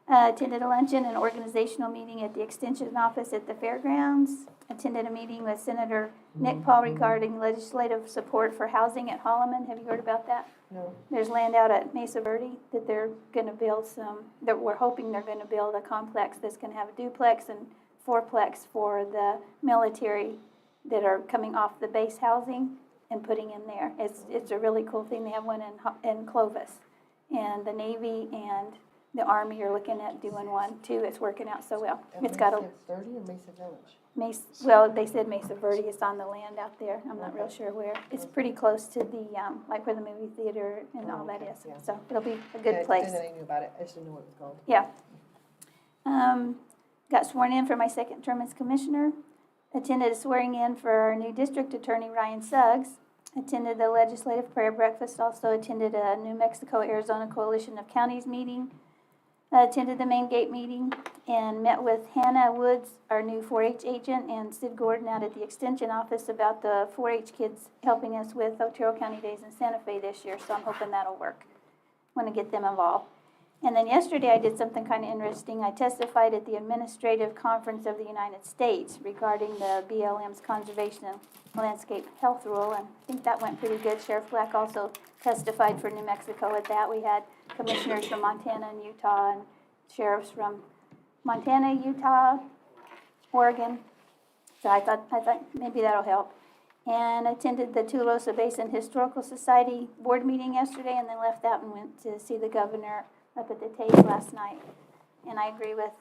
Attended a luncheon and organizational meeting at the Extension Office at the fairgrounds. Attended a meeting with Senator Nick Paul regarding legislative support for housing at Holloman. Have you heard about that? No. There's land out at Mesa Verde that they're going to build that we're hoping they're going to build a complex that's going to have a duplex and fourplex for the military that are coming off the base housing and putting in there. It's a really cool thing. They have one in Clovis. And the Navy and the Army are looking at doing one too. It's working out so well. It's got a Mesa Verde or Mesa Village? well, they said Mesa Verde. It's on the land out there. I'm not real sure where. It's pretty close to the, like where the movie theater and all that is. Yeah. So it'll be a good place. I knew about it. I just didn't know what it was called. Yeah. Got sworn in for my second term as commissioner. Attended a swearing in for our new district attorney, Ryan Suggs. Attended the legislative prayer breakfast. Also attended a New Mexico-Arizona Coalition of Counties meeting. Attended the main gate meeting and met with Hannah Woods, our new 4-H agent, and Sid Gordon out at the Extension office about the 4-H kids helping us with Otero County Days in Santa Fe this year, so I'm hoping that'll work. Want to get them involved. And then yesterday I did something kind of interesting. I testified at the Administrative Conference of the United States regarding the BLM's Conservation and Landscape Health Rule, and I think that went pretty good. Sheriff Black also testified for New Mexico at that. We had commissioners from Montana and Utah and sheriffs from Montana, Utah, Oregon. So I thought maybe that'll help. And attended the Tularosa Basin Historical Society board meeting yesterday and then left out and went to see the governor up at the Taste last night. And I agree with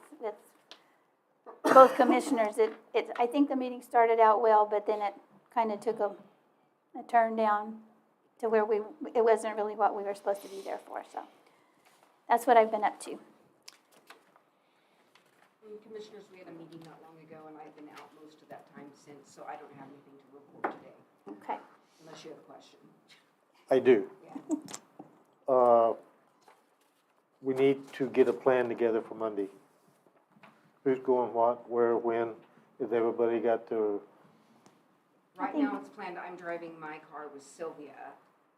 both commissioners. I think the meeting started out well, but then it kind of took a turn down to where it wasn't really what we were supposed to be there for. So that's what I've been up to. Commissioners, we had a meeting not long ago, and I've been out most of that time since, so I don't have anything to report today. Okay. Unless you have a question. I do. Yeah. We need to get a plan together for Monday. Who's going what, where, when? Has everybody got to? Right now, it's planned, I'm driving my car with Sylvia.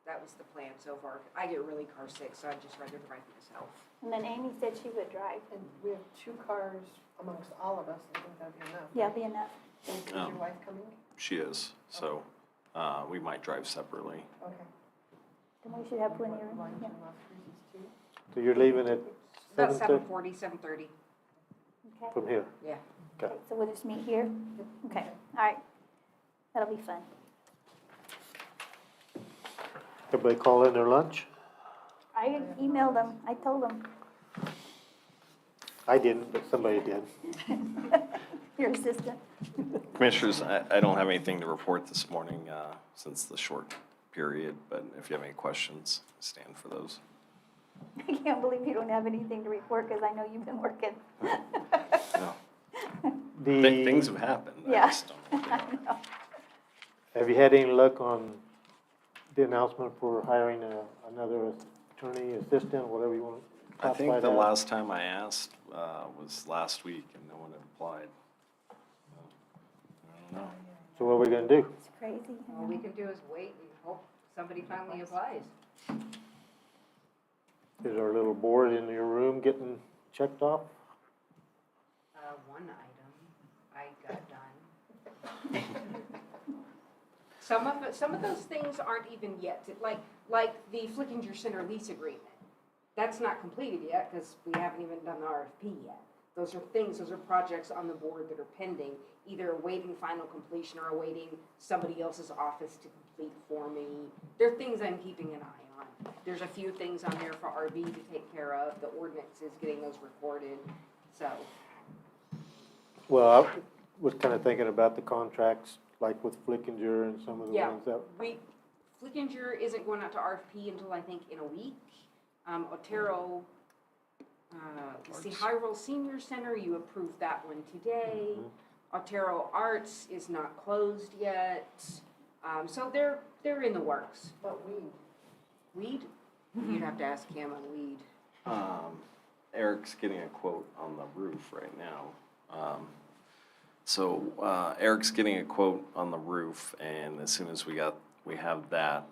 That was the plan so far. I get really car sick, so I'd just rather drive myself. And then Amy said she would drive. And we have 2 cars amongst all of us. I think that'd be enough. Yeah, be enough. Is your wife coming? She is, so we might drive separately. Okay. Then we should have plenty of room. Yeah. So you're leaving at About 7:30? 7:40, 7:30. Okay. from here. Yeah. Okay. So we'll just meet here? Okay, all right. That'll be fun. Everybody call in their lunch? I emailed them, I told them. I didn't, but somebody did. Your assistant. Commissioners, I don't have anything to report this morning since the short period, but if you have any questions, I stand for those. I can't believe you don't have anything to report because I know you've been working. Things have happened. I Yeah. just don't know. I know. Have you had any luck on the announcement for hiring another attorney, assistant, whatever you want to I classify think the that? last time I asked was last week and no one had applied. I don't know. So what are we gonna do? It's crazy. I All know. we can do is wait and hope somebody finally applies. Is our little board in your room getting checked off? One item I got done. Some of those things aren't even yet, like the Flickinger Center lease agreement. That's not completed yet because we haven't even done the RFP yet. Those are projects on the board that are pending, either awaiting final completion or awaiting somebody else's office to complete for me. They're things I'm keeping an eye on. There's a few things on there for RB to take care of, the ordinance is getting those recorded, so. Well, I was kinda thinking about the contracts, like with Flickinger and some of the Yeah, ones that, Flickinger isn't going out to RFP until I think in a week. Otero, let's see, High Roll Senior Center, you approved that one today. Otero Arts is not closed yet. So they're in the works. But weed. Weed? You'd have to ask him on weed. Eric's getting a quote on the roof right now. So Eric's getting a quote on the roof, and as soon as we have that,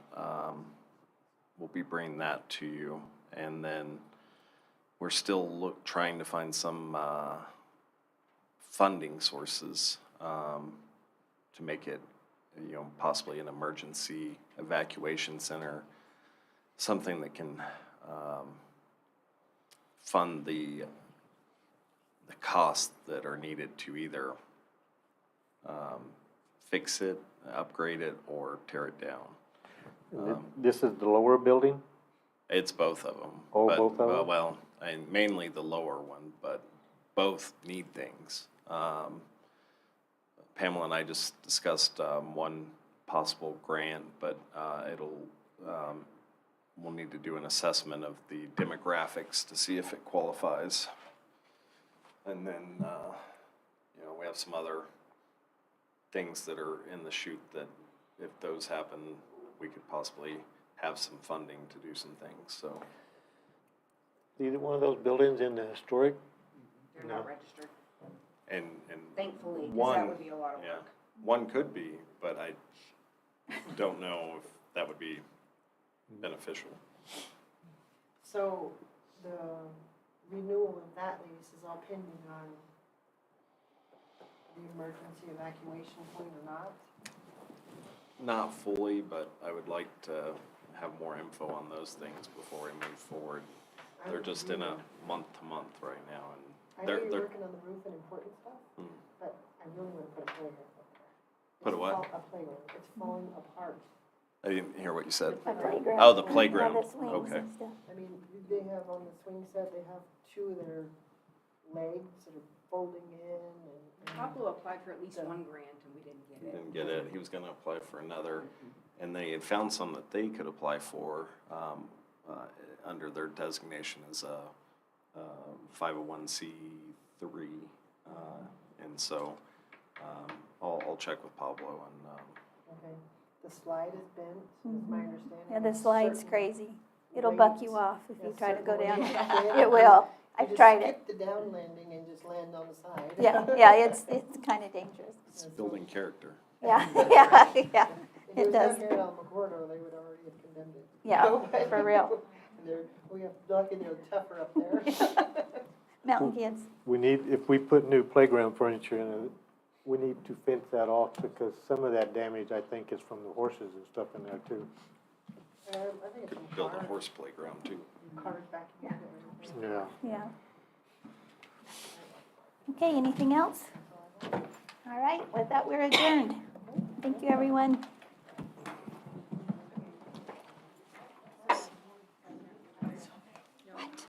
we'll be bringing that to you. And then we're still trying to find some funding sources to make it, possibly an emergency evacuation center, something that can fund the costs that are needed to either fix it, upgrade it, or tear it down. this is the lower building? It's both of them. Oh, both of them? Well, and mainly the lower one, but both need things. Pamela and I just discussed one possible grant, but we'll need to do an assessment of the demographics to see if it qualifies. And then, we have some other things that are in the chute that if those happen, we could possibly have some funding to do some things, so. Either one of those buildings in the historic? They're No. not registered, And thankfully, because one, that would be a lot of yeah, work. one could be, but I don't know if that would be beneficial. So the renewal of that lease is all pending on the emergency evacuation point or not? Not fully, but I would like to have more info on those things before we move forward. They're just in a month-to-month right now, I and know they're, you're they're, working on the roof and important stuff, but I really want to put a playground up there. Put a what? A playground. It's falling apart. I didn't hear what you said. A playground. Oh, the Yeah, playground, the swings okay. and stuff. I mean, they have on the swing set, they have two of their legs that are folding in and. Pablo applied for at least one grant and we didn't get it. Didn't get it, he was gonna apply for another, and they had found some that they could apply for, under their designation as a 501c3, and so, I'll check with Pablo and, Okay, the slide is bent, is my understanding. Yeah, the It's slide's certain crazy. It'll buck you weights. off if you Yeah, try to go certain down. weights. It will. You I've just tried it. skip the down landing and just land on the side. Yeah, it's kind of dangerous. it's building character. Yeah, yeah. If it It was does. down here in Alamogordo, they would already have condemned it. Yeah, for real. We have lucky they're tougher up there. Mountain kids. We need, if we put new playground furniture in it, we need to fence that off because some of that damage, I think, is from the horses and stuff in there too. I think it's from Build a cars. horse playground too. Cars back in there. Yeah. Yeah. Okay, anything else? All right, with that, we're adjourned. Thank you, everyone.